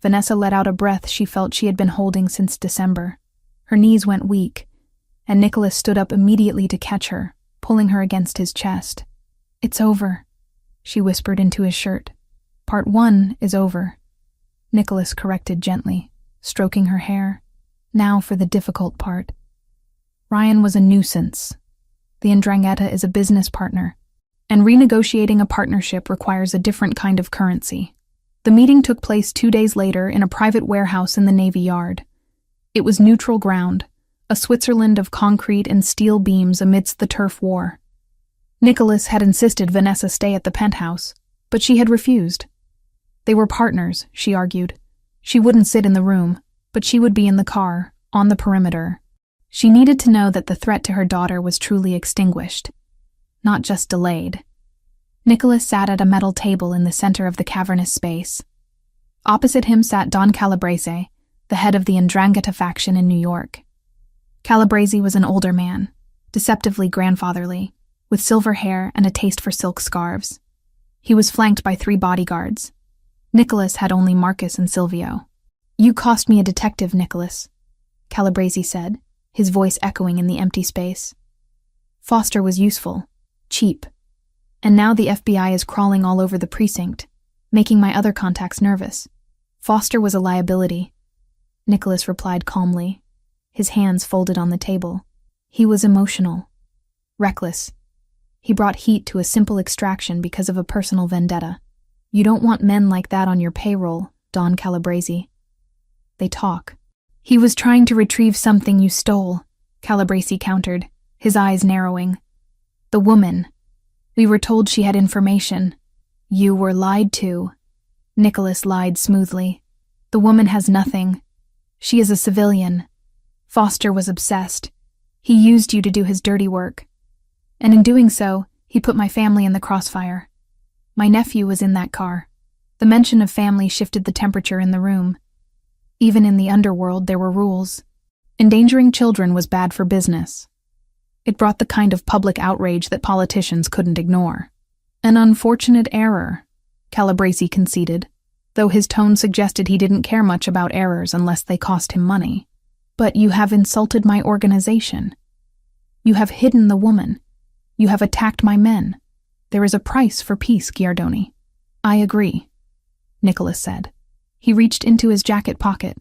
Vanessa let out a breath she felt she had been holding since December. Her knees went weak, and Nicholas stood up immediately to catch her, pulling her against his chest. "It's over," she whispered into his shirt. "Part 1 is over," Nicholas corrected gently, stroking her hair. "Now for the difficult part." Ryan was a nuisance. The Ndrangheta is a business partner, and renegotiating a partnership requires a different kind of currency. The meeting took place 2 days later in a private warehouse in the Navy Yard. It was neutral ground, a Switzerland of concrete and steel beams amidst the turf war. Nicholas had insisted Vanessa stay at the penthouse, but she had refused. They were partners, she argued. She wouldn't sit in the room, but she would be in the car, on the perimeter. She needed to know that the threat to her daughter was truly extinguished, not just delayed. Nicholas sat at a metal table in the center of the cavernous space. Opposite him sat Don Calabrese, the head of the Ndrangheta faction in New York. Calabrese was an older man, deceptively grandfatherly, with silver hair and a taste for silk scarves. He was flanked by 3 bodyguards. Nicholas had only Marcus and Silvio. "You cost me a detective, Nicholas," Calabrese said, his voice echoing in the empty space. "Foster was useful, cheap, and now the FBI is crawling all over the precinct, making my other contacts nervous. Foster was a liability," Nicholas replied calmly, his hands folded on the table. "He was emotional, reckless. He brought heat to a simple extraction because of a personal vendetta. You don't want men like that on your payroll, Don Calabrese. They talk." "He was trying to retrieve something you stole," Calabrese countered, his eyes narrowing. "The woman. We were told she had information." "You were lied to," Nicholas lied smoothly. "The woman has nothing. She is a civilian. Foster was obsessed. He used you to do his dirty work. And in doing so, he put my family in the crossfire. My nephew was in that car. The mention of family shifted the temperature in the room. Even in the underworld, there were rules. Endangering children was bad for business. It brought the kind of public outrage that politicians couldn't ignore. "An unfortunate error," Calabrese conceded, though his tone suggested he didn't care much about errors unless they cost him money. "But you have insulted my organization. You have hidden the woman. You have attacked my men. There is a price for peace, Giardoni." "I agree," Nicholas said. He reached into his jacket pocket.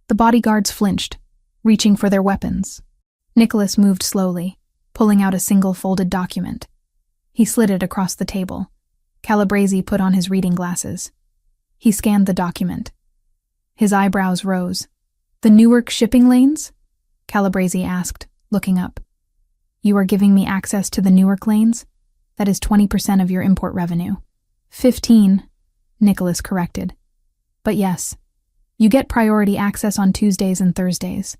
The bodyguards flinched, reaching for their weapons. Nicholas moved slowly, pulling out a single folded document. He slid it across the table. Calabrese put on his reading glasses. He scanned the document. His eyebrows rose. "The Newark shipping lanes?" Calabrese asked, looking up. "You are giving me access to the Newark lanes? That is 20% of your import revenue." 15, Nicholas corrected. "But yes, you get priority access on Tuesdays and Thursdays.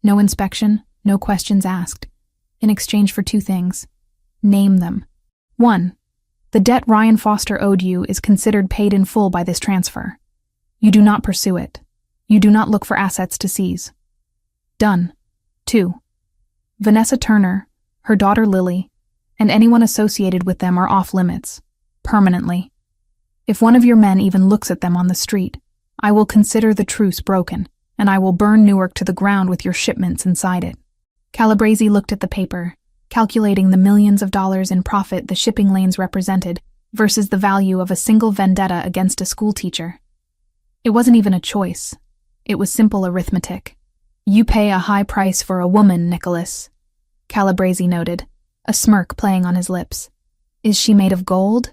No inspection, no questions asked. In exchange for 2 things. Name them. 1. The debt Ryan Foster owed you is considered paid in full by this transfer. You do not pursue it. You do not look for assets to seize. Done. 2. Vanessa Turner, her daughter Lily, and anyone associated with them are off limits, permanently. If one of your men even looks at them on the street, I will consider the truce broken, and I will burn Newark to the ground with your shipments inside it." Calabrese looked at the paper, calculating the millions of dollars in profit the shipping lanes represented versus the value of a single vendetta against a schoolteacher. It wasn't even a choice. It was simple arithmetic. "You pay a high price for a woman, Nicholas," Calabrese noted, a smirk playing on his lips. "Is she made of gold?"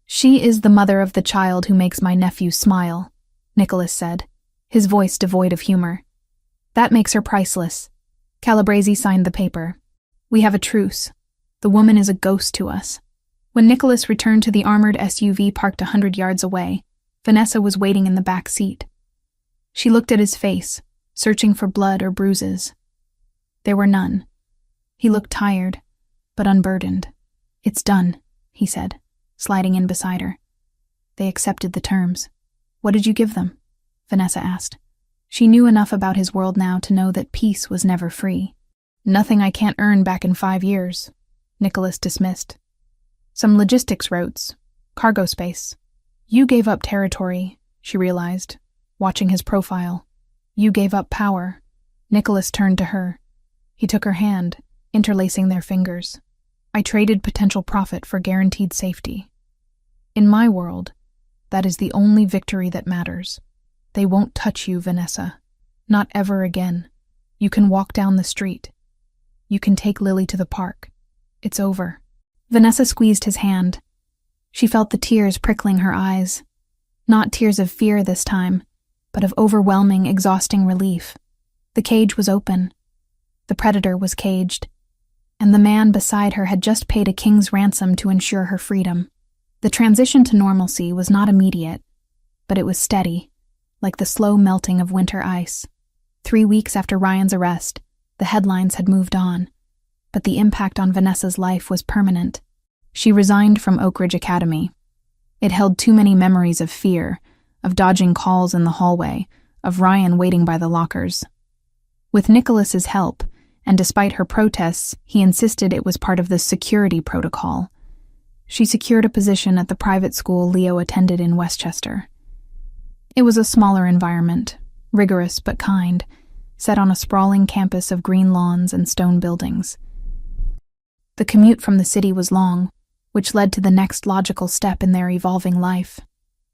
"She is the mother of the child who makes my nephew smile," Nicholas said, his voice devoid of humor. "That makes her priceless." Calabrese signed the paper. "We have a truce. The woman is a ghost to us." When Nicholas returned to the armored SUV parked 100 yards away, Vanessa was waiting in the back seat. She looked at his face, searching for blood or bruises. There were none. He looked tired, but unburdened. "It's done," he said, sliding in beside her. "They accepted the terms." "What did you give them?" Vanessa asked. She knew enough about his world now to know that peace was never free. "Nothing I can't earn back in 5 years," Nicholas dismissed. "Some logistics routes, cargo space." "You gave up territory," she realized, watching his profile. "You gave up power." Nicholas turned to her. He took her hand, interlacing their fingers. "I traded potential profit for guaranteed safety. In my world, that is the only victory that matters. They won't touch you, Vanessa. Not ever again. You can walk down the street. You can take Lily to the park. It's over." Vanessa squeezed his hand. She felt the tears prickling her eyes. Not tears of fear this time, but of overwhelming, exhausting relief. The cage was open. The predator was caged. And the man beside her had just paid a king's ransom to ensure her freedom. The transition to normalcy was not immediate, but it was steady, like the slow melting of winter ice. 3 weeks after Ryan's arrest, the headlines had moved on, but the impact on Vanessa's life was permanent. She resigned from Oak Ridge Academy. It held too many memories of fear, of dodging calls in the hallway, of Ryan waiting by the lockers. With Nicholas's help, and despite her protests, he insisted it was part of the security protocol. She secured a position at the private school Leo attended in Westchester. It was a smaller environment, rigorous but kind, set on a sprawling campus of green lawns and stone buildings. The commute from the city was long, which led to the next logical step in their evolving life.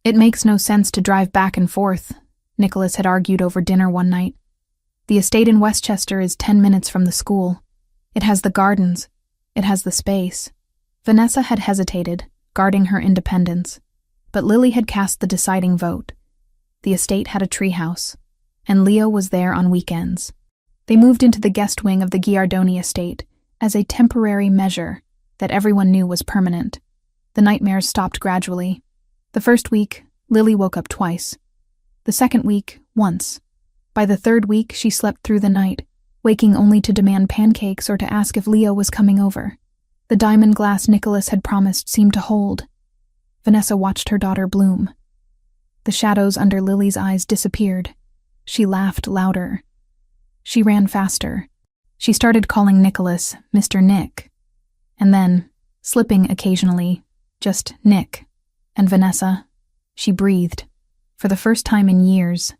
"It makes no sense to drive back and forth," Nicholas had argued over dinner one night. "The estate in Westchester is 10 minutes from the school. It has the gardens. It has the space." Vanessa had hesitated, guarding her independence, but Lily had cast the deciding vote. The estate had a treehouse, and Leo was there on weekends. They moved into the guest wing of the Giardoni estate as a temporary measure that everyone knew was permanent. The nightmares stopped gradually. The first week, Lily woke up twice. The second week, once. By the third week, she slept through the night, waking only to demand pancakes or to ask if Leo was coming over. The diamond glass Nicholas had promised seemed to hold. Vanessa watched her daughter bloom. The shadows under Lily's eyes disappeared. She laughed louder. She ran faster. She started calling Nicholas Mr. Nick. And then, slipping occasionally, just Nick. And Vanessa, she breathed. For the first time in years,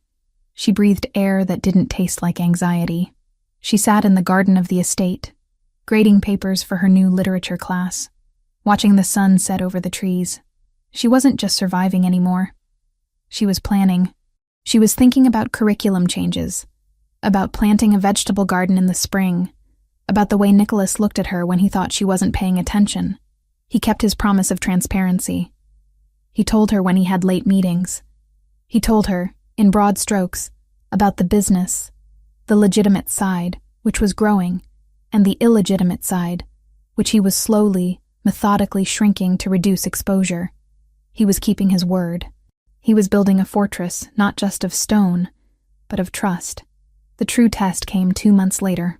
she breathed air that didn't taste like anxiety. She sat in the garden of the estate, grading papers for her new literature class, watching the sun set over the trees. She wasn't just surviving anymore. She was planning. She was thinking about curriculum changes, about planting a vegetable garden in the spring, about the way Nicholas looked at her when he thought she wasn't paying attention. He kept his promise of transparency. He told her when he had late meetings. He told her, in broad strokes, about the business, the legitimate side, which was growing, and the illegitimate side, which he was slowly, methodically shrinking to reduce exposure. He was keeping his word. He was building a fortress, not just of stone, but of trust. The true test came 2 months later.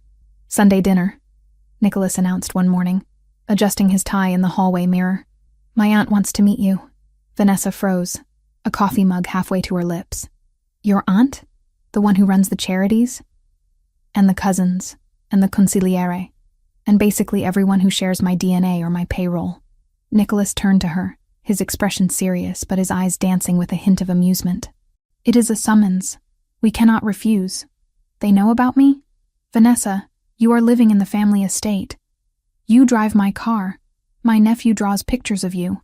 "Sunday dinner," Nicholas announced one morning, adjusting his tie in the hallway mirror. "My aunt wants to meet you." Vanessa froze, a coffee mug halfway to her lips. "Your aunt? The one who runs the charities?" "And the cousins, and the consigliere, and basically everyone who shares my DNA or my payroll." Nicholas turned to her, his expression serious but his eyes dancing with a hint of amusement. It is a summons. We cannot refuse. They know about me? Vanessa, you are living in the family estate. You drive my car. My nephew draws pictures of you.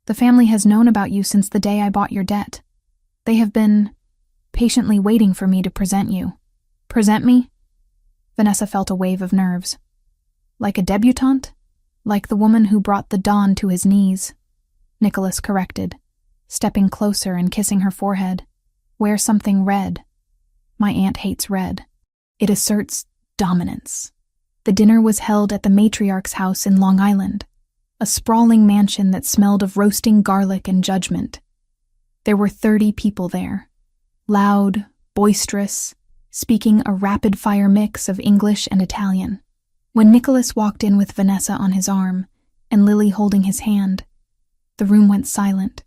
The family has known about you since the day I bought your debt. They have been patiently waiting for me to present you. Present me? Vanessa felt a wave of nerves. Like a debutante? Like the woman who brought the Don to his knees. Nicholas corrected, stepping closer and kissing her forehead. Wear something red. My aunt hates red. It asserts dominance. The dinner was held at the matriarch's house in Long Island, a sprawling mansion that smelled of roasting garlic and judgment. There were 30 people there, loud, boisterous, speaking a rapid-fire mix of English and Italian. When Nicholas walked in with Vanessa on his arm and Lily holding his hand, the room went silent.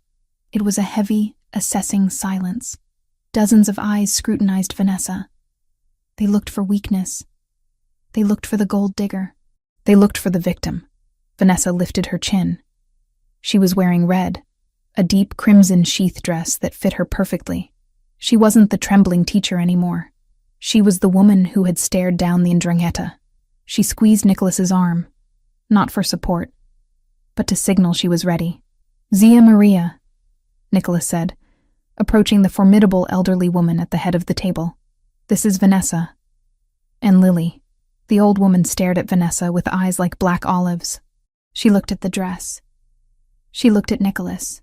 It was a heavy, assessing silence. Dozens of eyes scrutinized Vanessa. They looked for weakness. They looked for the gold digger. They looked for the victim. Vanessa lifted her chin. She was wearing red, a deep crimson sheath dress that fit her perfectly. She wasn't the trembling teacher anymore. She was the woman who had stared down the Ndrangheta. She squeezed Nicholas's arm, not for support, but to signal she was ready. Zia Maria, Nicholas said, approaching the formidable elderly woman at the head of the table. This is Vanessa. And Lily. The old woman stared at Vanessa with eyes like black olives. She looked at the dress. She looked at Nicholas.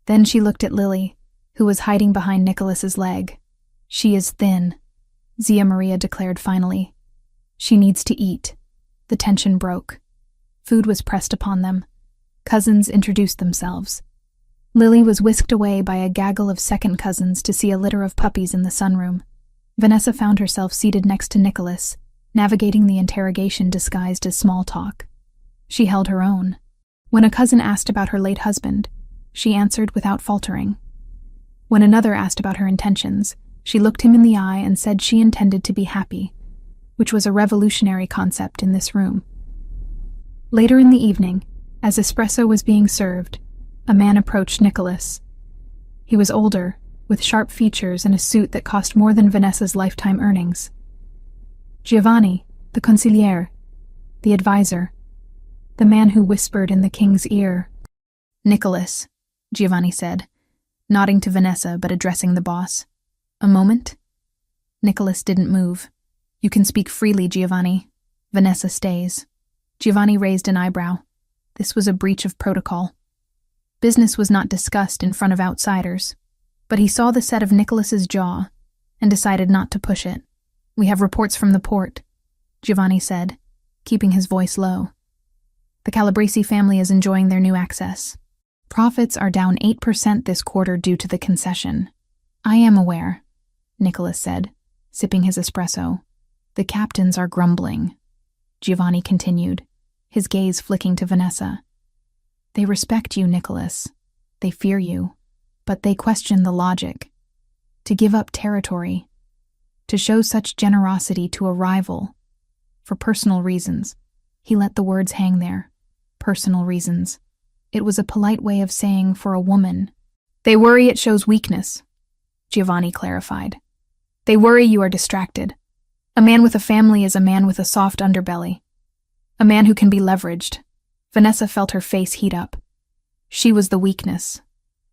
Then she looked at Lily, who was hiding behind Nicholas's leg. She is thin, Zia Maria declared finally. She needs to eat. The tension broke. Food was pressed upon them. Cousins introduced themselves. Lily was whisked away by a gaggle of second cousins to see a litter of puppies in the sunroom. Vanessa found herself seated next to Nicholas, navigating the interrogation disguised as small talk. She held her own. When a cousin asked about her late husband, she answered without faltering. When another asked about her intentions, she looked him in the eye and said she intended to be happy, which was a revolutionary concept in this room. Later in the evening, as espresso was being served, a man approached Nicholas. He was older, with sharp features and a suit that cost more than Vanessa's lifetime earnings. Giovanni, the consigliere, the advisor, the man who whispered in the king's ear. Nicholas, Giovanni said, nodding to Vanessa but addressing the boss. A moment? Nicholas didn't move. You can speak freely, Giovanni. Vanessa stays. Giovanni raised an eyebrow. This was a breach of protocol. Business was not discussed in front of outsiders, but he saw the set of Nicholas's jaw and decided not to push it. We have reports from the port, Giovanni said, keeping his voice low. The Calabresi family is enjoying their new access. Profits are down 8% this quarter due to the concession. I am aware, Nicholas said, sipping his espresso. The captains are grumbling. Giovanni continued, his gaze flicking to Vanessa. They respect you, Nicholas. They fear you, but they question the logic. To give up territory, to show such generosity to a rival, for personal reasons. He let the words hang there. Personal reasons. It was a polite way of saying for a woman. They worry it shows weakness, Giovanni clarified. They worry you are distracted. A man with a family is a man with a soft underbelly. A man who can be leveraged. Vanessa felt her face heat up. She was the weakness.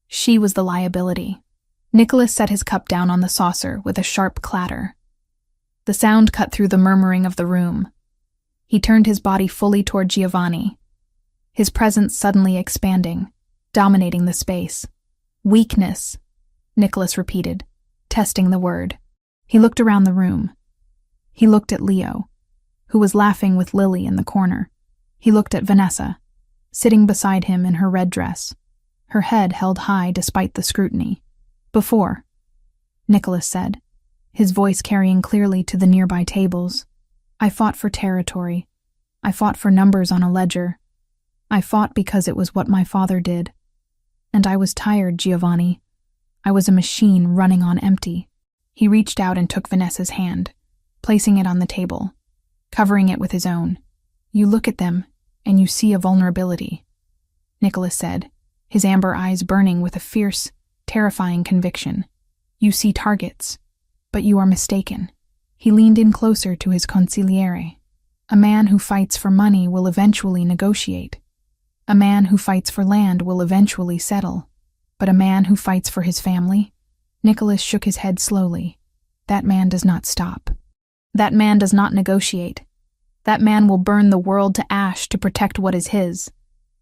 She was the liability. Nicholas set his cup down on the saucer with a sharp clatter. The sound cut through the murmuring of the room. He turned his body fully toward Giovanni, his presence suddenly expanding, dominating the space. Weakness, Nicholas repeated, testing the word. He looked around the room. He looked at Leo, who was laughing with Lily in the corner. He looked at Vanessa, sitting beside him in her red dress, her head held high despite the scrutiny. Before, Nicholas said, his voice carrying clearly to the nearby tables, I fought for territory. I fought for numbers on a ledger. I fought because it was what my father did. And I was tired, Giovanni. I was a machine running on empty. He reached out and took Vanessa's hand, placing it on the table, covering it with his own. You look at them, and you see a vulnerability, Nicholas said, his amber eyes burning with a fierce, terrifying conviction. You see targets, but you are mistaken." He leaned in closer to his consigliere. "A man who fights for money will eventually negotiate. A man who fights for land will eventually settle. But a man who fights for his family?" Nicholas shook his head slowly. "That man does not stop. That man does not negotiate. That man will burn the world to ash to protect what is his."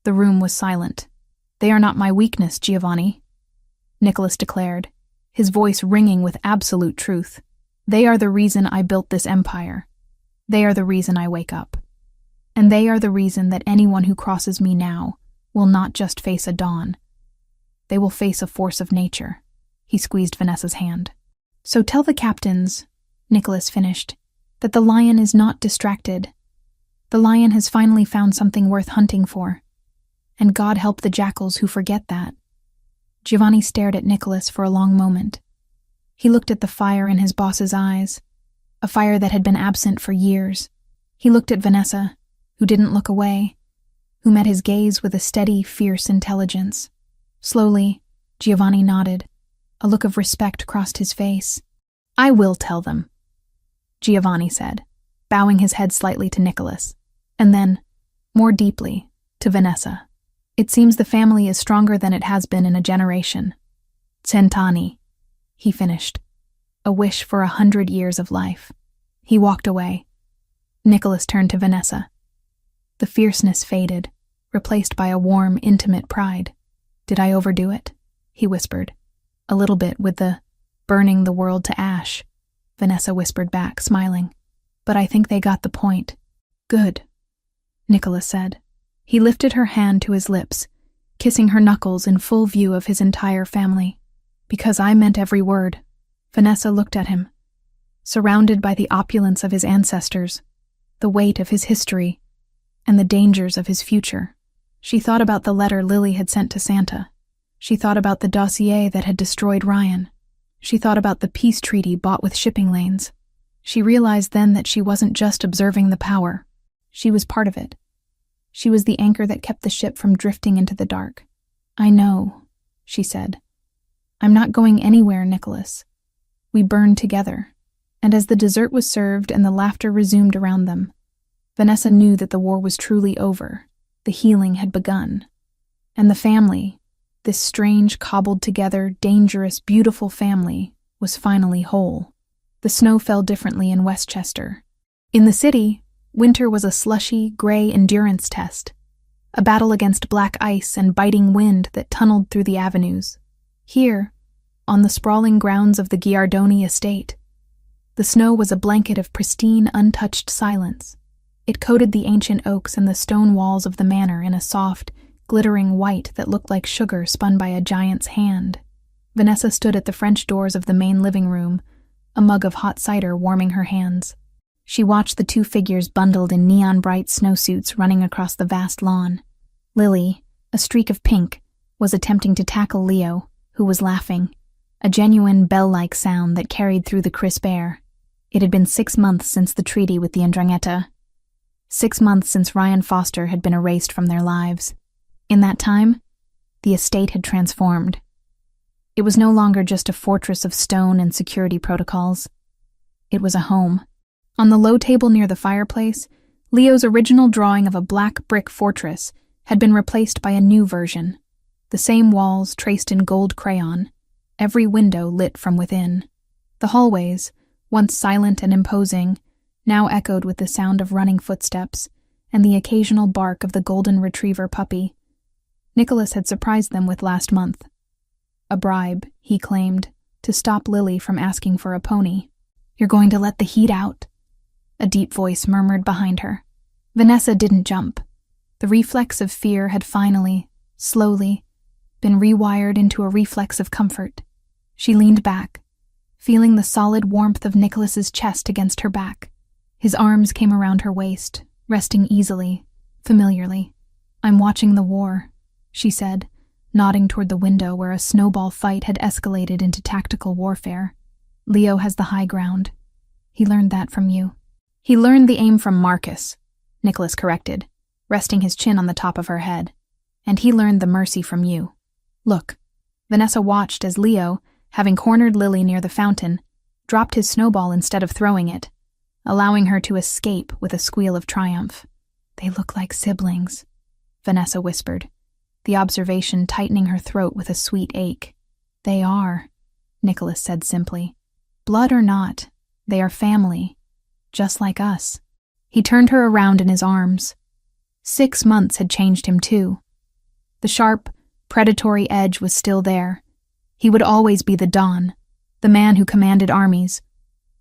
The room was silent. "They are not my weakness, Giovanni," Nicholas declared, his voice ringing with absolute truth. "They are the reason I built this empire. They are the reason I wake up. And they are the reason that anyone who crosses me now will not just face a dawn. They will face a force of nature." He squeezed Vanessa's hand. "So tell the captains," Nicholas finished, "that the lion is not distracted. The lion has finally found something worth hunting for. And God help the jackals who forget that." Giovanni stared at Nicholas for a long moment. He looked at the fire in his boss's eyes, a fire that had been absent for years. He looked at Vanessa, who didn't look away, who met his gaze with a steady, fierce intelligence. Slowly, Giovanni nodded. A look of respect crossed his face. "I will tell them," Giovanni said, bowing his head slightly to Nicholas, and then, more deeply, to Vanessa. "It seems the family is stronger than it has been in a generation. Cent'anni," he finished. "A wish for 100 years of life." He walked away. Nicholas turned to Vanessa. The fierceness faded, replaced by a warm, intimate pride. "Did I overdo it?" he whispered. "A little bit with the burning the world to ash," Vanessa whispered back, smiling. "But I think they got the point." "Good," Nicholas said. He lifted her hand to his lips, kissing her knuckles in full view of his entire family. "Because I meant every word." Vanessa looked at him. Surrounded by the opulence of his ancestors, the weight of his history, and the dangers of his future, she thought about the letter Lily had sent to Santa. She thought about the dossier that had destroyed Ryan. She thought about the peace treaty bought with shipping lanes. She realized then that she wasn't just observing the power. She was part of it. She was the anchor that kept the ship from drifting into the dark. "I know," she said. "I'm not going anywhere, Nicholas. We burned together." And as the dessert was served and the laughter resumed around them, Vanessa knew that the war was truly over. The healing had begun. And the family, this strange, cobbled-together, dangerous, beautiful family, was finally whole. The snow fell differently in Westchester. In the city, winter was a slushy, gray endurance test, a battle against black ice and biting wind that tunneled through the avenues. Here, on the sprawling grounds of the Giardoni estate, the snow was a blanket of pristine, untouched silence. It coated the ancient oaks and the stone walls of the manor in a soft, glittering white that looked like sugar spun by a giant's hand. Vanessa stood at the French doors of the main living room, a mug of hot cider warming her hands. She watched the two figures bundled in neon-bright snowsuits running across the vast lawn. Lily, a streak of pink, was attempting to tackle Leo, who was laughing, a genuine bell-like sound that carried through the crisp air. It had been 6 months since the treaty with the 'Ndrangheta. 6 months since Ryan Foster had been erased from their lives. In that time, the estate had transformed. It was no longer just a fortress of stone and security protocols. It was a home. On the low table near the fireplace, Leo's original drawing of a black brick fortress had been replaced by a new version. The same walls traced in gold crayon, every window lit from within. The hallways, once silent and imposing, now echoed with the sound of running footsteps and the occasional bark of the golden retriever puppy. Nicholas had surprised them with last month. A bribe, he claimed, to stop Lily from asking for a pony. "You're going to let the heat out?" a deep voice murmured behind her. Vanessa didn't jump. The reflex of fear had finally, slowly, been rewired into a reflex of comfort. She leaned back, feeling the solid warmth of Nicholas's chest against her back. His arms came around her waist, resting easily, familiarly. "I'm watching the war," she said, nodding toward the window where a snowball fight had escalated into tactical warfare. "Leo has the high ground. He learned that from you." "He learned the aim from Marcus," Nicholas corrected, resting his chin on the top of her head. "And he learned the mercy from you. Look." Vanessa watched as Leo, having cornered Lily near the fountain, dropped his snowball instead of throwing it, allowing her to escape with a squeal of triumph. "They look like siblings," Vanessa whispered, the observation tightening her throat with a sweet ache. "They are," Nicholas said simply. "Blood or not, they are family, just like us." He turned her around in his arms. 6 months had changed him too. The sharp, predatory edge was still there. He would always be the Don, the man who commanded armies,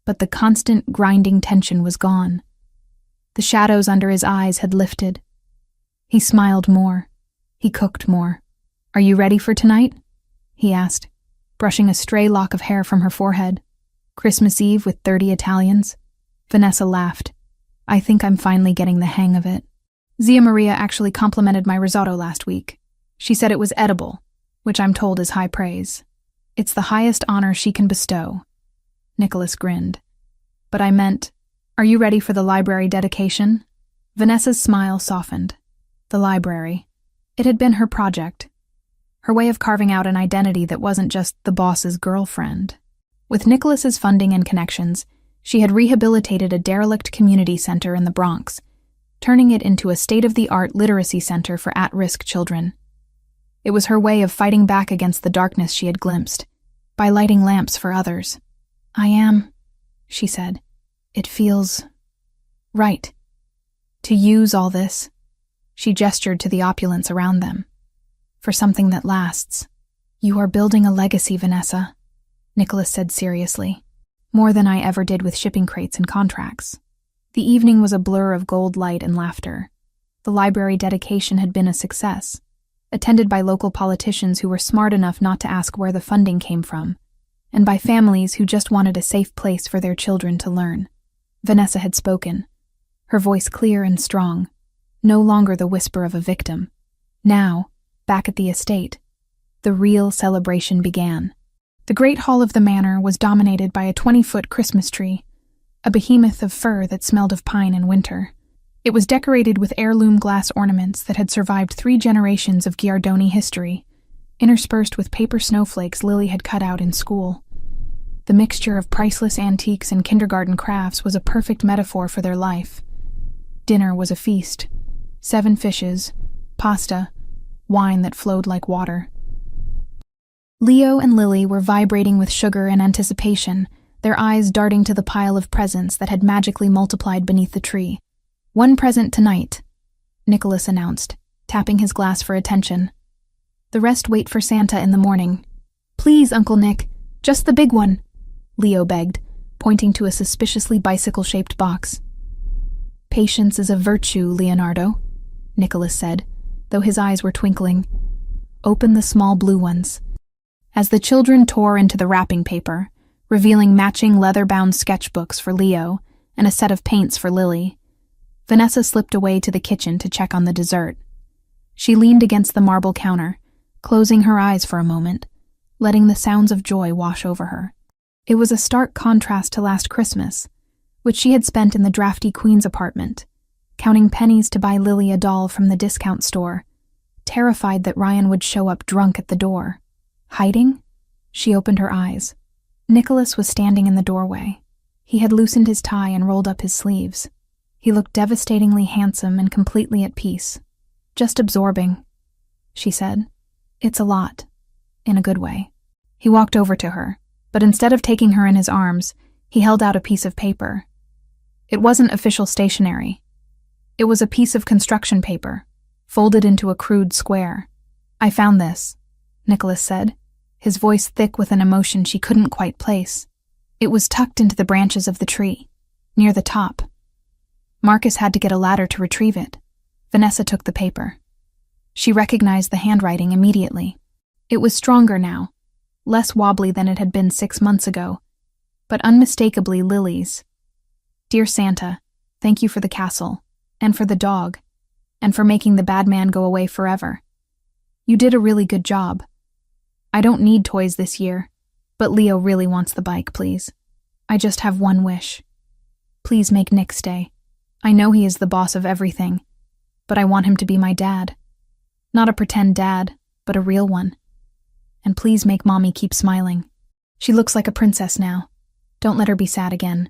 but the constant grinding tension was gone. The shadows under his eyes had lifted. He smiled more. He cooked more. "Are you ready for tonight?" he asked, brushing a stray lock of hair from her forehead. "Christmas Eve with 30 Italians?" Vanessa laughed. "I think I'm finally getting the hang of it. Zia Maria actually complimented my risotto last week. She said it was edible, which I'm told is high praise. It's the highest honor she can bestow." Nicholas grinned. "But I meant, are you ready for the library dedication?" Vanessa's smile softened. The library. It had been her project. Her way of carving out an identity that wasn't just the boss's girlfriend. With Nicholas's funding and connections, she had rehabilitated a derelict community center in the Bronx, turning it into a state-of-the-art literacy center for at-risk children. It was her way of fighting back against the darkness she had glimpsed, by lighting lamps for others. "I am," she said. "It feels right. To use all this," she gestured to the opulence around them, "for something that lasts." "You are building a legacy, Vanessa," Nicholas said seriously. "More than I ever did with shipping crates and contracts." The evening was a blur of gold light and laughter. The library dedication had been a success, attended by local politicians who were smart enough not to ask where the funding came from, and by families who just wanted a safe place for their children to learn. Vanessa had spoken, her voice clear and strong, no longer the whisper of a victim. Now, back at the estate, the real celebration began. The great hall of the manor was dominated by a 20-foot Christmas tree, a behemoth of fir that smelled of pine in winter. It was decorated with heirloom glass ornaments that had survived 3 generations of Giardoni history, interspersed with paper snowflakes Lily had cut out in school. The mixture of priceless antiques and kindergarten crafts was a perfect metaphor for their life. Dinner was a feast. 7 fishes, pasta, wine that flowed like water. Leo and Lily were vibrating with sugar and anticipation, their eyes darting to the pile of presents that had magically multiplied beneath the tree. "One present tonight," Nicholas announced, tapping his glass for attention. "The rest wait for Santa in the morning." "Please, Uncle Nick, just the big one," Leo begged, pointing to a suspiciously bicycle-shaped box. "Patience is a virtue, Leonardo," Nicholas said, though his eyes were twinkling. "Open the small blue ones." As the children tore into the wrapping paper, revealing matching leather-bound sketchbooks for Leo and a set of paints for Lily, Vanessa slipped away to the kitchen to check on the dessert. She leaned against the marble counter, closing her eyes for a moment, letting the sounds of joy wash over her. It was a stark contrast to last Christmas, which she had spent in the drafty Queen's apartment, counting pennies to buy Lily a doll from the discount store, terrified that Ryan would show up drunk at the door. Hiding? She opened her eyes. Nicholas was standing in the doorway. He had loosened his tie and rolled up his sleeves. He looked devastatingly handsome and completely at peace. "Just absorbing," she said. "It's a lot, in a good way." He walked over to her, but instead of taking her in his arms, he held out a piece of paper. It wasn't official stationery. It was a piece of construction paper, folded into a crude square. "I found this," Nicholas said, his voice thick with an emotion she couldn't quite place. "It was tucked into the branches of the tree, near the top. Marcus had to get a ladder to retrieve it." Vanessa took the paper. She recognized the handwriting immediately. It was stronger now, less wobbly than it had been 6 months ago, but unmistakably Lily's. "Dear Santa, thank you for the castle, and for the dog, and for making the bad man go away forever. You did a really good job. I don't need toys this year, but Leo really wants the bike, please. I just have one wish. Please make Nick stay. I know he is the boss of everything, but I want him to be my dad. Not a pretend dad, but a real one. And please make Mommy keep smiling." She looks like a princess now. Don't let her be sad again.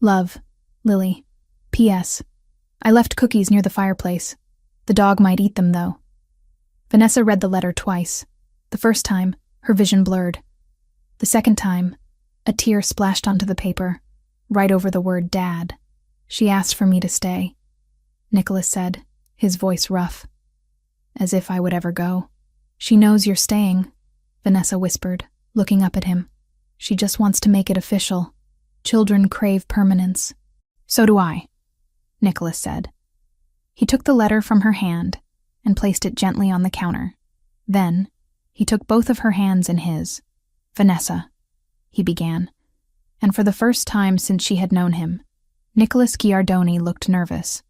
Love, Lily. P.S. I left cookies near the fireplace. The dog might eat them, though. Vanessa read the letter twice. The first time, her vision blurred. The second time, a tear splashed onto the paper, right over the word Dad. She asked for me to stay, Nicholas said, his voice rough. As if I would ever go. She knows you're staying, Vanessa whispered, looking up at him. She just wants to make it official. Children crave permanence. So do I, Nicholas said. He took the letter from her hand and placed it gently on the counter. Then, he took both of her hands in his. Vanessa, he began, and for the first time since she had known him, Nicholas Giardoni looked nervous.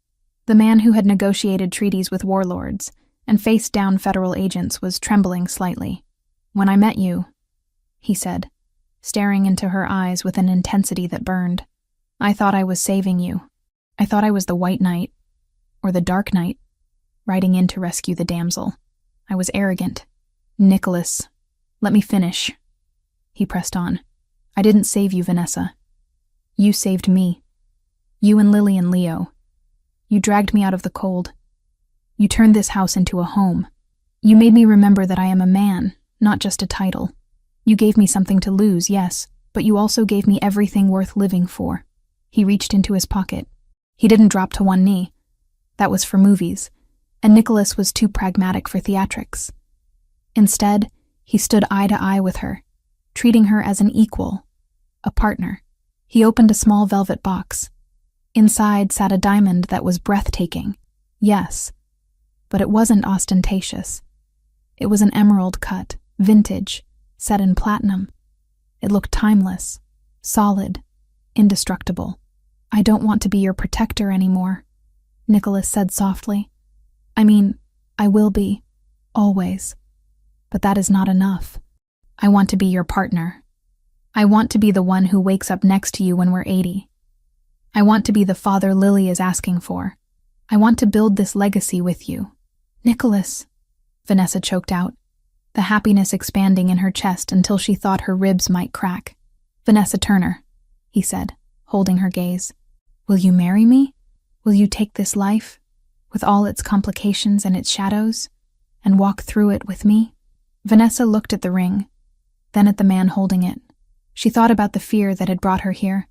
The man who had negotiated treaties with warlords and faced down federal agents was trembling slightly. When I met you, he said, staring into her eyes with an intensity that burned, I thought I was saving you. I thought I was the White Knight, or the Dark Knight, riding in to rescue the damsel. I was arrogant. Nicholas, let me finish. He pressed on. I didn't save you, Vanessa. You saved me. You and Lily and Leo. You dragged me out of the cold. You turned this house into a home. You made me remember that I am a man, not just a title. You gave me something to lose, yes, but you also gave me everything worth living for. He reached into his pocket. He didn't drop to one knee. That was for movies, and Nicholas was too pragmatic for theatrics. Instead, he stood eye to eye with her, treating her as an equal, a partner. He opened a small velvet box. Inside sat a diamond that was breathtaking. Yes, but it wasn't ostentatious. It was an emerald cut, vintage, set in platinum. It looked timeless, solid, indestructible. I don't want to be your protector anymore, Nicholas said softly. I mean, I will be, always. But that is not enough. I want to be your partner. I want to be the one who wakes up next to you when we're 80. I want to be the father Lily is asking for. I want to build this legacy with you. Nicholas, Vanessa choked out, the happiness expanding in her chest until she thought her ribs might crack. Vanessa Turner, he said, holding her gaze. Will you marry me? Will you take this life, with all its complications and its shadows, and walk through it with me? Vanessa looked at the ring, then at the man holding it. She thought about the fear that had brought her here,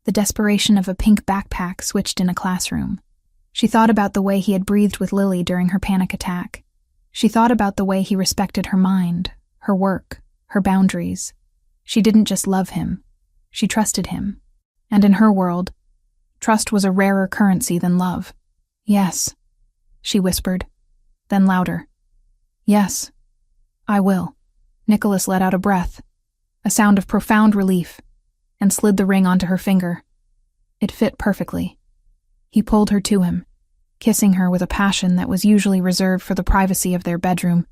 the desperation of a pink backpack switched in a classroom. She thought about the way he had breathed with Lily during her panic attack. She thought about the way he respected her mind, her work, her boundaries. She didn't just love him, she trusted him. And in her world, trust was a rarer currency than love. Yes, she whispered, then louder. Yes, I will. Nicholas let out a breath, a sound of profound relief, and slid the ring onto her finger. It fit perfectly. He pulled her to him, kissing her with a passion that was usually reserved for the privacy of their bedroom,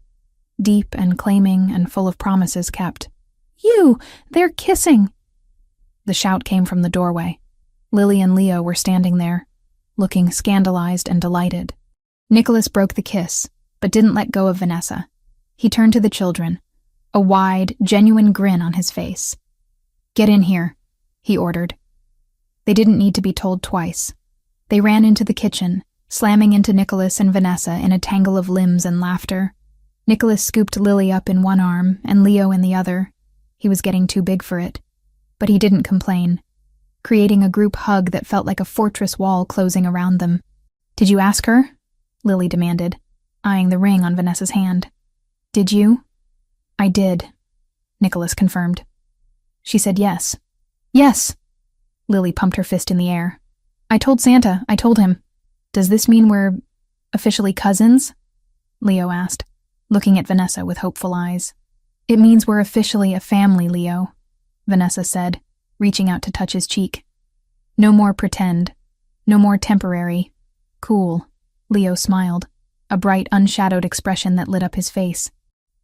deep and claiming and full of promises kept. You! They're kissing! The shout came from the doorway. Lily and Leo were standing there, looking scandalized and delighted. Nicholas broke the kiss, but didn't let go of Vanessa. He turned to the children, a wide, genuine grin on his face. Get in here, he ordered. They didn't need to be told twice. They ran into the kitchen, slamming into Nicholas and Vanessa in a tangle of limbs and laughter. Nicholas scooped Lily up in one arm and Leo in the other. He was getting too big for it. But he didn't complain, creating a group hug that felt like a fortress wall closing around them. Did you ask her? Lily demanded, eyeing the ring on Vanessa's hand. Did you? I did, Nicholas confirmed. She said yes. Yes! Lily pumped her fist in the air. I told Santa, I told him. Does this mean we're officially cousins? Leo asked, looking at Vanessa with hopeful eyes. It means we're officially a family, Leo, Vanessa said, reaching out to touch his cheek. No more pretend. No more temporary. Cool. Leo smiled, a bright, unshadowed expression that lit up his face.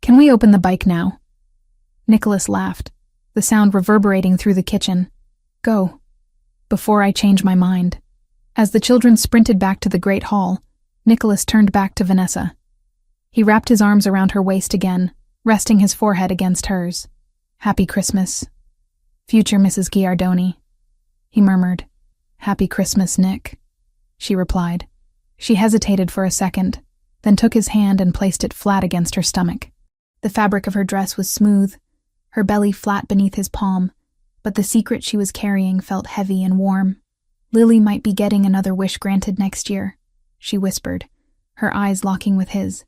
Can we open the bike now? Nicholas laughed, the sound reverberating through the kitchen. Go. Before I change my mind. As the children sprinted back to the great hall, Nicholas turned back to Vanessa. He wrapped his arms around her waist again, resting his forehead against hers. Happy Christmas, Future Mrs. Giardoni, he murmured. Happy Christmas, Nick, she replied. She hesitated for a second, then took his hand and placed it flat against her stomach. The fabric of her dress was smooth, her belly flat beneath his palm, but the secret she was carrying felt heavy and warm. Lily might be getting another wish granted next year, she whispered, her eyes locking with his.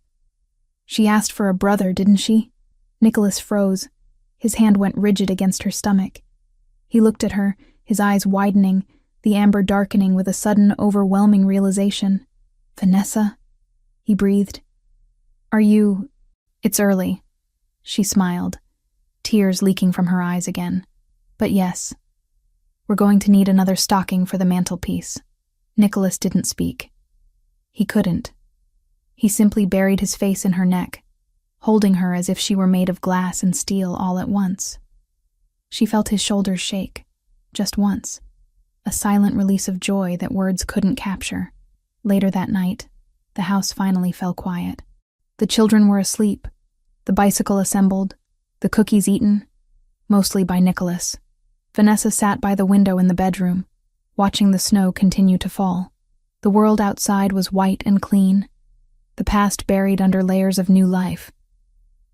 She asked for a brother, didn't she? Nicholas froze. His hand went rigid against her stomach. He looked at her, his eyes widening, the amber darkening with a sudden, overwhelming realization. Vanessa? He breathed. Are you... It's early. She smiled, tears leaking from her eyes again. But yes. We're going to need another stocking for the mantelpiece. Nicholas didn't speak. He couldn't. He simply buried his face in her neck, holding her as if she were made of glass and steel all at once. She felt his shoulders shake, just once, a silent release of joy that words couldn't capture. Later that night, the house finally fell quiet. The children were asleep, the bicycle assembled, the cookies eaten, mostly by Nicholas. Vanessa sat by the window in the bedroom, watching the snow continue to fall. The world outside was white and clean, the past buried under layers of new life.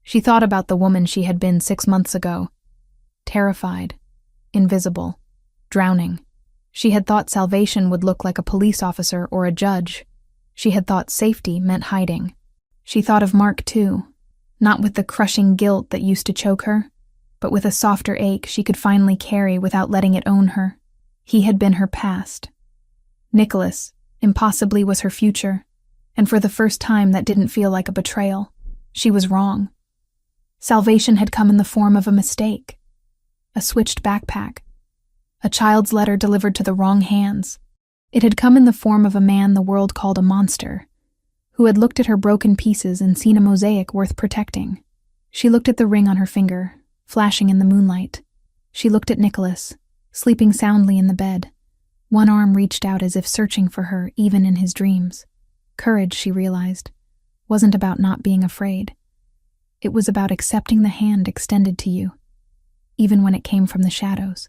She thought about the woman she had been 6 months ago, terrified, invisible, drowning. She had thought salvation would look like a police officer or a judge. She had thought safety meant hiding. She thought of Mark too, not with the crushing guilt that used to choke her, but with a softer ache she could finally carry without letting it own her. He had been her past. Nicholas, impossibly, was her future, and for the first time that didn't feel like a betrayal. She was wrong. Salvation had come in the form of a mistake, a switched backpack, a child's letter delivered to the wrong hands. It had come in the form of a man the world called a monster, who had looked at her broken pieces and seen a mosaic worth protecting. She looked at the ring on her finger, flashing in the moonlight. She looked at Nicholas, sleeping soundly in the bed. One arm reached out as if searching for her even in his dreams. Courage, she realized, wasn't about not being afraid. It was about accepting the hand extended to you, even when it came from the shadows.